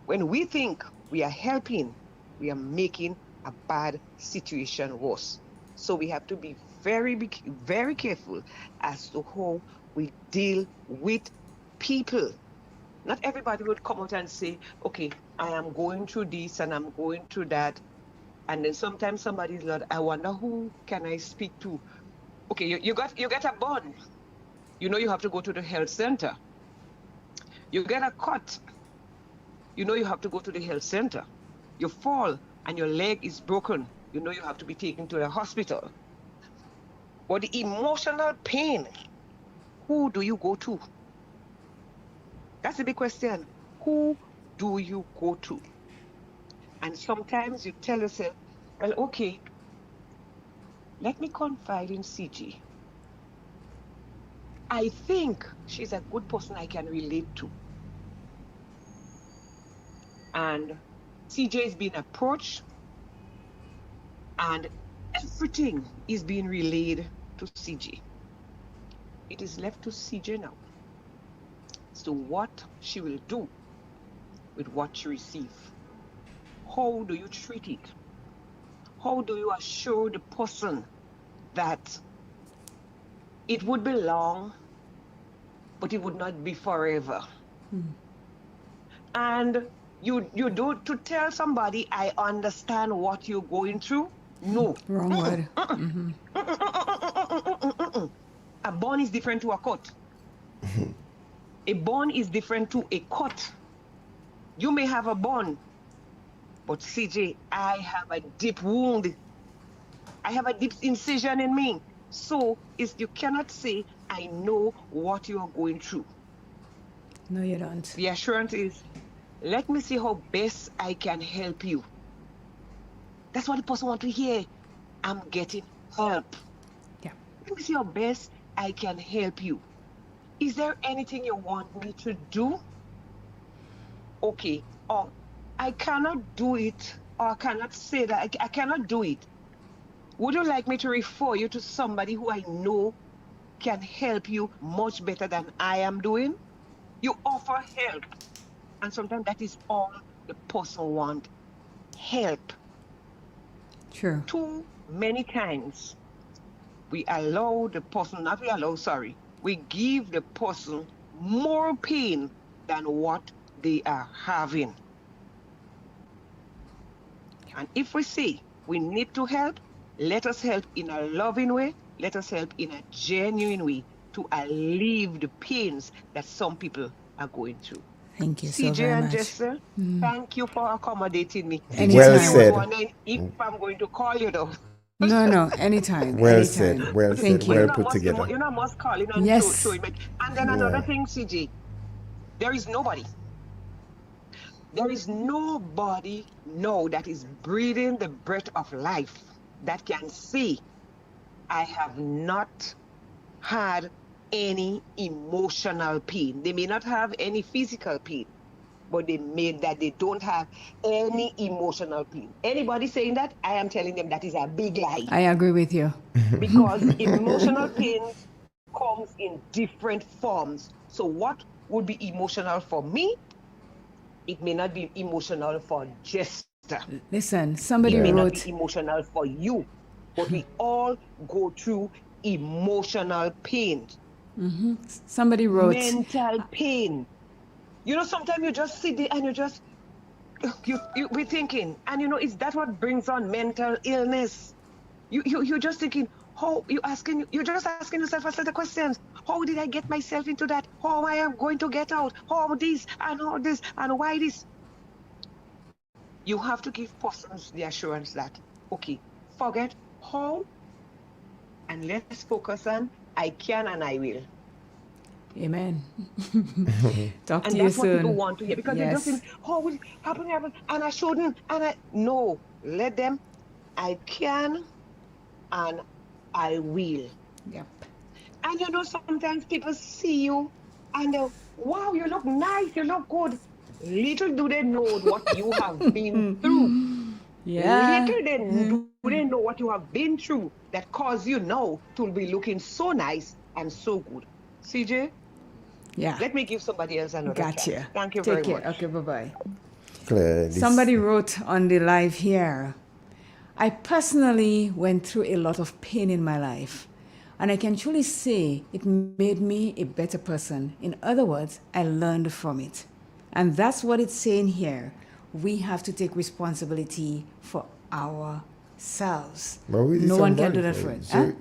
when we think we are helping, we are making a bad situation worse. So we have to be very careful as to how we deal with people. Not everybody would come out and say, okay, I am going through this and I'm going through that. And then sometimes somebody's like, I wonder who can I speak to? Okay, you get a bun. You know you have to go to the health center. You get a cut. You know you have to go to the health center. You fall and your leg is broken. You know you have to be taken to the hospital. But the emotional pain, who do you go to? That's a big question. Who do you go to? And sometimes you tell yourself, well, okay, let me confide in CJ. I think she's a good person I can relate to. And CJ is being approached and everything is being relayed to CJ. It is left to CJ now as to what she will do with what she receives. How do you treat it? How do you assure the person that it would be long, but it would not be forever? And you do to tell somebody, I understand what you're going through. No. Wrong word. A bond is different to a cut. A bond is different to a cut. You may have a bond, but CJ, I have a deep wound. I have a deep incision in me. So you cannot say, I know what you are going through. No, you don't. The assurance is, let me see how best I can help you. That's what the person wants to hear. I'm getting help. Yeah. Let me see how best I can help you. Is there anything you want me to do? Okay. Or I cannot do it, or I cannot say that I cannot do it. Would you like me to refer you to somebody who I know can help you much better than I am doing? You offer help. And sometimes that is all the person wants. Help. Sure. Too many times we we give the person more pain than what they are having. And if we say we need to help, let us help in a loving way, let us help in a genuine way to alleviate the pains that some people are going through. Thank you so CJ very and much. Jessel, thank you for accommodating me. Well I said. was wondering if I'm going to call you though. No, anytime. Well anytime. said, well Thank said, you. well You put together. You know, must call in and Yes. show it. And then another thing, CJ, there is nobody now that is breathing the breath of life that can say, I have not had any emotional pain. They may not have any physical pain, but they don't have any emotional pain. Anybody saying that, I am telling them that is a big lie. I agree with you. Because emotional pain comes in different forms. So what would be emotional for me, it may not be emotional for Jester. Listen, somebody It may not wrote, be emotional for you. But we all go through emotional pain. somebody wrote, Mental pain. You know, sometimes you just sit there and you be thinking, and you know, is that what brings on mental illness? You're just thinking, you're just asking yourself a set of questions. How did I get myself into that? How am I going to get out? How this and why this? You have to give persons the assurance that, okay, forget how, and let's focus on I can and I will. Amen. Talk And to you that's what people soon. want to hear, because they just think, how will it happen, and I shouldn't, no, let them, I can and I will. Yep. And you know, sometimes people see you and wow, you look nice, you look good. Little do they know what you have been through. Yeah. Little do they know what you have been through that caused you now to be looking so nice and so good. CJ? Yeah. Let me give somebody else another Gotcha. chance. Thank you Take very care. much. Okay, bye-bye. Claire, Somebody wrote on the live here, I personally went through a lot of pain in my life, and I can truly say it made me a better person. In other words, I learned from it. And that's what it's saying here. We have to take responsibility for ourselves. But we did No one can do somebody that for for it. it. So Huh?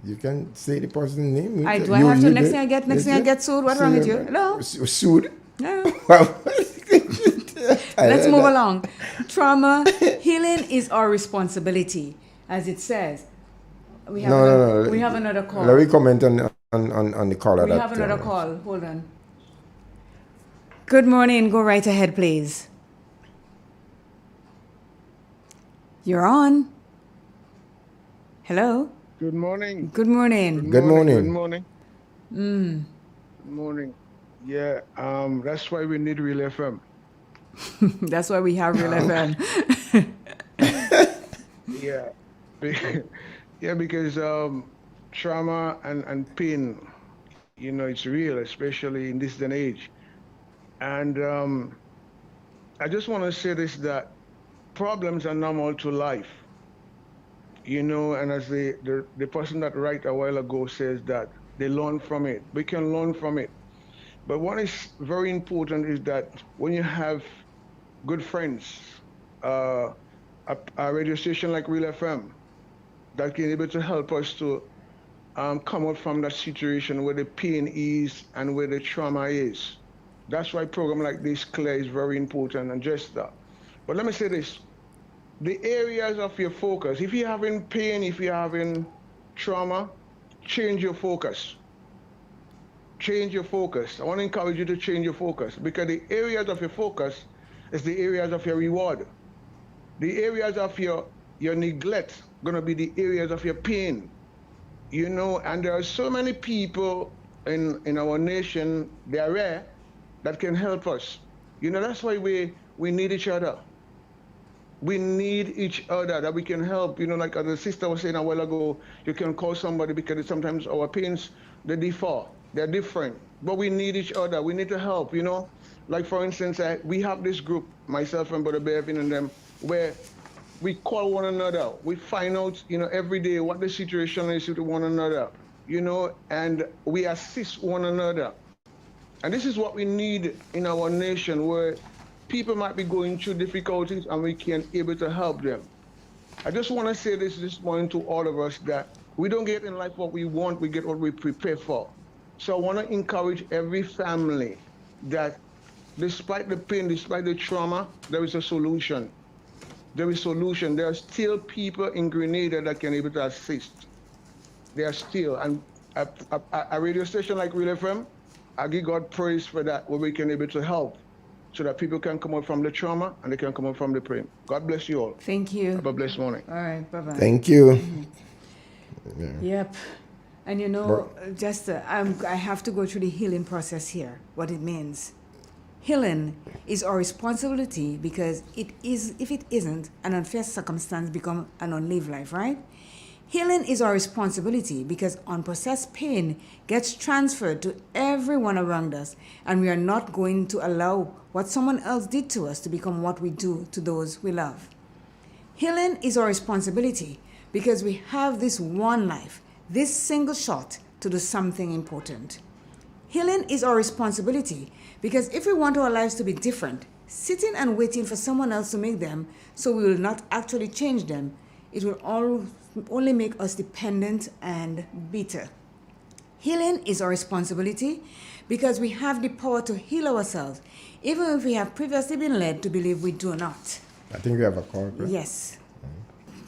you can say the person's name. Do I have to? Next thing I get sued. What's wrong with you? Hello? Sued? No. I Let's heard move that. along. Trauma healing is our responsibility, as it says. We have No. We have another call. Let me comment on the caller. We have another call. Hold on. Good morning. Go right ahead, please. You're on. Hello. Good morning. Good morning. Good morning. Good morning. Mm. Good morning. Yeah, that's why we need Real FM. That's why we have Real FM. Yeah. Yeah, because trauma and pain, you know, it's real, especially in this day and age. And I just want to say this, that problems are normal to life. You know, and as the person that wrote a while ago says that they learn from it. We can learn from it. But what is very important is that when you have good friends, a radio station like Real FM that can be able to help us to come out from that situation where the pain is and where the trauma is. That's why a program like this, Claire, is very important, and just that. But let me say this. The areas of your focus, if you're having pain, if you're having trauma, change your focus. Change your focus. I want to encourage you to change your focus, because the areas of your focus is the areas of your reward. The areas of your neglect going to be the areas of your pain. You know, and there are so many people in our nation, they are rare, that can help us. You know, that's why we need each other. We need each other, that we can help. You know, like the sister was saying a while ago, you can call somebody because sometimes our pains, they differ. They're different. But we need each other. We need to help, you know. Like, for instance, we have this group, myself and Brother Bevin and them, where we call one another. We find out, you know, every day what the situation is with one another, you know, and we assist one another. And this is what we need in our nation, where people might be going through difficulties and we can able to help them. I just want to say this morning to all of us, that we don't get in life what we want, we get what we prepare for. So I want to encourage every family that despite the pain, despite the trauma, there is a solution. There is a solution. There are still people in Grenada that can able to assist. There are still, and a radio station like Real FM, I give God praise for that, where we can able to help, so that people can come out from the trauma and they can come out from the pain. God bless you all. Thank you. Have a blessed morning. All right, bye-bye. Thank you. Yeah. Yep. And you know, I have to go through the healing process here, what it means. Healing is our responsibility, because if it isn't, an unfair circumstance become an unlived life, right? Healing is our responsibility, because unprocessed pain gets transferred to everyone around us, and we are not going to allow what someone else did to us to become what we do to those we love. Healing is our responsibility, because we have this one life, this single shot to do something important. Healing is our responsibility, because if we want our lives to be different, sitting and waiting for someone else to make them so we will not actually change them, it will only make us dependent and bitter. Healing is our responsibility, because we have the power to heal ourselves, even if we have previously been led to believe we do not. I think we have a call. Right? Yes.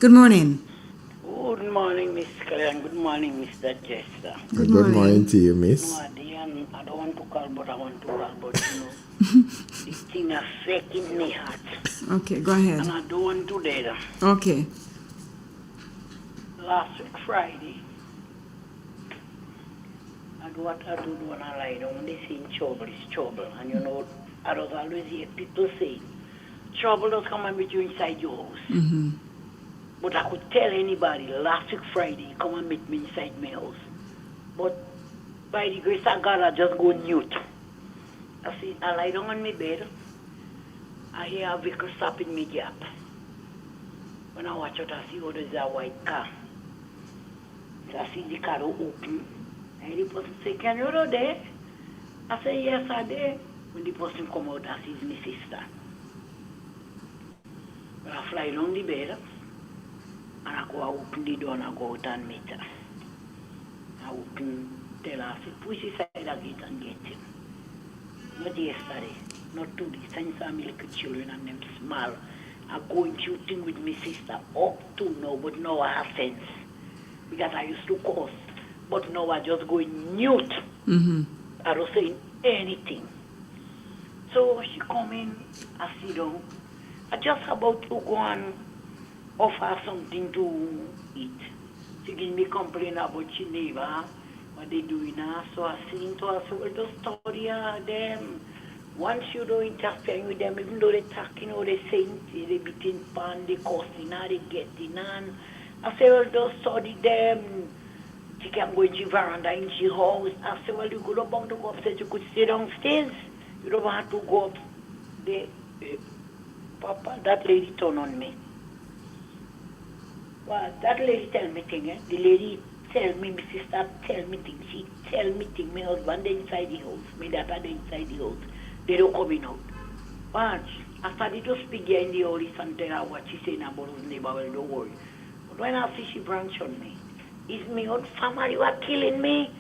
Good morning. Good morning, Miss Kelly, and good morning, Mr. Jester. Good morning to you, Miss. No, I don't want to call, but I want to call, but you know, this thing is shaking me heart. Okay, go ahead. And I don't want to do that. Okay. Last week, Friday, I do what I do when I lie down. When they say trouble is trouble. And you know, I don't always hear people say, trouble does come and meet you inside your house. Mm-hmm. But I could tell anybody last week Friday, come and meet me inside my house. But by the grace of God, I just go mute. I see, I lie down on my bed. I hear a vehicle stop in my gap. When I watch out, I see, oh, there's a white car. So I see the car open. And the person say, can you go there? I say, yes, I there. When the person come out, I see it's my sister. But I fly down the bed. And I go open the door and I go out and meet her. I open, tell her, I say, push inside the gate and get him. Not yesterday, not today. Since I'm little children and them small, I go and shooting with my sister up to now, but now I have sense. Because I used to curse, but now I just go in mute. Mm-hmm. I don't say anything. So she come in, I sit down. I just about to go and offer something to eat. She give me complain about she neighbor, what they doing now. So I sing to her, so well, just study them. Once you don't interfere with them, even though they're talking or they're saying, they beating pan, they cussing, they getting on. I say, well, just study them. She can go in the veranda in the house. I say, well, you could not want to go upstairs, you could stay downstairs. You don't have to go up there. Papa, that lady turned on me. Well, that lady tell me thing, eh? The lady tell me, my sister tell me things. She tell me things. My husband they inside the house. My daughter they inside the house. They don't coming out. But I started to speak here in the house and tell her what she saying about his neighbor. Well, don't worry. But when I see she branch on me, it's my own family who are killing me.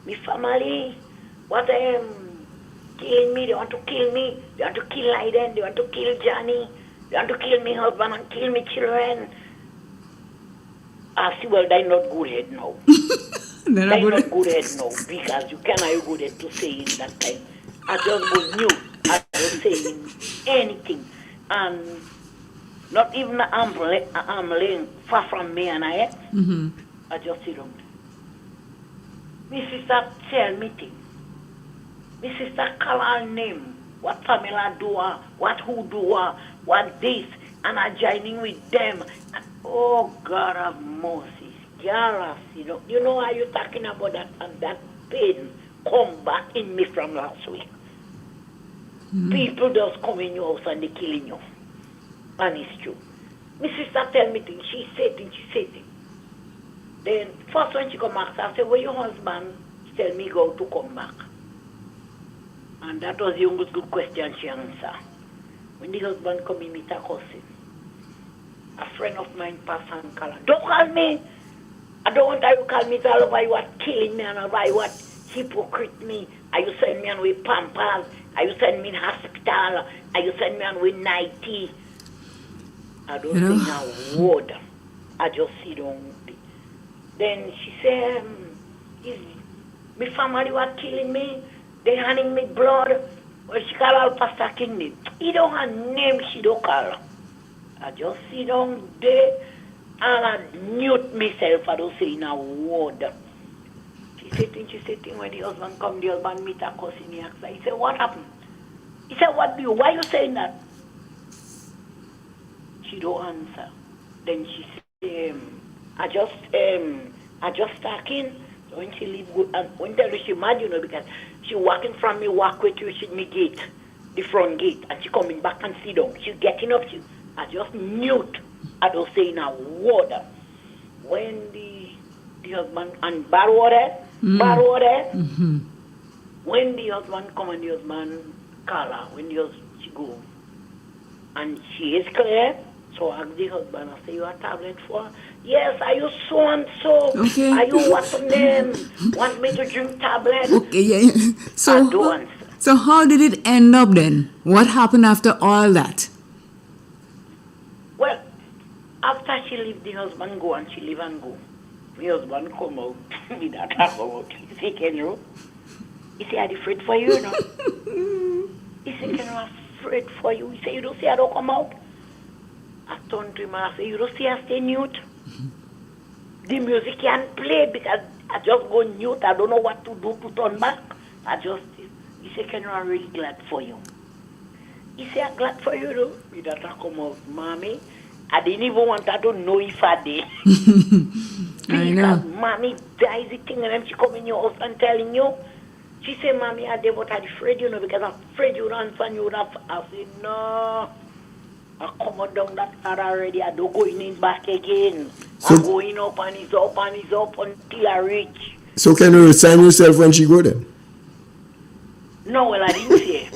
My family, what killing me. They want to kill me. They want to kill Leiden. They want to kill Johnny. They want to kill me husband and kill me children. I see, well, they're not good head now. They're not good head now because you cannot go there to say in that time. I just go new. I don't say anything. And not even I'm laying far from me and I. Mm-hmm. I just sit down. My sister tell me things. My sister call her name. What family do, what who do, what this. And I joining with them. Oh, God of mercy. You know how you talking about that and that pain come back in me from last week. Mm-hmm. People just come in your house and they killing you. And it's true. My sister tell me things. She say things. Then first when she come back, I say, well, your husband tell me go to come back. And that was the only good question she answered. When the husband come in, meet a cousin. A friend of mine passed and called her. Don't call me. I don't want you to call me all over you are killing me and over you are hypocrite me. Are you send me on with Pampers? Are you send me in hospital? Are you send me on with 90? I don't say a word. I just sit down. Then she said, my family were killing me. They handing me blood. Well, she call her Pastor King name. He don't have name, she don't call. I just sit down there and I mute myself. I don't say a word. She said thing when the husband come, the husband meet her cousin. He asked her, he said, what happened? He said, what do you, why you saying that? She don't answer. Then she said, I just talking. So when she leave, and when she mad, because she walking from me, walk with you, she me gate, the front gate, and she coming back and sit down. She getting up, I just mute. I don't say a word. When the husband, and Barwater, Mm-hmm. When the husband come and the husband call her, when she go, and she is clear, so I ask the husband, I say, you have a tablet for her? Yes, are you so and so? Okay. Are you what's her name? Want me to drink tablet? Okay, yeah. I don't answer. So how did it end up then? What happened after all that? Well, after she leave the husband go and she leave and go, the husband come out, me that come out. He say, can you? He say, I'm afraid for you, He say, can I'm afraid for you? He say, you don't see I don't come out? I turned to him and I say, you don't see I stay mute? The music can't play because I just go mute. I don't know what to do to turn back. He said, Ken, I'm really glad for you. He said, I'm glad for you, though. Me that I come out, Mommy. I didn't even want her to know if I did. I know. Because Mommy dies the thing, and then she come in your house and telling you. She said, Mommy, I did, but I'm afraid, because I'm afraid you would answer and you would have. I said, no. I come out down that car already. I don't go in back again. So, I'm going up and it's up and it's up until I reach. So can you resign yourself when she go then? No, well, I didn't fear.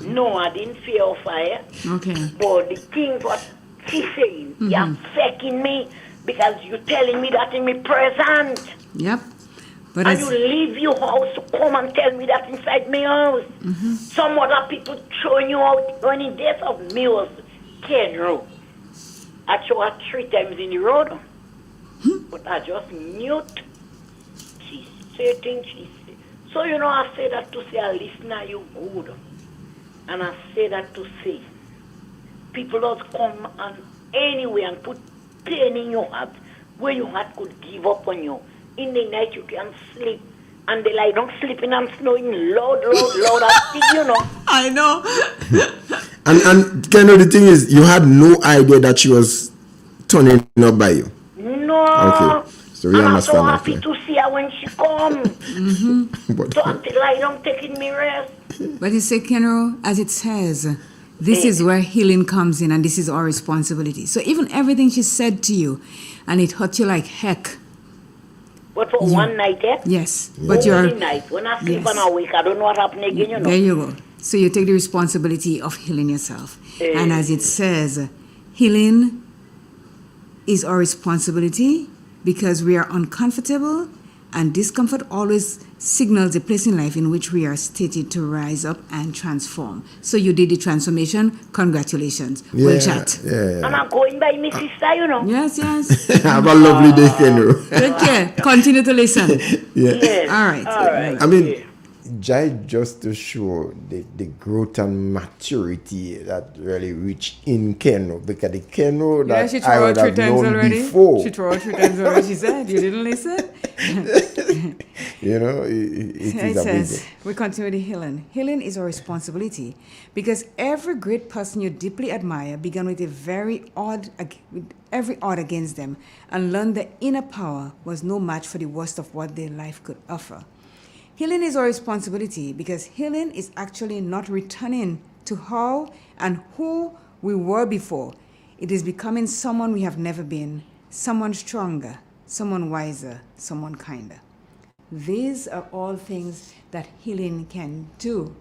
No, I didn't fear of fire. Okay. But the thing what she's saying, you're faking me because you're telling me that in my present. Yep. But and you leave your house to come and tell me that inside my house. Some other people throwing you out when in days of me was 10 row. I throw her 3 times in the road. But I just mute. She say things, she say. So, I say that to say, a listener, you good. And I say that to say, people don't come and anyway and put pain in your heart where your heart could give up on you. In the night you can sleep. And they lie down sleeping and snoring loud. I know. And kind of the thing is, you had no idea that she was turning up by you. No. Okay. So we and understand. I'm so happy to see her when she comes. But, so until I don't taking me rest. But you say, Kenro, as it says, this is where healing comes in, and this is our responsibility. So even everything she said to you, and it hurt you like heck. But for one night, eh? Yes. But you're night. When I sleep and I wake, I don't know what happened again, There you go. So you take the responsibility of healing yourself. And as it says, healing is our responsibility because we are uncomfortable, and discomfort always signals a place in life in which we are stated to rise up and transform. So you did the transformation. Congratulations. We'll chat. And I'm going by my sister, Yes. Have a lovely day, Kenro. Take care. Continue to listen. Yes. All right. I mean, just to show the growth and maturity that really reached in Kenro, because the Kenro that she I would have known before. She threw out 3 times already. She said, you didn't listen? It is amazing. We continue the healing. Healing is our responsibility because every great person you deeply admire began with every odd against them and learned the inner power was no match for the worst of what their life could offer. Healing is our responsibility because healing is actually not returning to how and who we were before. It is becoming someone we have never been, someone stronger, someone wiser, someone kinder. These are all things that healing can do.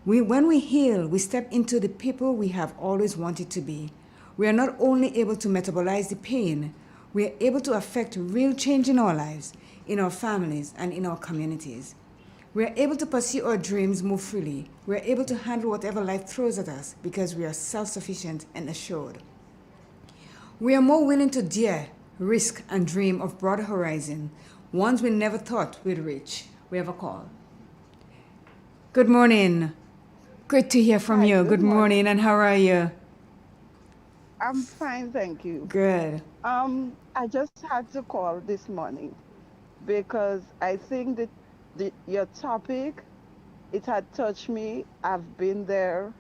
When we heal, we step into the people we have always wanted to be. We are not only able to metabolize the pain, we are able to affect real change in our lives, in our families, and in our communities. We are able to pursue our dreams more freely. We are able to handle whatever life throws at us because we are self-sufficient and assured. We are more willing to dare, risk, and dream of broader horizon, ones we never thought we'd reach. We have a call. Good morning. Great to hear from you. Good morning, and how are you? I'm fine, thank you. Good. I just had to call this morning because I think that your topic, it had touched me. I've been there.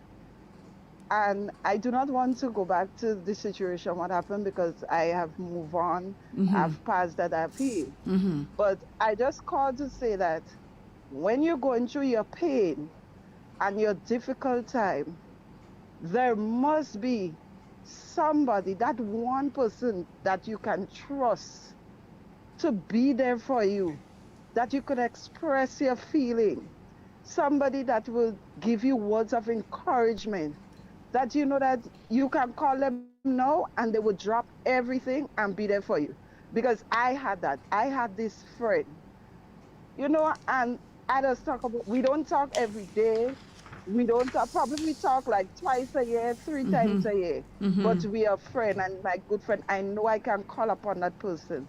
And I do not want to go back to the situation, what happened, because I have moved on. I've passed that, I've healed. But I just called to say that when you're going through your pain and your difficult time, there must be somebody, that one person that you can trust to be there for you, that you could express your feeling, somebody that will give you words of encouragement, that you know that you can call them now and they will drop everything and be there for you. Because I had that. I had this friend, and I just talk about, we don't talk every day. We don't talk, probably we talk like twice a year, 3 times a year. But we are friends, and my good friend, I know I can call upon that person.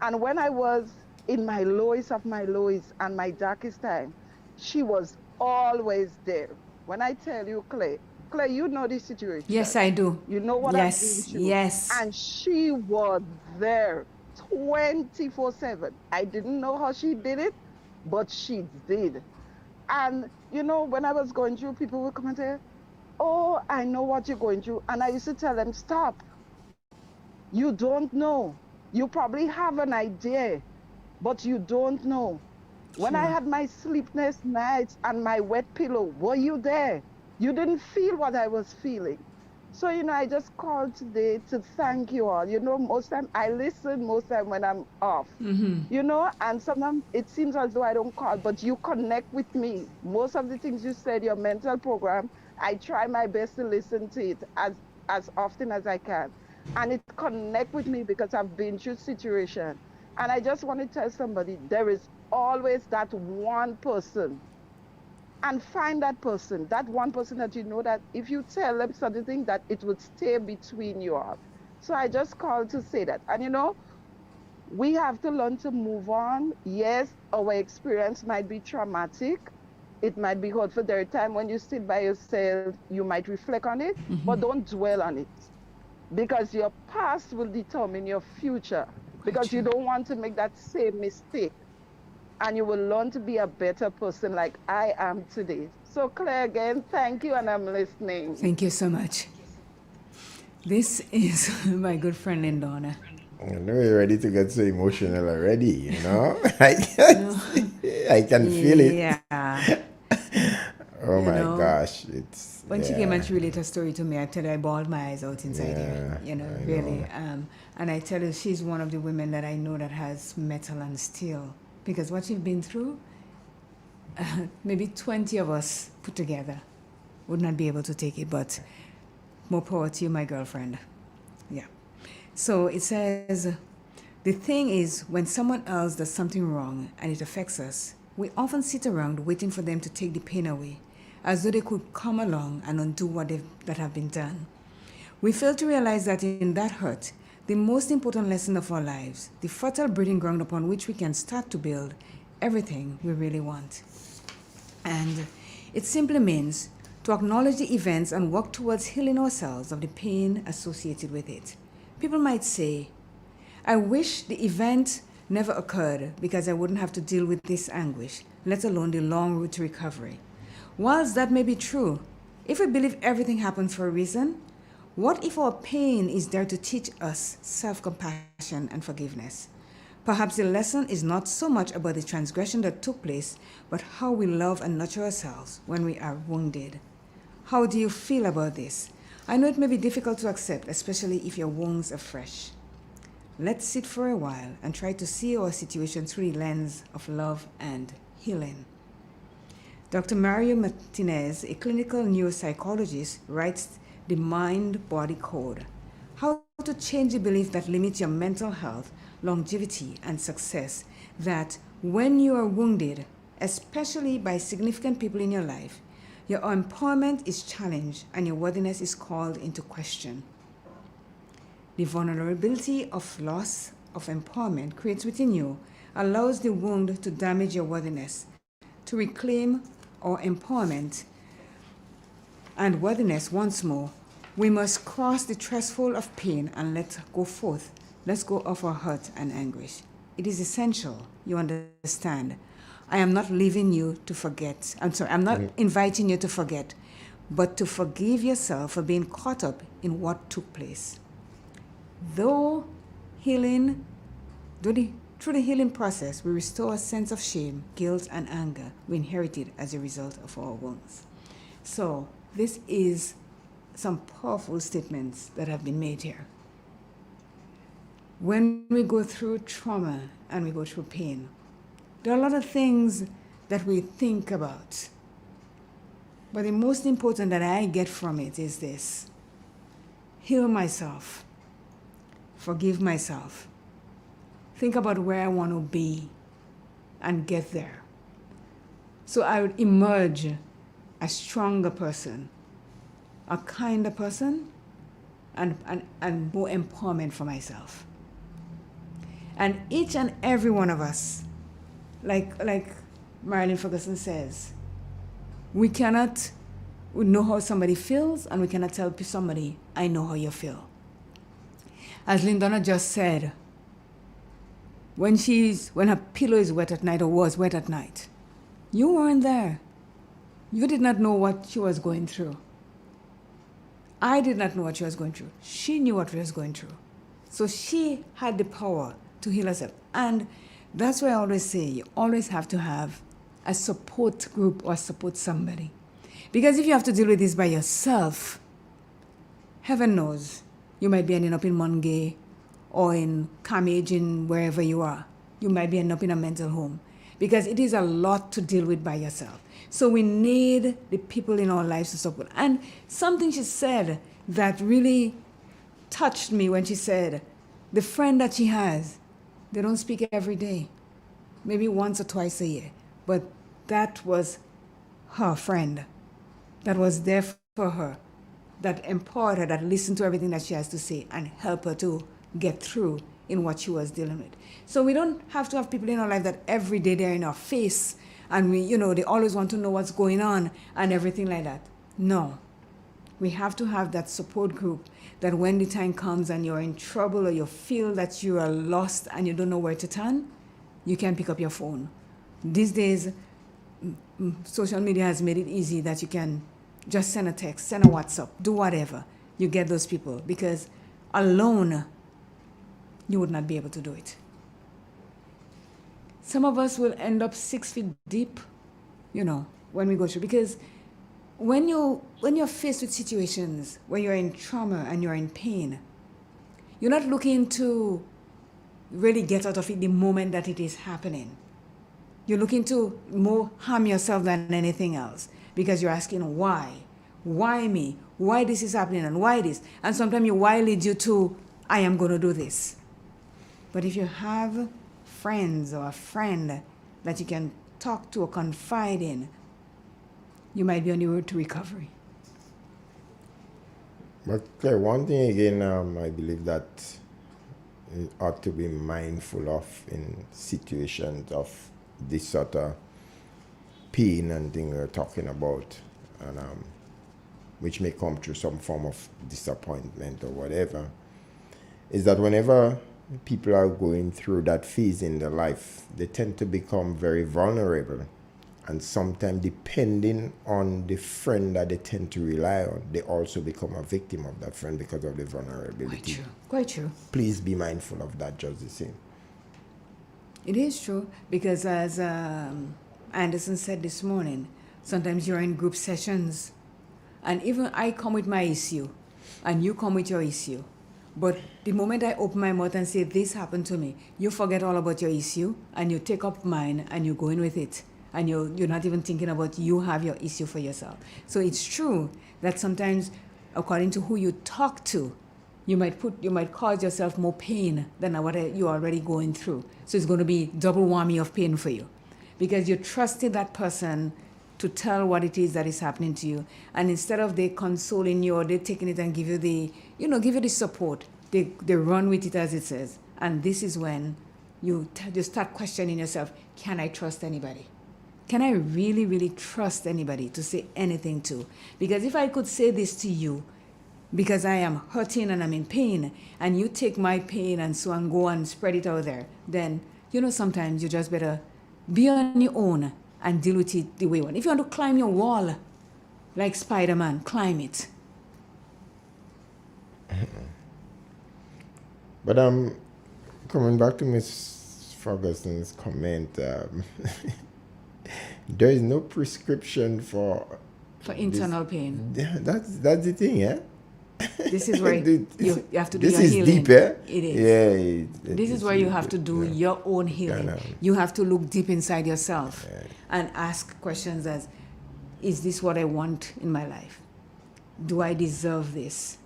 And when I was in my lowest of my lowest and my darkest time, she was always there. When I tell you, Claire, you know this situation. Yes, I do. You know what I'm doing. Yes. And she was there 24/7. I didn't know how she did it, but she did. And you know, when I was going through, people would come and say, "Oh, I know what you're going through," and I used to tell them, "Stop. You don't know. You probably have an idea, but you don't know." When I Sure. had my sleepless nights and my wet pillow, were you there? You didn't feel what I was feeling. So, you know, I just called today to thank you all. You know, most time I listen most time when I'm off. You know, and sometimes it seems as though I don't call, but you connect with me. Most of the things you said, your mental program, I try my best to listen to it as often as I can. And it connect with me because I've been through situation. And I just want to tell somebody, there is always that one person. And find that person, that one person that you know that if you tell them something that it would stay between you all. So I just called to say that. And you know, we have to learn to move on. Yes, our experience might be traumatic. It might be hard for their time when you sit by yourself, you might reflect on it, but don't dwell on it. Because your past will determine your future. Because you don't want to make that same mistake. And you will learn to be a better person like I am today. So Claire, again, thank you, and I'm listening. Thank you so much. This is my good friend Lindona. I know you're ready to get so emotional already, you know? I can feel it. Yeah. Oh You my know, gosh. It's When she yeah. came and she related her story to me, I tell you, I bawled my eyes out inside here. You know, I really. know. And I tell you, she's one of the women that I know that has metal and steel. Because what she's been through, maybe 20 of us put together would not be able to take it. But more power to you, my girlfriend. Yeah. So it says, the thing is, when someone else does something wrong and it affects us, we often sit around waiting for them to take the pain away, as though they could come along and undo that have been done. We fail to realize that in that hurt, the most important lesson of our lives, the fertile breeding ground upon which we can start to build everything we really want. And it simply means to acknowledge the events and work towards healing ourselves of the pain associated with it. People might say, I wish the event never occurred because I wouldn't have to deal with this anguish, let alone the long road to recovery. Whilst that may be true, if we believe everything happens for a reason, what if our pain is there to teach us self-compassion and forgiveness? Perhaps the lesson is not so much about the transgression that took place, but how we love and nurture ourselves when we are wounded. How do you feel about this? I know it may be difficult to accept, especially if your wounds are fresh. Let's sit for a while and try to see our situation through the lens of love and healing. Dr. Mario Martinez, a clinical neuropsychologist, writes the mind-body code, how to change the belief that limits your mental health, longevity, and success, that when you are wounded, especially by significant people in your life, your empowerment is challenged and your worthiness is called into question. The vulnerability of loss of empowerment creates within you allows the wound to damage your worthiness. To reclaim our empowerment and worthiness once more, we must cross the threshold of pain and let go forth. Let's go of our hurt and anguish. It is essential you understand. I am not leaving you to forget. I'm not inviting you to forget, but to forgive yourself for being caught up in what took place. Through the healing process, we restore a sense of shame, guilt, and anger we inherited as a result of our wounds. So, this is some powerful statements that have been made here. When we go through trauma and we go through pain, there are a lot of things that we think about. But the most important that I get from it is this: heal myself, forgive myself, think about where I want to be and get there. So I would emerge a stronger person, a kinder person, and more empowerment for myself. And each and every one of us, like Marilyn Ferguson says, we cannot know how somebody feels, and we cannot tell somebody, I know how you feel. As Lindona just said, when her pillow is wet at night or was wet at night. You weren't there. You did not know what she was going through. I did not know what she was going through. She knew what she was going through. So she had the power to heal herself. And that's why I always say you always have to have a support group or support somebody. Because if you have to deal with this by yourself, heaven knows, you might be ending up in Mungay or in Camage, in wherever you are. You might be ending up in a mental home. Because it is a lot to deal with by yourself. So we need the people in our lives to support. And something she said that really touched me when she said, the friend that she has, they don't speak every day, maybe once or twice a year. But that was her friend that was there for her, that empowered her, that listened to everything that she has to say and help her to get through in what she was dealing with. So we don't have to have people in our life that every day they're in our face and they always want to know what's going on and everything like that. No. We have to have that support group that when the time comes and you're in trouble or you feel that you are lost and you don't know where to turn, you can pick up your phone. These days, social media has made it easy that you can just send a text, send a WhatsApp, do whatever. You get those people, because alone, you would not be able to do it. Some of us will end up 6 feet deep, when we go through, because when you're faced with situations where you're in trauma and you're in pain, you're not looking to really get out of it the moment that it is happening. You're looking to more harm yourself than anything else, because you're asking why? Why me? Why this is happening and why this? And sometimes your why leads you to, I am going to do this. But if you have friends or a friend that you can talk to or confide in, you might be on the road to recovery. But Claire, one thing again, I believe that you ought to be mindful of in situations of this sort of pain and thing we're talking about, and which may come through some form of disappointment or whatever, is that whenever people are going through that phase in their life, they tend to become very vulnerable. And sometimes, depending on the friend that they tend to rely on, they also become a victim of that friend because of the vulnerability. Quite true. Please be mindful of that just the same. It is true, because as Anderson said this morning, sometimes you're in group sessions, and even I come with my issue, and you come with your issue. But the moment I open my mouth and say, this happened to me, you forget all about your issue, and you take up mine, and you go in with it. And you're not even thinking about you have your issue for yourself. So it's true that sometimes, according to who you talk to, you might cause yourself more pain than what you're already going through. So it's going to be double whammy of pain for you, because you trusted that person to tell what it is that is happening to you, and instead of they consoling you or they taking it and give you the support, they run with it as it says. And this is when you start questioning yourself: can I trust anybody? Can I really, really trust anybody to say anything to? Because if I could say this to you, because I am hurting and I'm in pain, and you take my pain and so and go and spread it out there, then, sometimes you just better be on your own and deal with it the way you want. If you want to climb your wall, like Spider-Man, climb it. But coming back to Miss Ferguson's comment, there is no prescription for internal pain. That's the thing, yeah. This is where you have to do this your is healing. Deep, eh? It is. Yeah. This is where you have to do your own healing. You have to look deep inside yourself and ask questions as, is this what I want in my life? Do I deserve this?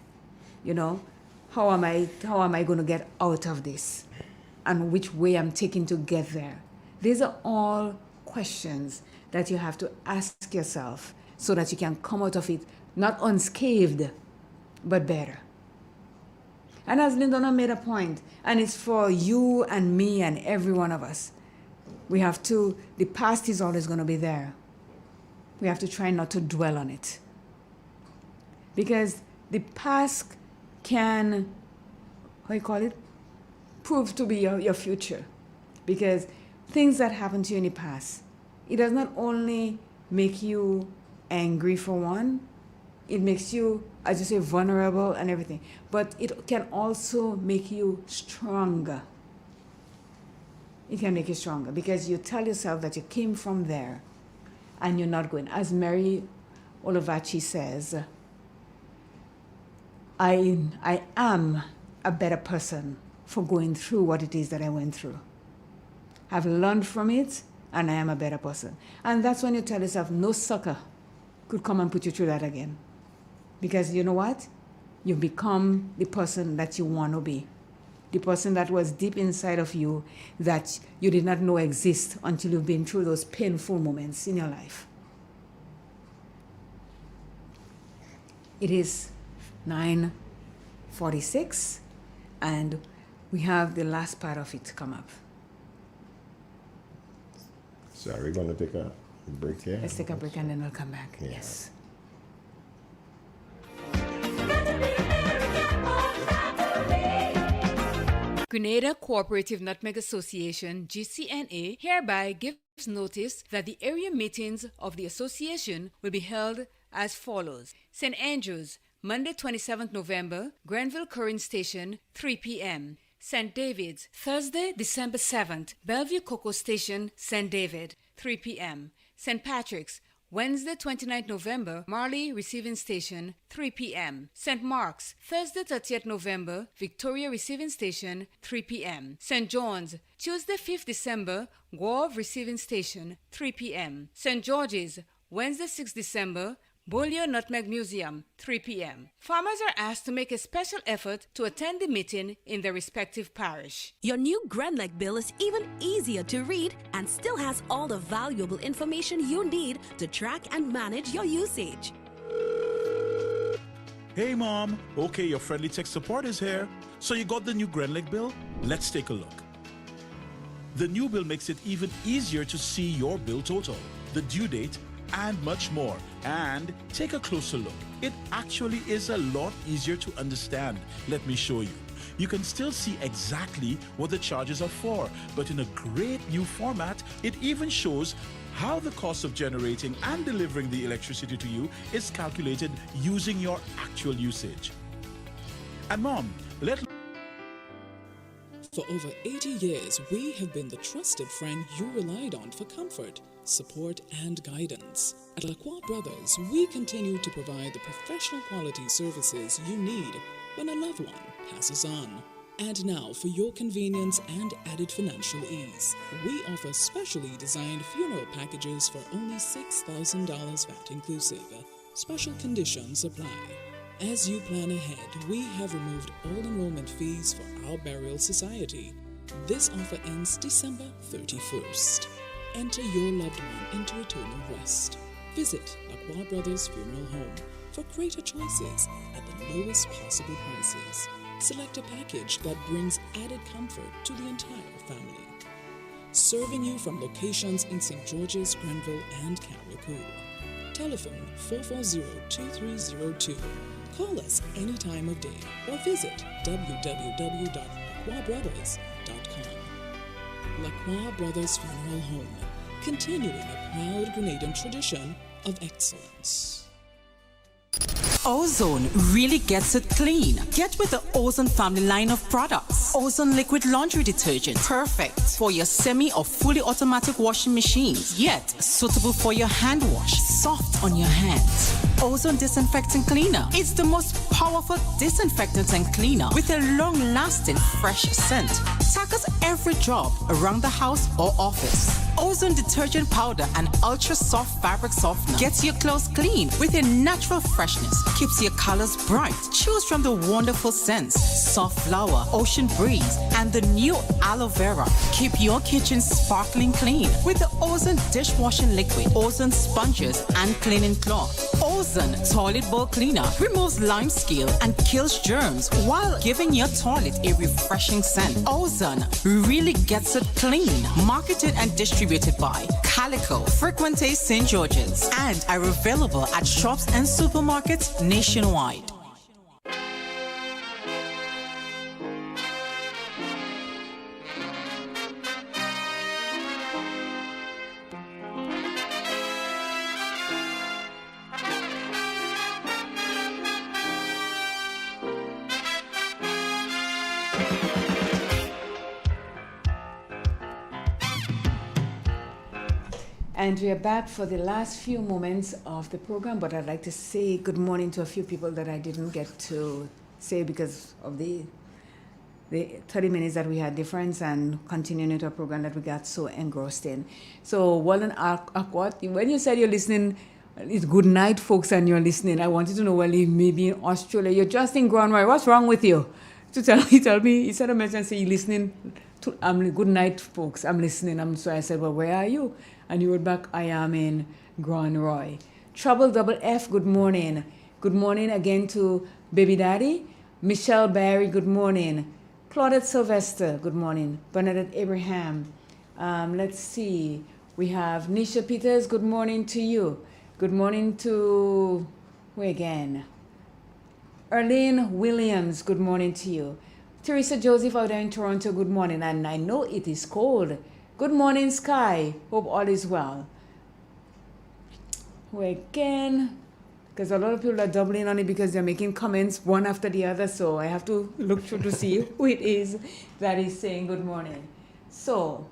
How am I going to get out of this? And which way I'm taking to get there? These are all questions that you have to ask yourself so that you can come out of it not unscathed, but better. And as Lyndon made a point, and it's for you and me and every one of us, the past is always going to be there. We have to try not to dwell on it. Because the past can, prove to be your future. Because things that happened to you in the past, it does not only make you angry for one, it makes you, as you say, vulnerable and everything, but it can also make you stronger. It can make you stronger because you tell yourself that you came from there and you're not going. As Mary Olivachi says, I am a better person for going through what it is that I went through. I've learned from it, and I am a better person. And that's when you tell yourself, no sucker could come and put you through that again. Because you know what? You've become the person that you want to be. The person that was deep inside of you that you did not know exist until you've been through those painful moments in your life. It is 9:46, and we have the last part of it to come up. So are we going to take a break here? Let's take a break and then we'll come back. Yeah. Yes. Grenada Cooperative Nutmeg Association, GCNA, hereby gives notice that the area meetings of the association will be held as follows. St. Andrews, Monday 27th November, Grenville Current Station, 3 p.m. St. David's, Thursday, December 7th, Bellevue Cocoa Station, St. David, 3 p.m. St. Patrick's, Wednesday 29th November, Marley Receiving Station, 3 p.m. St. Mark's, Thursday 30th November, Victoria Receiving Station, 3 p.m. St. John's, Tuesday 5th December, Grove Receiving Station, 3 p.m. St. George's, Wednesday 6th December, Bolio Nutmeg Museum, 3 p.m. Farmers are asked to make a special effort to attend the meeting in their respective parish. Your new GrenLeg bill is even easier to read and still has all the valuable information you need to track and manage your usage. Hey Mom, okay, your friendly tech support is here. So you got the new GrenLeg bill? Let's take a look. The new bill makes it even easier to see your bill total, the due date, and much more. And take a closer look. It actually is a lot easier to understand. Let me show you. You can still see exactly what the charges are for, but in a great new format, it even shows how the cost of generating and delivering the electricity to you is calculated using your actual usage. And Mom, For over 80 years, we have been the trusted friend you relied on for comfort, support, and guidance. At Lacroix Brothers, we continue to provide the professional quality services you need when a loved one passes on. And now, for your convenience and added financial ease, we offer specially designed funeral packages for only $6,000 VAT inclusive. Special conditions apply. As you plan ahead, we have removed all enrollment fees for our burial society. This offer ends December 31st. Enter your loved one into eternal rest. Visit Lacroix Brothers Funeral Home for greater choices at the lowest possible prices. Select a package that brings added comfort to the entire family. Serving you from locations in St. George's, Grenville, and Carriacou. Telephone 440-2302. Call us any time of day or visit www.lacroixbrothers.com. Lacroix Brothers Funeral Home, continuing a proud Grenadian tradition of excellence. Ozone really gets it clean. Get with the Ozone family line of products. Ozone liquid laundry detergent, perfect for your semi or fully automatic washing machines, yet suitable for your hand wash, soft on your hands. Ozone disinfectant cleaner. It's the most powerful disinfectant and cleaner with a long-lasting fresh scent. Tackles every job around the house or office. Ozone detergent powder and ultra soft fabric softener gets your clothes clean with a natural freshness. Keeps your colors bright. Choose from the wonderful scents, soft flower, ocean breeze, and the new aloe vera. Keep your kitchen sparkling clean with the Ozone dishwashing liquid, Ozone sponges, and cleaning cloth. Ozone toilet bowl cleaner removes lime scale and kills germs while giving your toilet a refreshing scent. Ozone really gets it clean. Marketed and distributed by Calico, Frequente St. George's, and are available at shops and supermarkets nationwide. And we are back for the last few moments of the program, but I'd like to say good morning to a few people that I didn't get to say because of the 30 minutes that we had difference and continuing into a program that we got so engrossed in. So, Walden Akwat, when you said you're listening, it's good night, folks, and you're listening. I wanted to know, well, you may be in Australia. You're just in Grand Roy. What's wrong with you? To tell me, he sent a message and said, you're listening. Good night, folks. I'm listening. So I said, well, where are you? And he wrote back, I am in Grand Roy. Trouble Double F, good morning. Good morning again to Baby Daddy. Michelle Barry, good morning. Claudette Sylvester, good morning. Bernadette Abraham. Let's see. We have Nisha Peters, good morning to you. Good morning to, who again? Erlene Williams, good morning to you. Teresa Joseph out there in Toronto, good morning. And I know it is cold. Good morning, Sky. Hope all is well. Who again? Because a lot of people are doubling on it because they're making comments one after the other. So I have to look through to see who it is that is saying good morning. So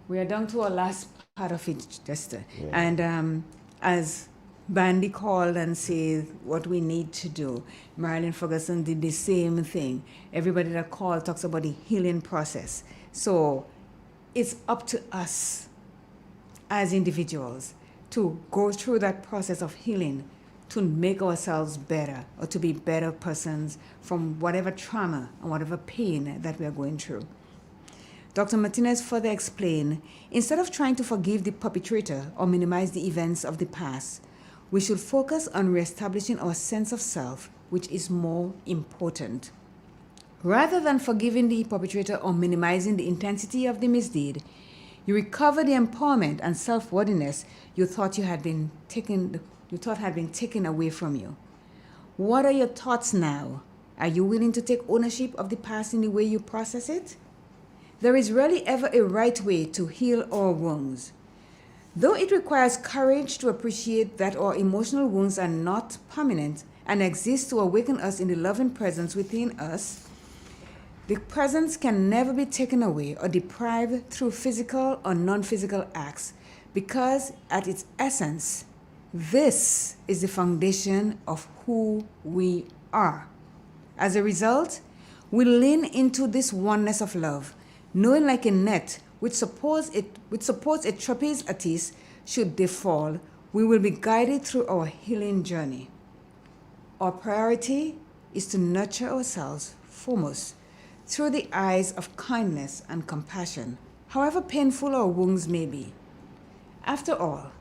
we are down to our last part of it, Jester. Yeah. And as Bandy called and said what we need to do, Marilyn Ferguson did the same thing. Everybody that called talks about the healing process. So it's up to us as individuals to go through that process of healing to make ourselves better or to be better persons from whatever trauma and whatever pain that we are going through. Dr. Martinez further explained, instead of trying to forgive the perpetrator or minimize the events of the past, we should focus on reestablishing our sense of self, which is more important. Rather than forgiving the perpetrator or minimizing the intensity of the misdeed, you recover the empowerment and self-worthiness you thought had been taken away from you. What are your thoughts now? Are you willing to take ownership of the past in the way you process it? There is rarely ever a right way to heal our wounds. Though it requires courage to appreciate that our emotional wounds are not permanent and exist to awaken us in the loving presence within us, the presence can never be taken away or deprived through physical or non-physical acts because at its essence, this is the foundation of who we are. As a result, we lean into this oneness of love, knowing like a net which supports a trapeze artist should they fall, we will be guided through our healing journey. Our priority is to nurture ourselves foremost through the eyes of kindness and compassion, however painful our wounds may be. After all,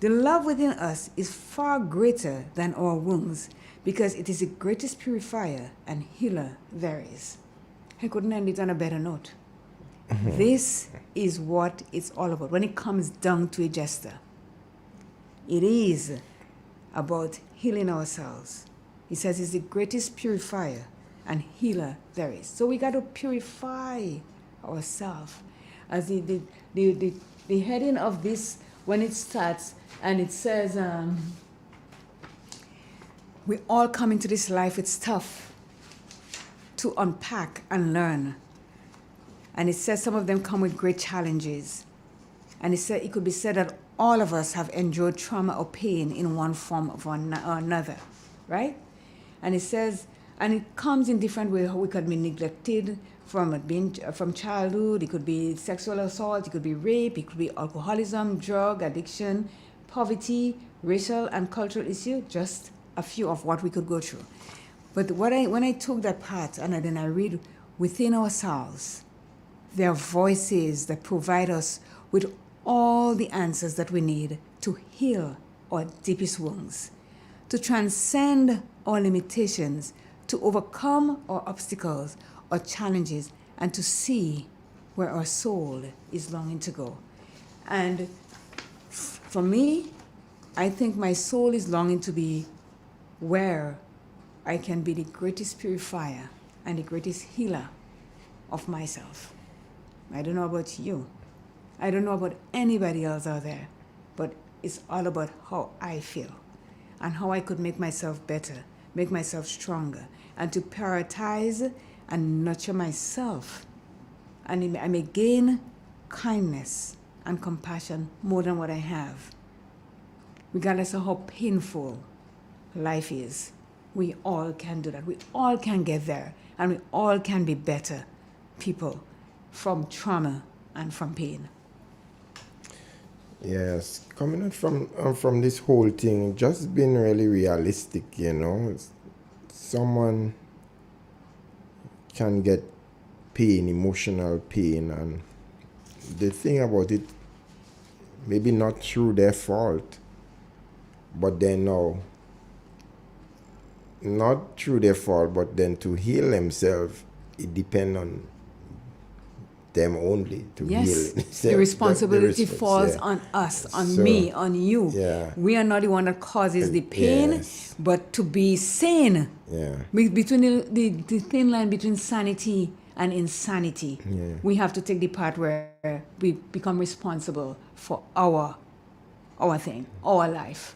the love within us is far greater than our wounds because it is the greatest purifier and healer there is. I couldn't end it on a better note. This is what it's all about when it comes down to a Jester. It is about healing ourselves. He says it's the greatest purifier and healer there is. So we got to purify ourselves. As the heading of this, when it starts, and it says, we all come into this life, it's tough to unpack and learn. And it says some of them come with great challenges. And it could be said that all of us have endured trauma or pain in one form or another, right? And it says, and it comes in different ways. We could be neglected from childhood. It could be sexual assault. It could be rape. It could be alcoholism, drug addiction, poverty, racial and cultural issue. Just a few of what we could go through. But when I took that part and then I read within ourselves, there are voices that provide us with all the answers that we need to heal our deepest wounds, to transcend our limitations, to overcome our obstacles or challenges, and to see where our soul is longing to go. And for me, I think my soul is longing to be where I can be the greatest purifier and the greatest healer of myself. I don't know about you. I don't know about anybody else out there, but it's all about how I feel and how I could make myself better, make myself stronger, and to prioritize and nurture myself. And I may gain kindness and compassion more than what I have. Regardless of how painful life is, we all can do that. We all can get there, and we all can be better people from trauma and from pain. Yes, coming out from this whole thing, just being really realistic, you know. Someone can get pain, emotional pain, and the thing about it, maybe not through their fault, but then now, not through their fault, but then to heal themselves, it depends on them only to heal themselves. The responsibility falls on us, on me, on you. Yeah. We are not the one that causes the pain, but to be sane. Yeah. Between the thin line between sanity and insanity, we have to take the part where we become responsible for our thing, our life.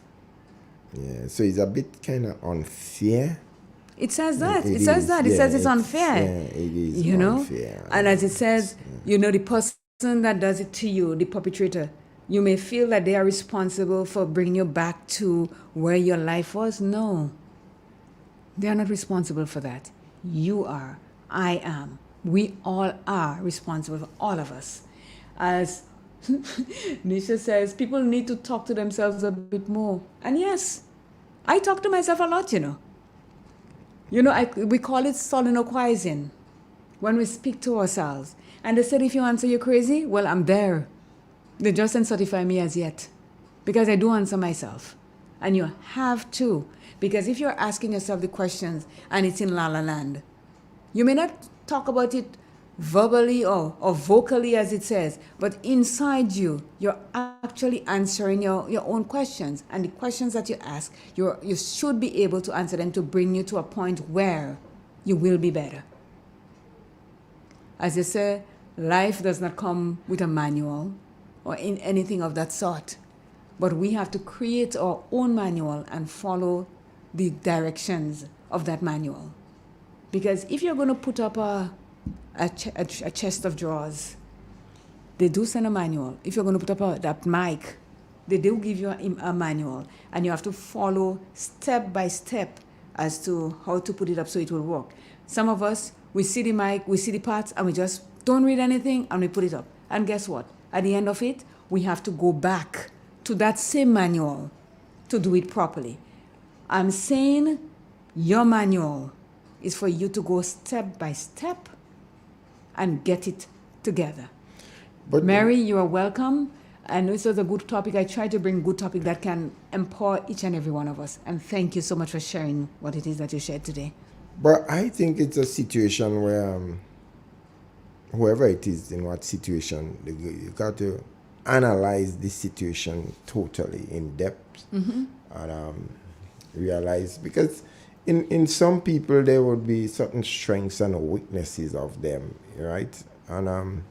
Yeah, so it's a bit kind of unfair. It says that. It says is, that. It yeah, says it's unfair. Yeah, it is you know? unfair. And as it says, you know, the person that does it to you, the perpetrator, you may feel that they are responsible for bringing you back to where your life was. No. They are not responsible for that. You are. I am. We all are responsible for all of us. As Nisha says, people need to talk to themselves a bit more. And yes, I talk to myself a lot, you know. You know, we call it soliloquizing when we speak to ourselves. And they said, if you answer you're crazy, well, I'm there. They just didn't certify me as yet. Because I do answer myself. And you have to. Because if you're asking yourself the questions and it's in la la land, you may not talk about it verbally or vocally as it says, but inside you, you're actually answering your own questions. And the questions that you ask, you should be able to answer them to bring you to a point where you will be better. As they say, life does not come with a manual or in anything of that sort. But we have to create our own manual and follow the directions of that manual. Because if you're going to put up a chest of drawers, they do send a manual. If you're going to put up that mic, they do give you a manual. And you have to follow step by step as to how to put it up so it will work. Some of us, we see the mic, we see the parts, and we just don't read anything, and we put it up. And guess what? At the end of it, we have to go back to that same manual to do it properly. I'm saying your manual is for you to go step by step and get it together. But Mary, you are welcome. And this was a good topic. I try to bring good topic that can empower each and every one of us. And thank you so much for sharing what it is that you shared today. But I think it's a situation where whoever it is in what situation, you got to analyze the situation totally in depth and realize, because in some people there would be certain strengths and weaknesses of them, right? And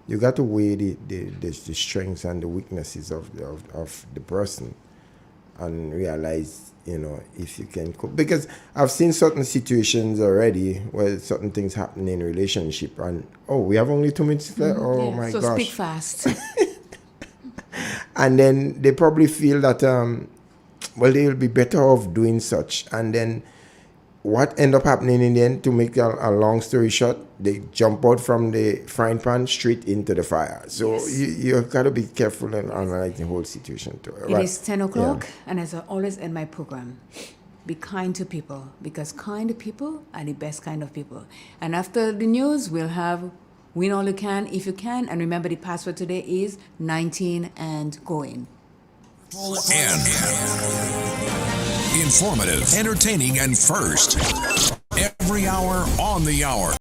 you got to weigh the strengths and the weaknesses of the person and realize, you know, if you can cope. Because I've seen certain situations already where certain things happen in relationship and, we have only 2 minutes left? Oh, my gosh. So speak fast. And then they probably feel that, they'll be better off doing such. And then what end up happening in the end, to make a long story short, they jump out from the frying pan straight into the fire. So you've got to be careful and analyze the whole situation too. It is 10 o'clock, and as I always end my program, be kind to people, because kind people are the best kind of people. And after the news, we'll have Win All You Can, If You Can, and remember the password today is 19 and going. Informative, entertaining, and first. Every hour on the hour.